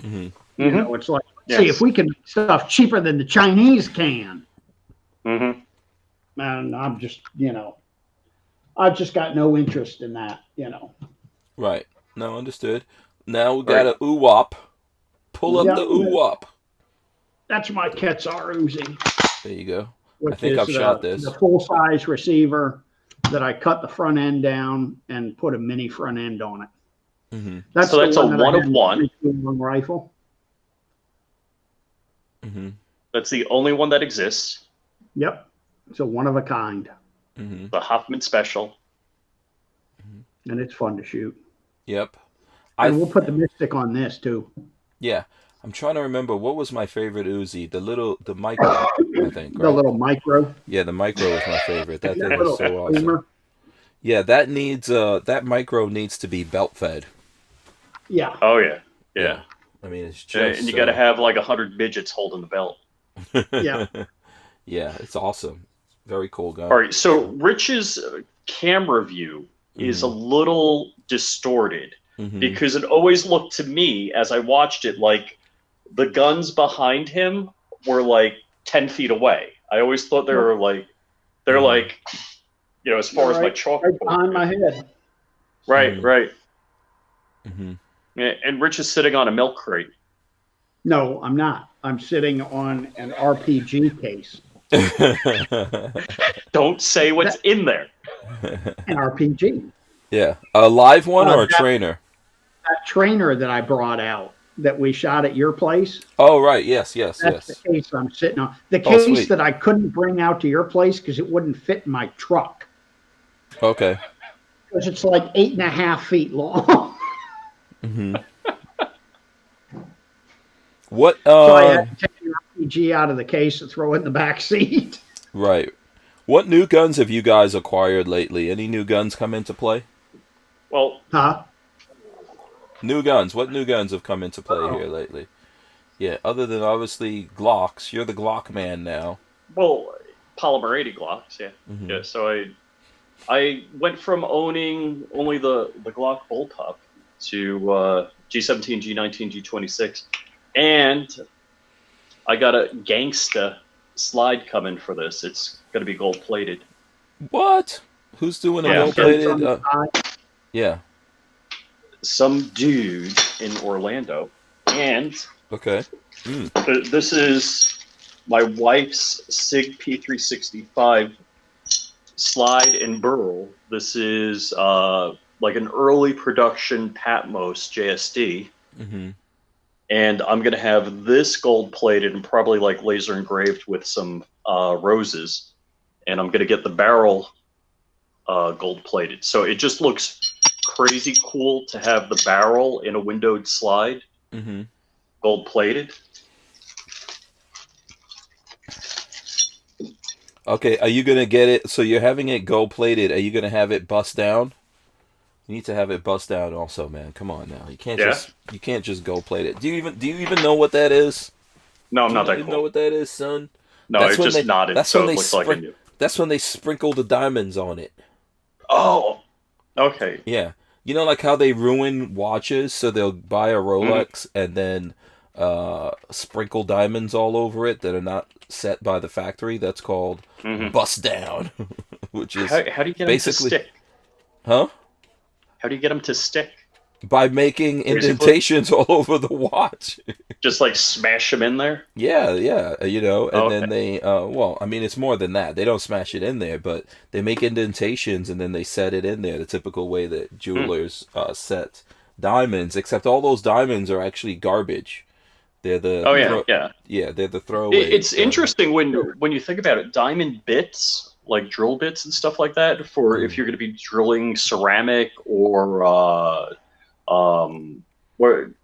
Speaker 1: Mm-hmm.
Speaker 2: It's like,
Speaker 5: Yes.
Speaker 2: see if we can make stuff cheaper than the Chinese can.
Speaker 5: Mm-hmm.
Speaker 2: And I'm just, I've just got no interest in that,
Speaker 1: Right. No, understood. Now we
Speaker 5: Right.
Speaker 1: got a UWAP. Pull up
Speaker 2: Yeah.
Speaker 1: the UWAP.
Speaker 2: That's my Quetzar Uzi,
Speaker 1: There you go.
Speaker 2: which
Speaker 1: I think
Speaker 2: is
Speaker 1: I've shot this.
Speaker 2: the full-size receiver, that I cut the front end down and put a mini front end on it.
Speaker 1: Mm-hmm.
Speaker 2: That's
Speaker 5: So
Speaker 2: the
Speaker 5: that's a
Speaker 2: one that I
Speaker 5: one
Speaker 2: had
Speaker 5: of
Speaker 2: in the
Speaker 5: one.
Speaker 2: 22 rifle.
Speaker 1: Mm-hmm.
Speaker 5: That's the only one that exists.
Speaker 2: Yep. It's a one of a kind.
Speaker 1: Mm-hmm.
Speaker 5: The Hoffman Special.
Speaker 2: And it's fun to shoot.
Speaker 1: Yep.
Speaker 2: And we'll put the Mystic on this too.
Speaker 1: Yeah. I'm trying to remember what was my favorite Uzi. The micro, I think,
Speaker 2: The
Speaker 1: right?
Speaker 2: little micro.
Speaker 1: Yeah, the micro was my favorite. That thing
Speaker 2: little
Speaker 1: was so awesome.
Speaker 2: streamer.
Speaker 1: Yeah, that micro needs to be belt fed.
Speaker 2: Yeah.
Speaker 5: Oh yeah, yeah.
Speaker 1: I mean, it's
Speaker 5: Yeah,
Speaker 1: just
Speaker 5: and you got to have like 100 midgets holding the belt.
Speaker 2: Yeah.
Speaker 1: Yeah, it's awesome. Very cool gun.
Speaker 5: All right, so Rich's camera view is a little distorted because it always looked to me as I watched it like the guns behind him were like 10 feet away. I always thought they were like, they're like, you know, as far as my chalkboard.
Speaker 2: Right behind my head.
Speaker 5: Right, right.
Speaker 1: Mm-hmm.
Speaker 5: Yeah, and Rich is sitting on a milk crate.
Speaker 2: No, I'm not. I'm sitting on an RPG case.
Speaker 5: Don't say what's in there.
Speaker 2: An RPG.
Speaker 1: Yeah, a live one or a
Speaker 2: that-
Speaker 1: trainer?
Speaker 2: That trainer that I brought out that we shot at your place.
Speaker 1: Oh, right. Yes.
Speaker 2: That's
Speaker 1: Yes.
Speaker 2: the case I'm sitting on. The
Speaker 1: Oh,
Speaker 2: case
Speaker 1: sweet.
Speaker 2: that I couldn't bring out to your place because it wouldn't fit in my truck.
Speaker 1: Okay.
Speaker 2: Because it's like 8.5 feet long.
Speaker 1: Mm-hmm. What?
Speaker 2: So I had to take the RPG out of the case and throw it in the back seat.
Speaker 1: Right. What new guns have you guys acquired lately? Any new guns come into play?
Speaker 5: Well,
Speaker 2: Huh?
Speaker 1: New guns. What new guns have come into play here lately? Yeah, other than obviously Glocks. You're the Glock man now.
Speaker 5: well, polymer 80 Glocks, yeah.
Speaker 1: Mhm.
Speaker 5: Yeah, so I went from owning only the Glock bullpup to G17, G19, G26, and I got a Gangsta slide coming for this. It's going to be gold plated.
Speaker 1: What? Who's doing a
Speaker 5: Yeah.
Speaker 1: gold plated? Yeah.
Speaker 5: Some dude in Orlando, and
Speaker 1: Okay.
Speaker 5: this is my wife's SIG P365 slide and burl. This is like an early production Patmos JSD.
Speaker 1: Mm-hmm.
Speaker 5: And I'm going to have this gold plated and probably like laser engraved with some roses. And I'm going to get the barrel gold plated. So it just looks crazy cool to have the barrel in a windowed slide
Speaker 1: Mm-hmm.
Speaker 5: gold plated.
Speaker 1: Okay, are you gonna get it? So you're having it gold plated. Are you gonna have it bust down? You need to have it bust down also, man. Come on now. You can't just gold plate it. Do you even know what that is?
Speaker 5: No, I'm not
Speaker 1: Do
Speaker 5: that
Speaker 1: you
Speaker 5: cool.
Speaker 1: know what that is, son?
Speaker 5: No,
Speaker 1: That's
Speaker 5: it
Speaker 1: when
Speaker 5: just
Speaker 1: they-
Speaker 5: nodded,
Speaker 1: that's
Speaker 5: so
Speaker 1: when
Speaker 5: it
Speaker 1: they
Speaker 5: looks like I knew.
Speaker 1: That's when they sprinkle the diamonds on it.
Speaker 5: Oh, okay.
Speaker 1: Yeah. You know, like how they ruin watches, so they'll buy a Rolex and then sprinkle diamonds all over it that are not set by the factory. That's called bust down, which is
Speaker 5: How do you get them to
Speaker 1: basically-
Speaker 5: stick?
Speaker 1: huh?
Speaker 5: How do you get them to stick?
Speaker 1: By making
Speaker 5: Basically.
Speaker 1: indentations all over the watch.
Speaker 5: Just like smash them in there?
Speaker 1: Yeah, you know, and then
Speaker 5: Okay.
Speaker 1: they, well, I mean, it's more than that. They don't smash it in there, but they make indentations and then they set it in there the typical way that jewelers set diamonds, except all those diamonds are actually garbage. They're the
Speaker 5: yeah.
Speaker 1: they're the throwaway.
Speaker 5: It's interesting when you think about it. Diamond bits, like drill bits and stuff like that, for if you're going to be drilling ceramic or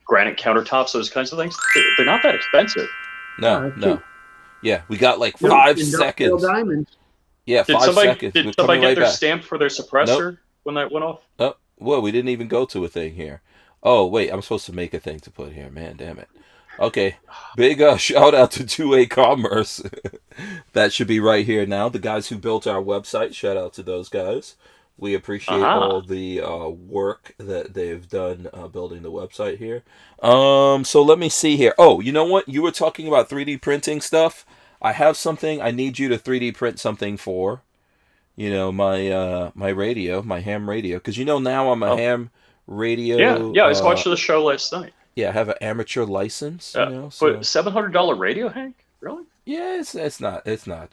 Speaker 5: granite countertops, those kinds of things, they're not that expensive.
Speaker 1: No. Yeah, we got like
Speaker 2: No,
Speaker 1: 5
Speaker 2: industrial
Speaker 1: seconds.
Speaker 2: diamonds.
Speaker 1: Yeah,
Speaker 5: Did
Speaker 1: 5
Speaker 5: somebody
Speaker 1: seconds. We're
Speaker 5: did somebody
Speaker 1: coming
Speaker 5: get
Speaker 1: right
Speaker 5: their
Speaker 1: back.
Speaker 5: stamp for their suppressor when that went off?
Speaker 1: Oh, well, we didn't even go to a thing here. Oh, wait, I'm supposed to make a thing to put here. Man, damn it. Okay, big shout out to 2A Commerce. That should be right here now. The guys who built our website, shout out to those guys. We appreciate all the work that they've done building the website here. So let me see here. Oh, you know what? You were talking about 3D printing stuff. I have something I need you to 3D print something for. You know, my radio, my ham radio. Because you know now I'm a ham radio.
Speaker 5: Yeah. I was watching the show last night.
Speaker 1: Yeah, I have an amateur license. You know, so.
Speaker 5: But $700 radio, Hank? Really?
Speaker 1: Yeah, it's not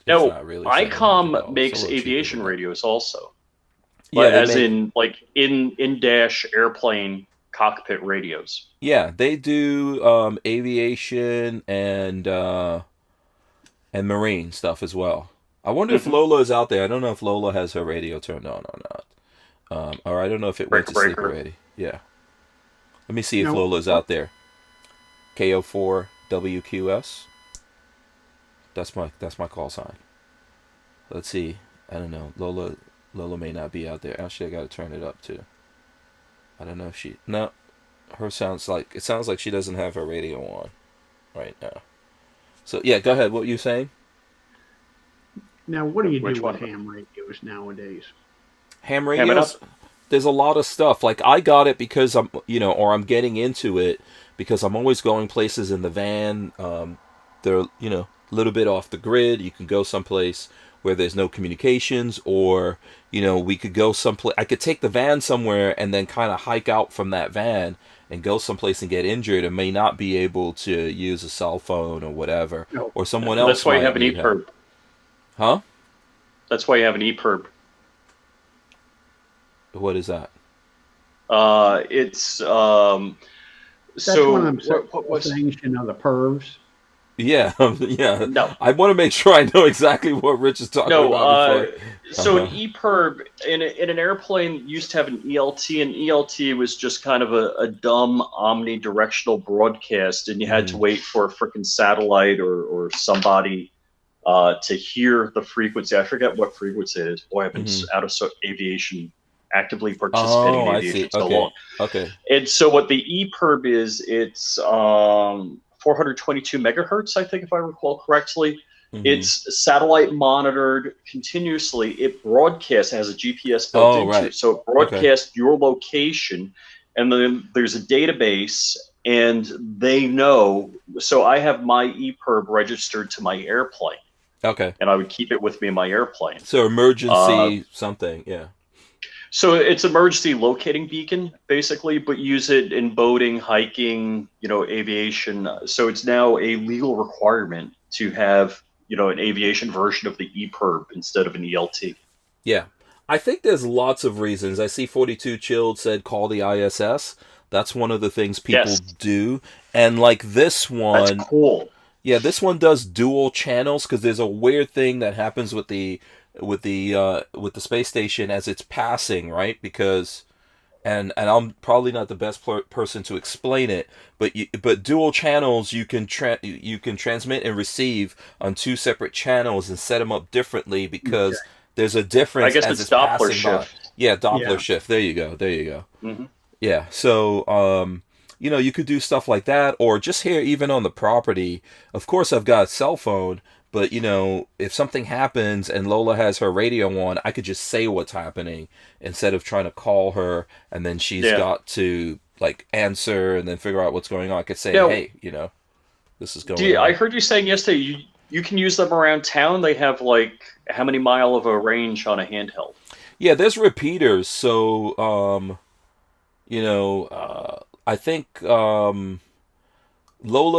Speaker 5: No,
Speaker 1: not really.
Speaker 5: ICOM
Speaker 1: $700.
Speaker 5: makes
Speaker 1: It's a little cheaper
Speaker 5: aviation
Speaker 1: than that.
Speaker 5: radios also.
Speaker 1: Yeah,
Speaker 5: as in like in dash airplane cockpit radios.
Speaker 1: Yeah, they do aviation and marine stuff as well. I wonder if
Speaker 5: Mm-hmm.
Speaker 1: Lola is out there. I don't know if Lola has her radio turned on or not. Or I don't know if it went to sleep already. Yeah. Let me see if
Speaker 2: Now,
Speaker 1: Lola's out there. KO4 WQS. That's my call sign. Let's see. I don't know. Lola may not be out there. Actually, I got to turn it up too. I don't know if she. No, it sounds like she doesn't have her radio on right now. So yeah, go ahead. What were you saying?
Speaker 2: now, what do you
Speaker 5: Which
Speaker 2: do
Speaker 5: one?
Speaker 2: with ham radios nowadays?
Speaker 1: Ham
Speaker 5: Ham it
Speaker 1: radios.
Speaker 5: up?
Speaker 1: There's a lot of stuff. Like I got it because I'm getting into it because I'm always going places in the van. They're a little bit off the grid. You can go someplace where there's no communications, or we could go someplace. I could take the van somewhere and then kind of hike out from that van and go someplace and get injured and may not be able to use a cell phone or whatever,
Speaker 2: No.
Speaker 1: or someone else.
Speaker 5: That's why you
Speaker 1: might
Speaker 5: have an
Speaker 1: need help.
Speaker 5: EPIRB.
Speaker 1: Huh?
Speaker 5: That's why you have an EPIRB.
Speaker 1: What is that?
Speaker 5: It's
Speaker 2: That's
Speaker 5: so
Speaker 2: one of them
Speaker 5: what was
Speaker 2: things, the pervs.
Speaker 1: Yeah, yeah.
Speaker 5: no.
Speaker 1: I want to make sure I know exactly what Rich is talking about before.
Speaker 5: So an EPIRB in an airplane used to have an ELT, and ELT was just kind of a dumb omnidirectional broadcast, and you had to wait for a freaking satellite or somebody to hear the frequency. I forget what frequency it is. Boy, I've been out of aviation, actively participating in aviation so long.
Speaker 1: Okay.
Speaker 5: And so what the EPIRB is, it's 422 megahertz, I think, if I recall correctly. It's satellite monitored continuously. It broadcasts, has a GPS built into it. So it broadcasts your location, and then there's a database, and they know. So I have my EPIRB registered to my airplane.
Speaker 1: Okay.
Speaker 5: And I would keep it with me in my airplane.
Speaker 1: So emergency something, yeah.
Speaker 5: So it's emergency locating beacon, basically, but use it in boating, hiking, aviation. So it's now a legal requirement to have, an aviation version of the EPIRB instead of an ELT.
Speaker 1: Yeah. I think there's lots of reasons. I see 42 Chilled said call the ISS. That's one of the things people do. And like this one.
Speaker 5: That's cool.
Speaker 1: Yeah, this one does dual channels because there's a weird thing that happens with the space station as it's passing, right? Because and I'm probably not the best person to explain it, but dual channels you can transmit and receive on two separate channels and set them up differently because there's a difference.
Speaker 5: I guess
Speaker 1: as
Speaker 5: it's Doppler
Speaker 1: shift. By. Yeah, Doppler shift. There you go.
Speaker 5: Mm-hmm.
Speaker 1: Yeah. So you could do stuff like that, or just here even on the property. Of course, I've got a cell phone. But, if something happens and Lola has her radio on, I could just say what's happening instead of trying to call her and then she's got to, answer and then figure out what's going on. I could say, hey, this is going on.
Speaker 5: I heard you saying yesterday you can use them around town. They have, how many mile of a range on a handheld?
Speaker 1: Yeah, there's repeaters. So, I think Lola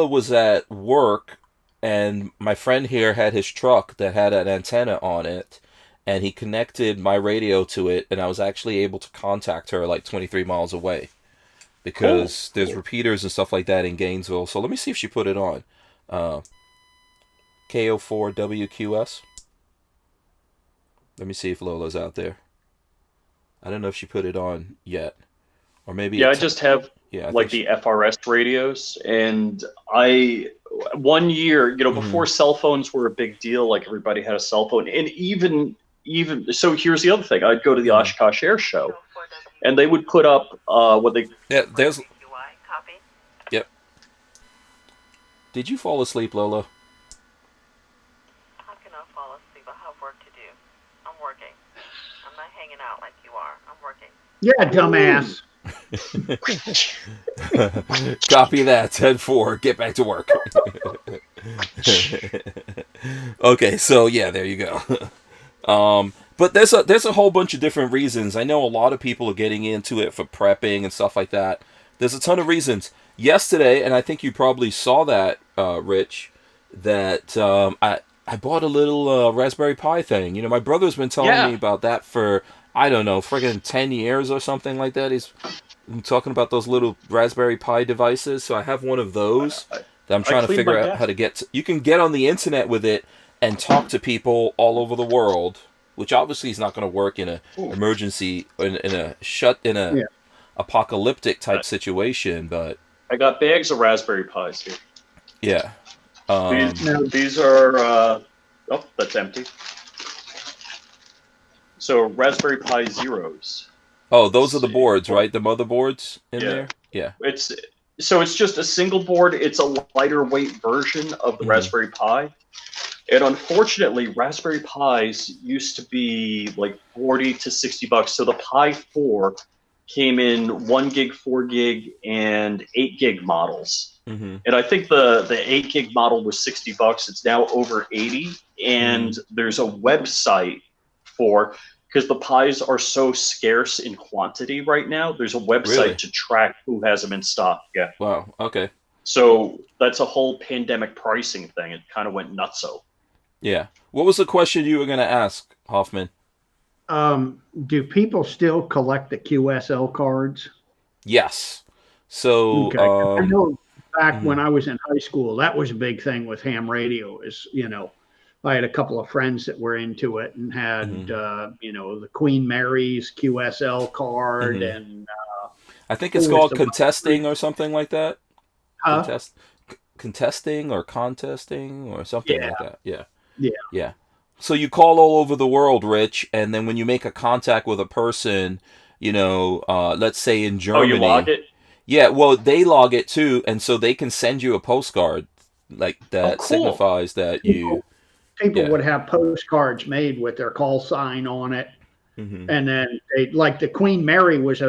Speaker 1: was at work. And my friend here had his truck that had an antenna on it, and he connected my radio to it, and I was actually able to contact her 23 miles away because there's repeaters and stuff like that in Gainesville. So let me see if she put it on. KO4 WQS. Let me see if Lola's out there. I don't know if she put it on yet. Or maybe
Speaker 5: I just have the FRS radios, and one year, before cell phones were a big deal, everybody had a cell phone, and even so, here's the other thing: I'd go to the Oshkosh Air Show, and they would put up
Speaker 1: there's. Yep. Did you fall asleep, Lola?
Speaker 6: How can I fall asleep? I have work to do. I'm working. I'm not hanging out like you are. I'm working.
Speaker 2: Yeah, dumbass.
Speaker 1: Copy that. 10-4. Get back to work. Okay, so yeah, there you go. But there's a whole bunch of different reasons. I know a lot of people are getting into it for prepping and stuff like that. There's a ton of reasons. Yesterday, and I think you probably saw that, Rich, that I bought a little Raspberry Pi thing. My brother's been telling me about that for I don't know, friggin' 10 years or something like that. He's talking about those little Raspberry Pi devices. So I have one of those that I'm
Speaker 5: I
Speaker 1: trying to
Speaker 5: cleaned my
Speaker 1: figure out how
Speaker 5: desk.
Speaker 1: to get to. You can get on the internet with it and talk to people all over the world, which obviously is not going to work in a
Speaker 5: Ooh.
Speaker 1: emergency in a
Speaker 2: Yeah.
Speaker 1: apocalyptic type situation, but
Speaker 5: I got bags of Raspberry Pis here.
Speaker 1: yeah.
Speaker 2: Now,
Speaker 5: These are oh, that's empty. So Raspberry Pi Zeros.
Speaker 1: Oh, those are
Speaker 5: Let's
Speaker 1: the
Speaker 5: see.
Speaker 1: boards, right? The motherboards in
Speaker 5: Yeah.
Speaker 1: there? Yeah.
Speaker 5: It's just a single board. It's a lighter weight version of the
Speaker 1: Mhm.
Speaker 5: Raspberry Pi. And unfortunately, Raspberry Pis used to be like 40 to $60. So the Pi 4 came in 1 gig, 4 gig, and 8 gig models.
Speaker 1: Mm-hmm.
Speaker 5: And I think the 8 gig model was $60. It's now over 80. And there's a website for, because the Pis are so scarce in quantity right now, there's a website
Speaker 1: Really?
Speaker 5: to track who has them in stock. Yeah.
Speaker 1: Wow. Okay.
Speaker 5: So that's a whole pandemic pricing thing. It kind of went nutso.
Speaker 1: Yeah. What was the question you were going to ask, Hoffman?
Speaker 2: do people still collect the QSL cards?
Speaker 1: Yes. So,
Speaker 2: Okay. I know back
Speaker 1: mhm.
Speaker 2: when I was in high school, that was a big thing with ham radio. Is I had a couple of friends that were into it and had the Queen Mary's QSL card
Speaker 1: Mhm.
Speaker 2: and
Speaker 1: I think
Speaker 2: who
Speaker 1: it's
Speaker 2: was
Speaker 1: called
Speaker 2: the
Speaker 1: contesting or something like that.
Speaker 2: huh?
Speaker 1: Contesting or contesting or something
Speaker 2: Yeah,
Speaker 1: like that. Yeah.
Speaker 2: yeah.
Speaker 1: Yeah. So you call all over the world, Rich, and then when you make a contact with a person, let's say in
Speaker 5: Oh, you log
Speaker 1: Germany,
Speaker 5: it?
Speaker 1: yeah, well, they log it too, and so they can send you a postcard like
Speaker 5: Oh,
Speaker 1: that
Speaker 5: cool.
Speaker 1: signifies that you,
Speaker 2: People
Speaker 1: yeah.
Speaker 2: would have postcards made with their call sign on it,
Speaker 1: Hmm.
Speaker 2: and then they like the Queen Mary was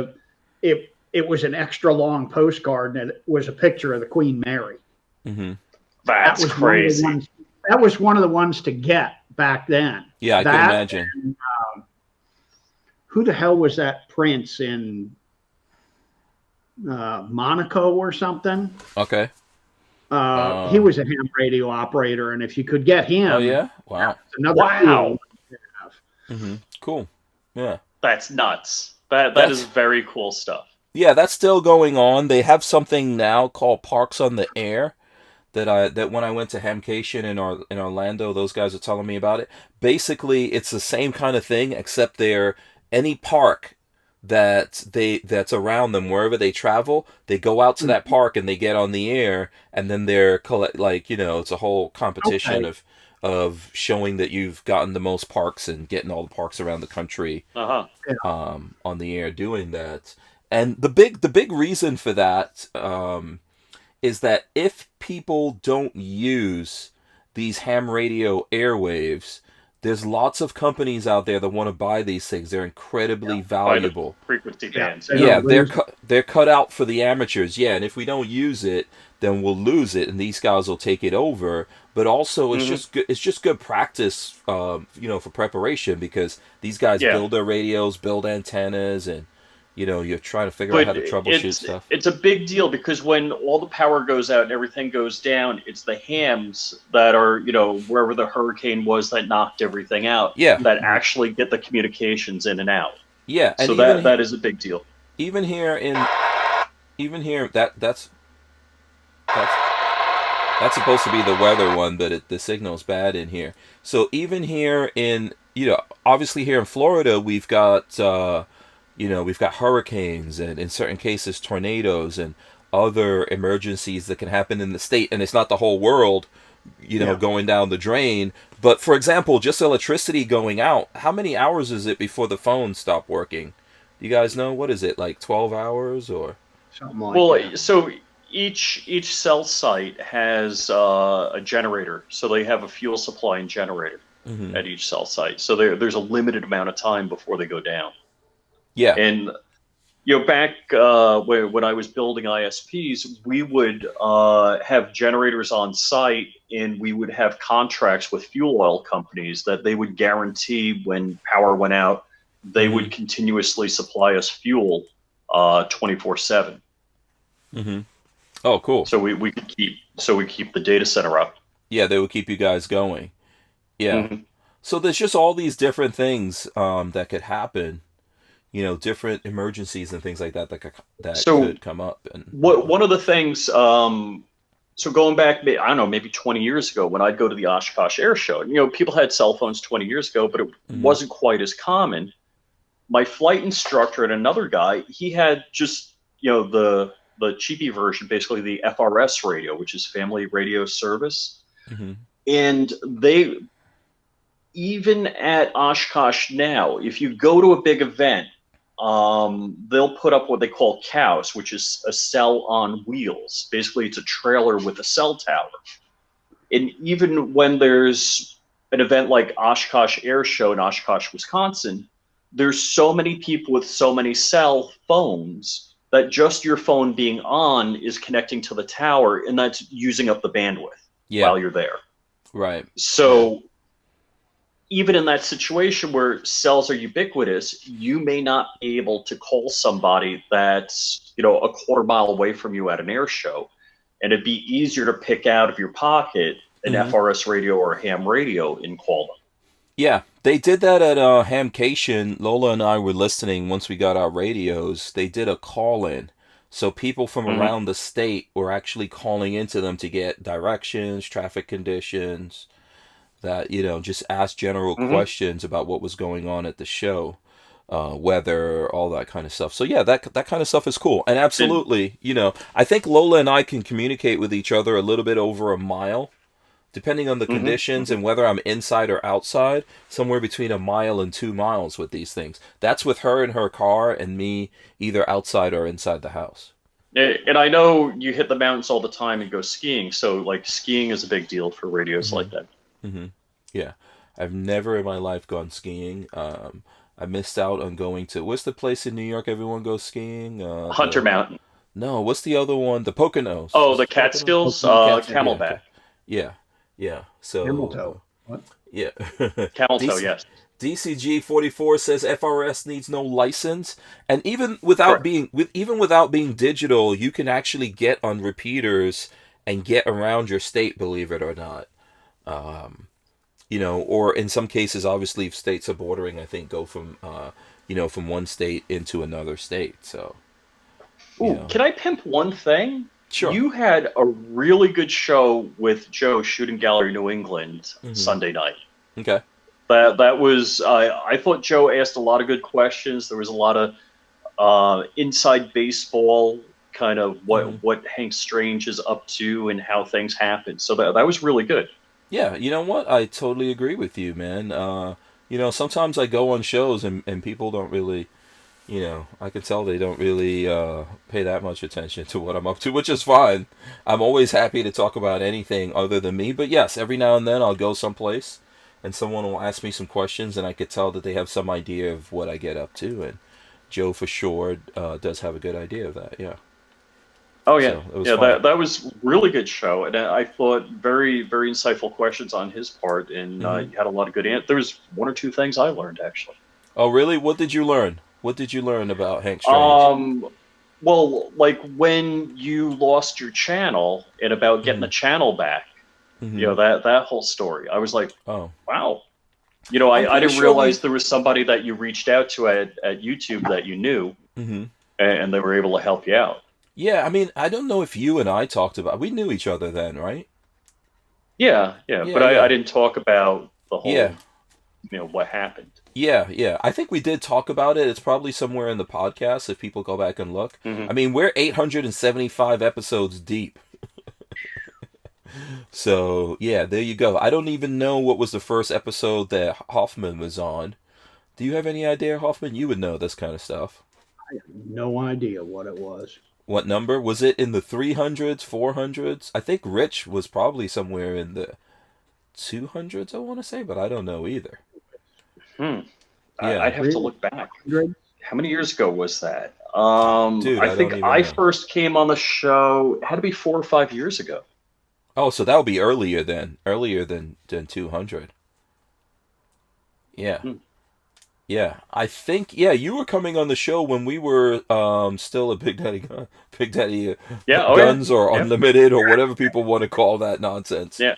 Speaker 2: it was an extra long postcard and it was a picture of the Queen Mary.
Speaker 1: Hmm.
Speaker 2: That
Speaker 5: That's
Speaker 2: was one of the
Speaker 5: crazy.
Speaker 2: ones. That was one of the ones to get back then.
Speaker 1: Yeah, I could
Speaker 2: That
Speaker 1: imagine.
Speaker 2: and who the hell was that prince in Monaco or something?
Speaker 1: Okay.
Speaker 2: He
Speaker 1: Uh,
Speaker 2: was a ham radio operator, and if you could get
Speaker 1: oh
Speaker 2: him,
Speaker 1: yeah. Wow.
Speaker 2: it's another cool one
Speaker 5: Wow.
Speaker 2: to have.
Speaker 1: Hmm. Cool. Yeah.
Speaker 5: That's nuts. That is
Speaker 1: That's
Speaker 5: very cool stuff.
Speaker 1: yeah. That's still going on. They have something now called Parks on the Air that when I went to Hamcation in Orlando, those guys are telling me about it. Basically, it's the same kind of thing, except they're any park that's around them wherever they travel, they go out to that park and they get on the air, and then they're collect like it's a whole competition
Speaker 2: Okay.
Speaker 1: of showing that you've gotten the most parks and getting all the parks around the country
Speaker 5: Uh-huh.
Speaker 1: on the air doing that. And the big reason for that is that if people don't use these ham radio airwaves, there's lots of companies out there that want to buy these things. They're incredibly
Speaker 5: By the
Speaker 1: valuable.
Speaker 5: frequency
Speaker 2: Yeah,
Speaker 5: bands.
Speaker 2: they
Speaker 1: Yeah,
Speaker 2: don't lose.
Speaker 1: they're cut out for the amateurs. Yeah, and if we don't use it, then we'll lose it, and these guys will take it over. But also, it's
Speaker 5: Hmm.
Speaker 1: just good. It's just good practice, for preparation because these guys
Speaker 5: Yeah.
Speaker 1: build their radios, build antennas, and you're trying to figure out
Speaker 5: But
Speaker 1: how to troubleshoot stuff.
Speaker 5: it's a big deal because when all the power goes out and everything goes down, it's the hams that are, wherever the hurricane was that knocked everything out
Speaker 1: Yeah,
Speaker 5: that actually get the communications in and out.
Speaker 1: yeah, and
Speaker 5: So that is a big deal.
Speaker 1: even here that's that's supposed to be the weather one, but the signal's bad in here. So even here in obviously here in Florida, we've got hurricanes and in certain cases tornadoes and other emergencies that can happen in the state, and it's not the whole world,
Speaker 2: Yeah.
Speaker 1: going down the drain. But for example, just electricity going out, how many hours is it before the phones stop working? Do you guys know? What is it, like 12 hours or?
Speaker 2: Something like
Speaker 5: Well,
Speaker 2: that.
Speaker 5: so each cell site has a generator, so they have a fuel supply and generator
Speaker 1: Hmm.
Speaker 5: at each cell site. So there's a limited amount of time before they go down.
Speaker 1: Yeah.
Speaker 5: And back when I was building ISPs, we would have generators on site, and we would have contracts with fuel oil companies that they would guarantee when power went out, they would continuously supply us fuel 24/7.
Speaker 1: Hmm. Oh, cool.
Speaker 5: So we could keep the data center up.
Speaker 1: Yeah, they would keep you guys going. Yeah.
Speaker 5: Mhm.
Speaker 1: So there's just all these different things that could happen. different emergencies and things like that that
Speaker 5: So
Speaker 1: could come up. And
Speaker 5: one of the things, so going back, I don't know, maybe 20 years ago when I'd go to the Oshkosh Air Show, people had cell phones 20 years ago, but it wasn't quite as common. My flight instructor and another guy, he had just, the cheapy version, basically the FRS radio, which is Family Radio Service.
Speaker 1: Mhm.
Speaker 5: And they, even at Oshkosh now, if you go to a big event, they'll put up what they call cows, which is a cell on wheels. Basically, it's a trailer with a cell tower. And even when there's an event like Oshkosh Air Show in Oshkosh, Wisconsin, there's so many people with so many cell phones that just your phone being on is connecting to the tower, and that's using up the bandwidth while you're there.
Speaker 1: Right.
Speaker 5: So even in that situation where cells are ubiquitous, you may not be able to call somebody that's, a quarter mile away from you at an air show. And it'd be easier to pick out of your pocket an FRS radio or a ham radio and call them.
Speaker 1: Yeah, they did that at Hamcation. Lola and I were listening once we got our radios. They did a call-in. So people from around the state were actually calling into them to get directions, traffic conditions, that, just ask general questions about what was going on at the show, weather, all that kind of stuff. So yeah, that kind of stuff is cool. And absolutely, I think Lola and I can communicate with each other a little bit over a mile, depending on the conditions and whether I'm inside or outside, somewhere between 1 mile and 2 miles with these things. That's with her in her car and me either outside or inside the house.
Speaker 5: And I know you hit the mountains all the time and go skiing. So like skiing is a big deal for radios like that.
Speaker 1: Yeah. I've never in my life gone skiing. I missed out on going to, what's the place in New York everyone goes skiing?
Speaker 5: Hunter Mountain.
Speaker 1: No, what's the other one? The Poconos.
Speaker 5: Oh, the Catskills? Camelback.
Speaker 1: Yeah. Yeah. So
Speaker 2: Camel toe. What?
Speaker 1: Yeah.
Speaker 5: Camel toe, yes.
Speaker 1: DCG 44 says FRS needs no license, and even without being digital, you can actually get on repeaters and get around your state, believe it or not. Or in some cases, obviously, if states are bordering, I think go from from one state into another state. So,
Speaker 5: Can I pimp one thing?
Speaker 1: Sure.
Speaker 5: You had a really good show with Joe, Shooting Gallery New England, Sunday night.
Speaker 1: Okay.
Speaker 5: That was, I thought Joe asked a lot of good questions. There was a lot of inside baseball, kind of what Hank Strange is up to and how things happen. So that was really good.
Speaker 1: Yeah, you know what? I totally agree with you, man. Sometimes I go on shows and people don't really, I can tell they don't really pay that much attention to what I'm up to, which is fine. I'm always happy to talk about anything other than me. But yes, every now and then I'll go someplace and someone will ask me some questions and I could tell that they have some idea of what I get up to. And Joe, for sure, does have a good idea of that, yeah.
Speaker 5: Oh, yeah.
Speaker 1: So
Speaker 5: that was really good show. And I thought very, very insightful questions on his part. And you had a lot of good answers. There was one or two things I learned, actually.
Speaker 1: Oh, really? What did you learn? What did you learn about Hank Strange?
Speaker 5: Well, like when you lost your channel and about getting the channel back, that whole story. I was like,
Speaker 1: oh,
Speaker 5: wow. I didn't realize there was somebody that you reached out to at YouTube that you knew, and they were able to help you out.
Speaker 1: Yeah, I mean, I don't know if you and I talked about. We knew each other then, right?
Speaker 5: Yeah, but I didn't talk about the whole, what happened.
Speaker 1: Yeah. I think we did talk about it. It's probably somewhere in the podcast if people go back and look. I mean, we're 875 episodes deep. So, yeah, there you go. I don't even know what was the first episode that Hoffman was on. Do you have any idea, Hoffman? You would know this kind of stuff.
Speaker 2: I have no idea what it was.
Speaker 1: What number? Was it in the 300s, 400s? I think Rich was probably somewhere in the 200s, I want to say, but I don't know either.
Speaker 5: Yeah. I'd have to look back.
Speaker 2: 100?
Speaker 5: How many years ago was that?
Speaker 1: Dude,
Speaker 5: I think I first came on the show, it had to be 4 or 5 years ago.
Speaker 1: Oh, so that would be earlier than 200. Yeah. Yeah, I think, you were coming on the show when we were still a Big Daddy Guns or Unlimited or whatever people want to call that nonsense.
Speaker 5: Yeah.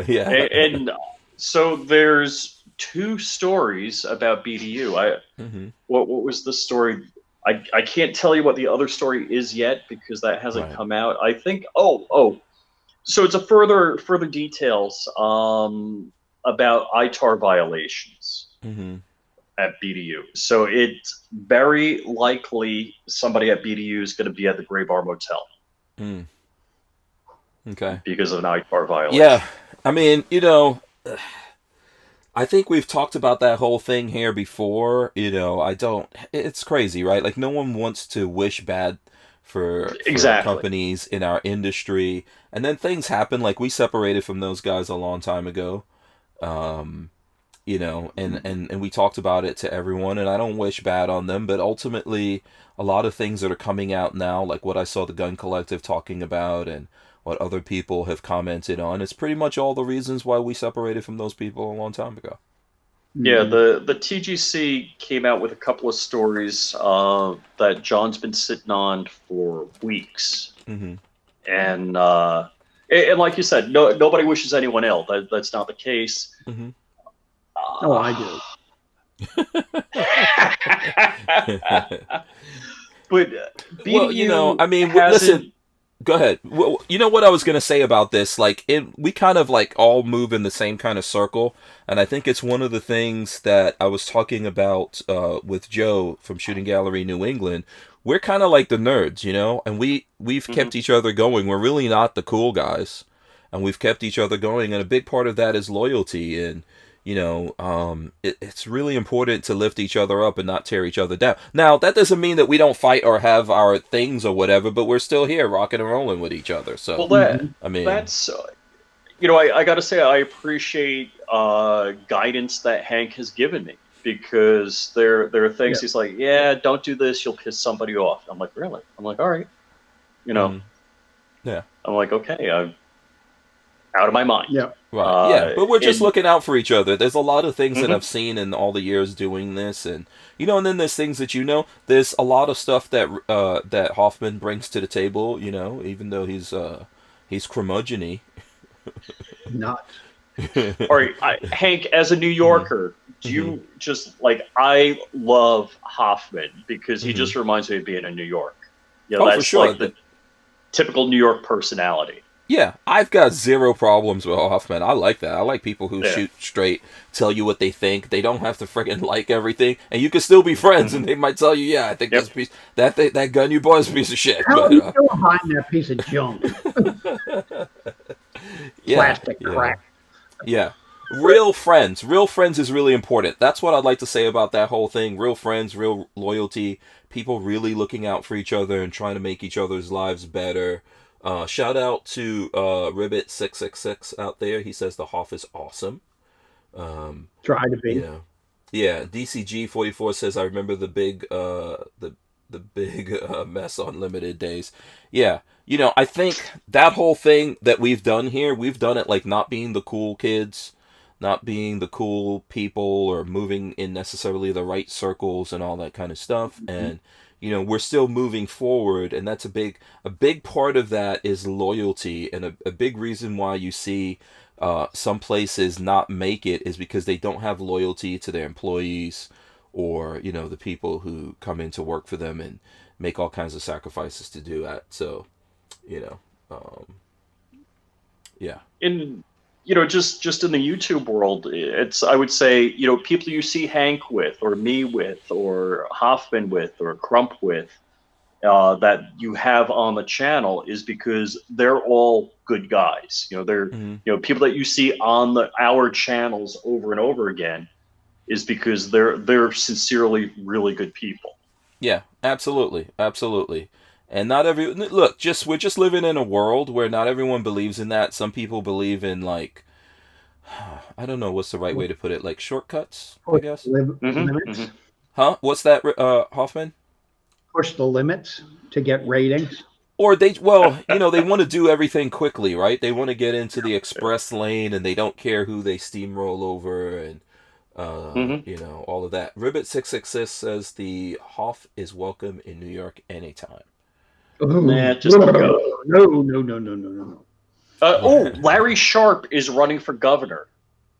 Speaker 1: Yeah.
Speaker 5: And so there's two stories about BDU.
Speaker 1: Mm-hmm.
Speaker 5: What was the story? I can't tell you what the other story is yet because that hasn't
Speaker 1: Right.
Speaker 5: come out. I think. So it's a further details about ITAR violations
Speaker 1: Mm-hmm.
Speaker 5: at BDU. So it's very likely somebody at BDU is going to be at the Gray Bar Motel
Speaker 1: Mm. Okay.
Speaker 5: because of an ITAR violation.
Speaker 1: Yeah. I mean, I think we've talked about that whole thing here before. It's crazy, right? Like, no one wants to wish bad for
Speaker 5: Exactly.
Speaker 1: companies in our industry. And then things happen. Like, we separated from those guys a long time ago. Um, and we talked about it to everyone, and I don't wish bad on them, but ultimately, a lot of things that are coming out now, like what I saw the Gun Collective talking about and what other people have commented on, it's pretty much all the reasons why we separated from those people a long time ago.
Speaker 5: Yeah, the TGC came out with a couple of stories that John's been sitting on for weeks,
Speaker 1: Mm-hmm.
Speaker 5: and like you said, nobody wishes anyone ill. That's not the case.
Speaker 1: Mm-hmm.
Speaker 2: Oh, I do.
Speaker 5: But BDU
Speaker 1: well, I mean,
Speaker 5: hasn't.
Speaker 1: listen. Go ahead. Well, you know what I was gonna say about this? Like, we kind of like all move in the same kind of circle, and I think it's one of the things that I was talking about with Joe from Shooting Gallery New England. We're kind of like the nerds, and we've kept each other going. We're really not the cool guys, and we've kept each other going, and a big part of that is loyalty. And it's really important to lift each other up and not tear each other down. Now, that doesn't mean that we don't fight or have our things or whatever, but we're still here rocking and rolling with each other. So,
Speaker 5: Well,
Speaker 1: I mean,
Speaker 5: that's I got to say I appreciate guidance that Hank has given me, because there are things he's like, yeah, don't do this, you'll piss somebody off. I'm like, really? I'm like, all right,
Speaker 1: yeah.
Speaker 5: I'm like, okay, I'm out of my mind.
Speaker 2: Yeah.
Speaker 1: Right. Yeah, but we're just looking out for each other. There's a lot of things that I've seen in all the years doing this, and and then there's things that there's a lot of stuff that that Hoffman brings to the table. Even though he's curmudgeon-y.
Speaker 2: Not.
Speaker 5: All right, Hank, as a New Yorker, do you just I love Hoffman because he just reminds me of being in New York. That's
Speaker 1: for sure.
Speaker 5: like the typical New York personality.
Speaker 1: Yeah, I've got zero problems with Hoffman. I like that. I like people who shoot straight, tell you what they think. They don't have to freaking like everything, and you can still be friends. And they might tell you, "Yeah, I think that gun you bought is a piece of shit."
Speaker 2: How are you still behind that piece of junk? Plastic crap.
Speaker 1: Yeah. Real friends. Real friends is really important. That's what I'd like to say about that whole thing. Real friends, real loyalty, people really looking out for each other and trying to make each other's lives better. Shout out to Ribbit666 out there. He says the Hoff is awesome.
Speaker 2: Try to be.
Speaker 1: Yeah. DCG44 says I remember the big big mess on limited days. Yeah. I think that whole thing that we've done here, we've done it like not being the cool kids, not being the cool people, or moving in necessarily the right circles and all that kind of stuff. And we're still moving forward, and that's a big part of that is loyalty, and a big reason why you see some places not make it is because they don't have loyalty to their employees, or the people who come in to work for them and make all kinds of sacrifices to do that. So, yeah.
Speaker 5: In just in the YouTube world, it's, I would say, people you see Hank with, or me with, or Hoffman with, or Crump with, that you have on the channel is because they're all good guys. They're people that you see on our channels over and over again is because they're sincerely really good people.
Speaker 1: Yeah, absolutely. And not we're just living in a world where not everyone believes in that. Some people believe in I don't know what's the right way to put it, like shortcuts, I guess.
Speaker 2: Limits.
Speaker 1: Huh? What's that, Hoffman?
Speaker 2: Push the limits to get ratings.
Speaker 1: Or they want to do everything quickly, right? They want to get into the express lane, and they don't care who they steamroll over, and all of that. Ribbit666 says the Hoff is welcome in New York anytime.
Speaker 5: Just
Speaker 2: No.
Speaker 5: Larry Sharp is running for governor.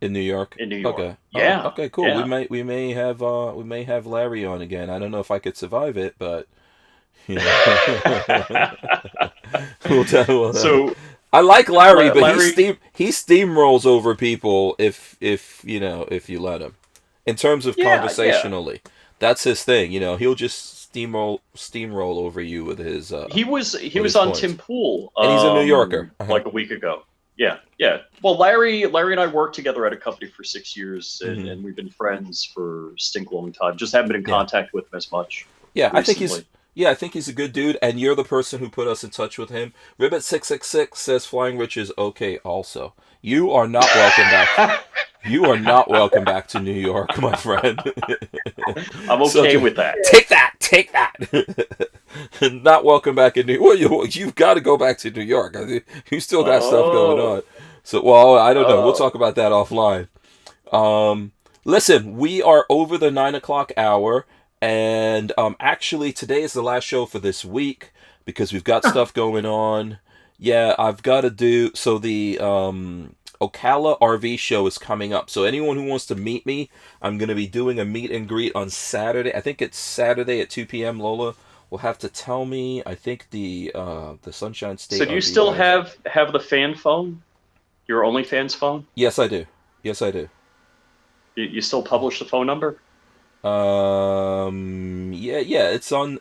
Speaker 1: In New York.
Speaker 5: in New York.
Speaker 1: Okay. Oh,
Speaker 5: Yeah,
Speaker 1: okay, cool.
Speaker 5: yeah.
Speaker 1: We may have Larry on again. I don't know if I could survive it, but you know. We'll.
Speaker 5: So
Speaker 1: I like Larry, but
Speaker 5: Larry,
Speaker 1: he steamrolls over people if you know if you let him. In terms of
Speaker 5: yeah, yeah.
Speaker 1: conversationally, that's his thing. You know, he'll just steamroll over you with
Speaker 5: He
Speaker 1: with
Speaker 5: was
Speaker 1: his
Speaker 5: on
Speaker 1: points.
Speaker 5: Tim Pool
Speaker 1: And he's a New Yorker.
Speaker 5: like a week ago. Yeah, yeah. Well, Larry and I worked together at a company for 6 years, and we've been friends for a stink long time. Just haven't been in
Speaker 1: Yeah.
Speaker 5: contact with him as much
Speaker 1: Yeah,
Speaker 5: recently.
Speaker 1: I think he's a good dude, and you're the person who put us in touch with him. Ribbit666 says Flying Rich is okay also. You are not welcome back. You are not welcome back to New York, my friend.
Speaker 5: I'm okay with that.
Speaker 1: Take that. Not welcome back in New York. Well, you've got to go back to New York. You still got stuff going on. So, well, I don't know. We'll talk about that offline. Listen, we are over the 9 o'clock hour, and actually today is the last show for this week because we've got stuff going on. Yeah, I've got to do so. The Ocala RV show is coming up, so anyone who wants to meet me, I'm going to be doing a meet and greet on Saturday. I think it's Saturday at 2 p.m. Lola will have to tell me. I think the Sunshine State.
Speaker 5: So do you
Speaker 1: RV
Speaker 5: still
Speaker 1: guys-
Speaker 5: have the fan phone? Your OnlyFans phone?
Speaker 1: Yes, I do. Yes, I do.
Speaker 5: You still publish the phone number?
Speaker 1: Yeah, it's on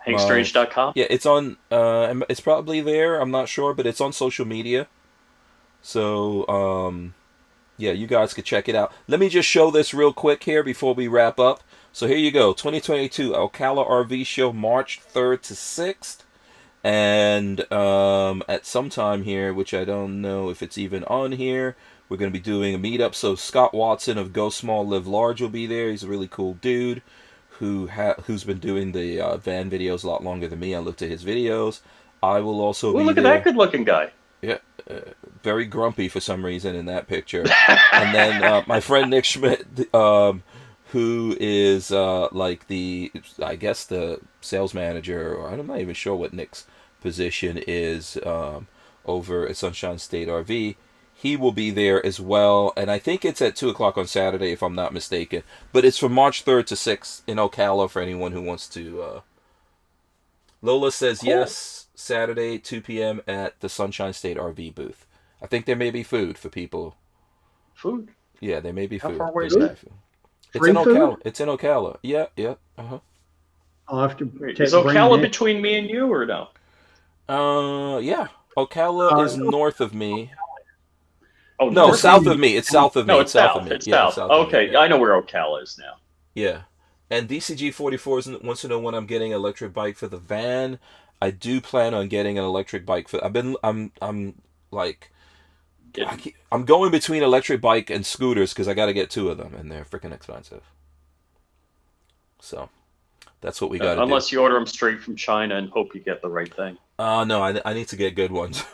Speaker 5: HankStrange.com?
Speaker 1: yeah, it's on it's probably there, I'm not sure, but it's on social media. So, yeah, you guys could check it out. Let me just show this real quick here before we wrap up. So here you go, 2022 Ocala RV Show, March 3rd to 6th. And at some time here, which I don't know if it's even on here, we're going to be doing a meetup. So Scott Watson of Go Small Live Large will be there. He's a really cool dude who's been doing the van videos a lot longer than me. I looked at his videos. I will also be
Speaker 5: Look at
Speaker 1: there.
Speaker 5: that good-looking guy.
Speaker 1: Yeah, very grumpy for some reason in that picture. And then my friend Nick Schmidt, who is like I guess the sales manager, or I'm not even sure what Nick's position is over at Sunshine State RV. He will be there as well, and I think it's at 2 o'clock on Saturday, if I'm not mistaken. But it's from March 3rd to 6th in Ocala for anyone who wants to. Lola says
Speaker 5: Cool.
Speaker 1: yes, Saturday, 2 p.m. at the Sunshine State RV booth. I think there may be food for people.
Speaker 5: Food?
Speaker 1: Yeah, there may be
Speaker 5: How
Speaker 1: food.
Speaker 5: far away is
Speaker 1: There may
Speaker 5: that?
Speaker 1: be food. It's
Speaker 2: Free
Speaker 1: in
Speaker 2: food?
Speaker 1: Ocala. It's in Ocala. Yeah. Uh-huh.
Speaker 2: I'll have to
Speaker 5: Wait,
Speaker 2: take
Speaker 5: is Ocala
Speaker 2: bring Nick.
Speaker 5: between me and you or no?
Speaker 1: Yeah. Ocala is north of me.
Speaker 5: Oh,
Speaker 1: No,
Speaker 5: north
Speaker 1: south
Speaker 5: of
Speaker 1: of me. It's south of me.
Speaker 5: No, it's
Speaker 1: south
Speaker 5: south.
Speaker 1: of me.
Speaker 5: It's
Speaker 1: Yeah,
Speaker 5: south.
Speaker 1: south of me,
Speaker 5: Okay,
Speaker 1: yeah.
Speaker 5: I know where Ocala is now.
Speaker 1: Yeah. And DCG44 wants to know when I'm getting an electric bike for the van. I do plan on getting an electric bike for. I'm like, I'm going between electric bike and scooters because I got to get two of them, and they're freaking expensive. So, that's what we got to do.
Speaker 5: Unless you order them straight from China and hope you get the right thing.
Speaker 1: No, I need to get good ones.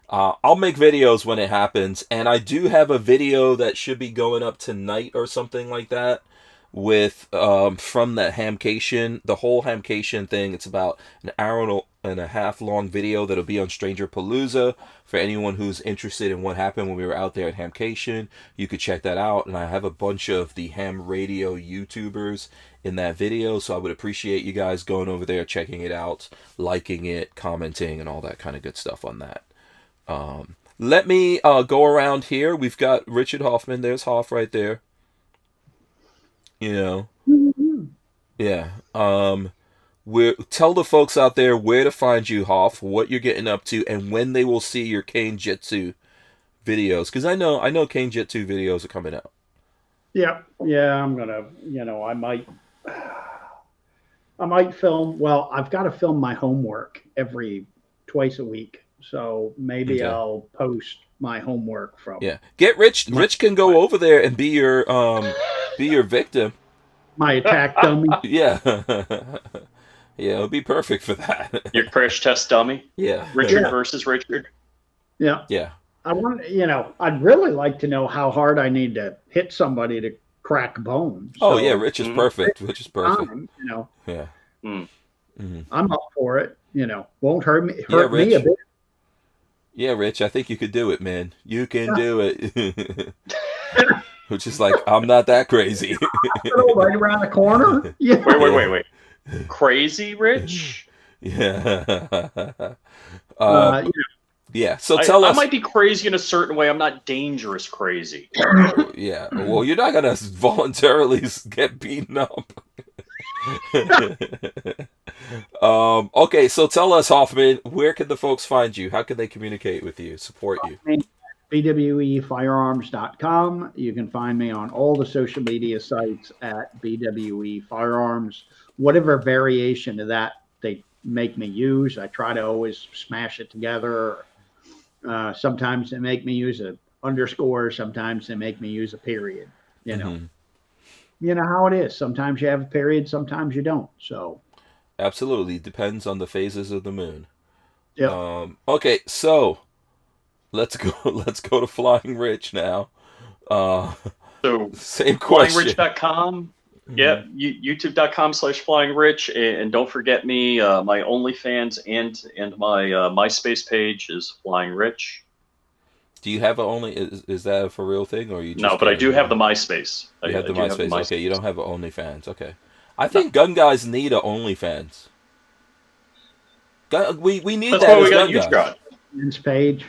Speaker 1: I'll make videos when it happens, and I do have a video that should be going up tonight or something like that with from the Hamcation, the whole Hamcation thing. It's about an hour and a half long video that'll be on Stranger Palooza for anyone who's interested in what happened when we were out there at Hamcation. You could check that out, and I have a bunch of the ham radio YouTubers in that video, so I would appreciate you guys going over there, checking it out, liking it, commenting, and all that kind of good stuff on that. Let me go around here. We've got Richard Hoffman. There's Hoff right there. You know, yeah. Tell the folks out there where to find you, Hoff, what you're getting up to, and when they will see your Kane Jitsu videos. Because I know Kane Jitsu videos are coming out.
Speaker 2: Yeah, I'm gonna. I might film. Well, I've got to film my homework twice a week. So maybe
Speaker 1: Okay.
Speaker 2: I'll post my homework from.
Speaker 1: Yeah, get Rich. Rich can go over there and be your victim.
Speaker 2: My attack dummy.
Speaker 1: Yeah, yeah, it'll be perfect for that.
Speaker 5: Your crash test dummy?
Speaker 1: Yeah,
Speaker 5: Richard
Speaker 2: Yeah.
Speaker 5: versus Richard?
Speaker 2: Yeah.
Speaker 1: yeah.
Speaker 2: I want. I'd really like to know how hard I need to hit somebody to crack bones.
Speaker 1: Oh
Speaker 2: So,
Speaker 1: yeah, Rich is perfect. Rich is perfect. Yeah.
Speaker 5: Mm.
Speaker 1: Mm-hmm.
Speaker 2: I'm up for it. Won't hurt me.
Speaker 1: Yeah,
Speaker 2: Hurt me a
Speaker 1: Rich.
Speaker 2: bit.
Speaker 1: Yeah, Rich, I think you could do it, man. You can do it. Which is like, I'm not that crazy.
Speaker 2: Hospital right around the corner. Yeah.
Speaker 5: Wait. Crazy Rich?
Speaker 1: Yeah.
Speaker 2: Uh,
Speaker 1: Yeah. So tell
Speaker 5: I
Speaker 1: us.
Speaker 5: might be crazy in a certain way. I'm not dangerous crazy.
Speaker 1: Yeah. Well, you're not gonna voluntarily get beaten up. Okay. So tell us, Hoffman, where can the folks find you? How can they communicate with you, support you?
Speaker 2: BWEfirearms.com. You can find me on all the social media sites at BWE Firearms. Whatever variation of that they make me use, I try to always smash it together. Sometimes they make me use a underscore. Sometimes they make me use a period. You know,
Speaker 1: Mm-hmm.
Speaker 2: you know how it is. Sometimes you have a period. Sometimes you don't. So,
Speaker 1: Absolutely. Depends on the phases of the moon.
Speaker 2: yep.
Speaker 1: Okay. So let's go. Let's go to Flying Rich now. Uh,
Speaker 5: So
Speaker 1: same question.
Speaker 5: flyingrich.com.
Speaker 1: Mhm.
Speaker 5: Yeah, youtube.com/flyingrich. And don't forget me, my OnlyFans and my MySpace page is Flying Rich.
Speaker 1: Do you have a only? Is that a for real thing, or are you
Speaker 5: No,
Speaker 1: just
Speaker 5: but I
Speaker 1: getting?
Speaker 5: do have the MySpace.
Speaker 1: You have
Speaker 5: I
Speaker 1: the
Speaker 5: do have the
Speaker 1: MySpace. Okay, you
Speaker 5: MySpace.
Speaker 1: don't have a OnlyFans. Okay, I
Speaker 5: No,
Speaker 1: think gun guys need a OnlyFans. We need
Speaker 5: that's
Speaker 1: that
Speaker 5: why we
Speaker 1: as
Speaker 5: got
Speaker 1: gun guys.
Speaker 5: Utron.
Speaker 2: This page.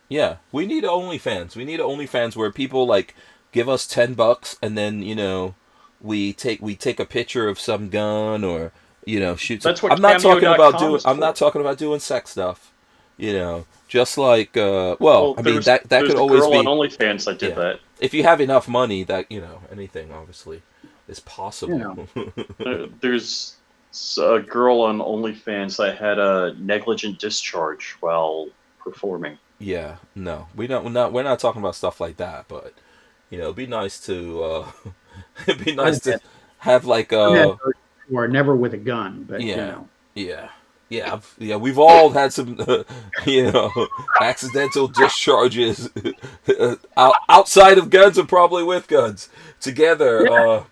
Speaker 1: Yeah, we need a OnlyFans. We need a OnlyFans where people like give us $10 and then we take a picture of some gun or shoot some.
Speaker 5: That's what cameo.com is
Speaker 1: I'm not
Speaker 5: for.
Speaker 1: talking about doing sex stuff. Just like well,
Speaker 5: Well,
Speaker 1: I mean that
Speaker 5: there's
Speaker 1: could
Speaker 5: the
Speaker 1: always
Speaker 5: girl on
Speaker 1: be.
Speaker 5: OnlyFans that did
Speaker 1: Yeah,
Speaker 5: that.
Speaker 1: if you have enough money, that anything obviously is
Speaker 2: You
Speaker 1: possible.
Speaker 2: know,
Speaker 5: There's a girl on OnlyFans that had a negligent discharge while performing.
Speaker 1: Yeah, no, we're not talking about stuff like that, but it'd be nice to it'd be
Speaker 2: I've
Speaker 1: nice to
Speaker 2: had,
Speaker 1: have like
Speaker 2: I've had those before, never with a gun, but you
Speaker 1: yeah,
Speaker 2: know.
Speaker 1: yeah, yeah, yeah. We've all had some accidental discharges outside of guns and probably with guns together.
Speaker 2: Yeah.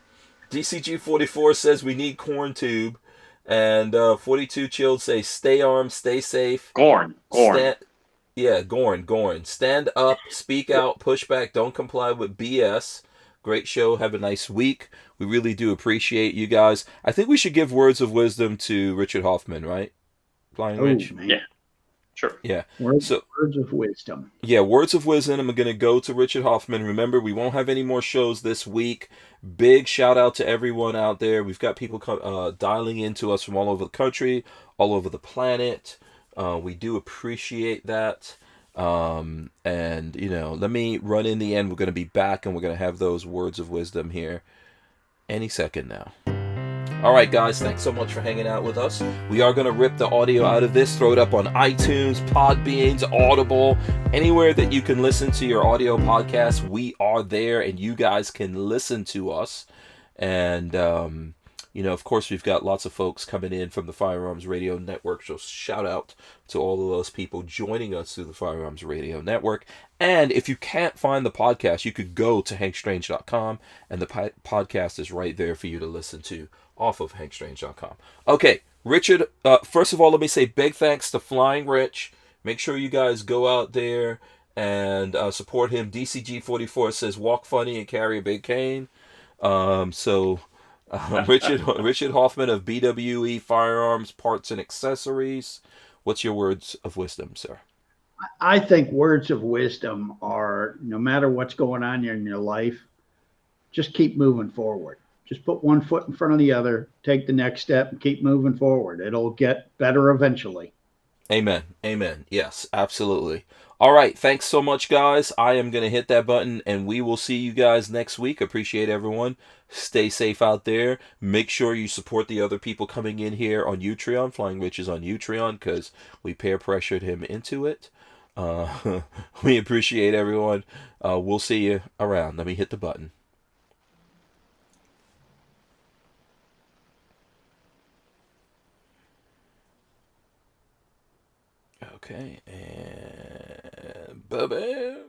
Speaker 1: DCG 44 says we need corn tube, and 42 chilled say stay armed, stay safe,
Speaker 5: Gorn.
Speaker 1: stand. Yeah, Gorn. Stand up, speak out, push back, don't comply with BS. Great show. Have a nice week. We really do appreciate you guys. I think we should give words of wisdom to Richard Hoffman, right? Flying
Speaker 2: Oh
Speaker 1: Rich?
Speaker 5: Yeah,
Speaker 2: man,
Speaker 5: sure.
Speaker 1: Yeah.
Speaker 2: words,
Speaker 1: So,
Speaker 2: words of wisdom.
Speaker 1: yeah, words of wisdom. I'm going to go to Richard Hoffman. Remember, we won't have any more shows this week. Big shout out to everyone out there. We've got people dialing into us from all over the country, all over the planet. We do appreciate that. And let me run in the end. We're going to be back and we're going to have those words of wisdom here any second now. All right, guys, thanks so much for hanging out with us. We are going to rip the audio out of this, throw it up on iTunes, Podbeans, Audible, anywhere that you can listen to your audio podcast. We are there, and you guys can listen to us. And, of course, we've got lots of folks coming in from the Firearms Radio Network. So shout out to all of those people joining us through the Firearms Radio Network. And if you can't find the podcast, you could go to hankstrange.com, and the podcast is right there for you to listen to off of hankstrange.com. Okay, Richard, first of all, let me say big thanks to Flying Rich. Make sure you guys go out there and support him. DCG44 says walk funny and carry a big cane. Richard Hoffman of BWE Firearms, Parts and Accessories. What's your words of wisdom, sir?
Speaker 2: I think words of wisdom are no matter what's going on in your life, just keep moving forward. Just put one foot in front of the other, take the next step, and keep moving forward. It'll get better eventually.
Speaker 1: Amen. Yes, absolutely. All right. Thanks so much, guys. I am going to hit that button, and we will see you guys next week. Appreciate everyone. Stay safe out there. Make sure you support the other people coming in here on Utreon. Flying Rich is on Utreon because we peer pressured him into it. We appreciate everyone. We'll see you around. Let me hit the button. Okay, and bye-bye.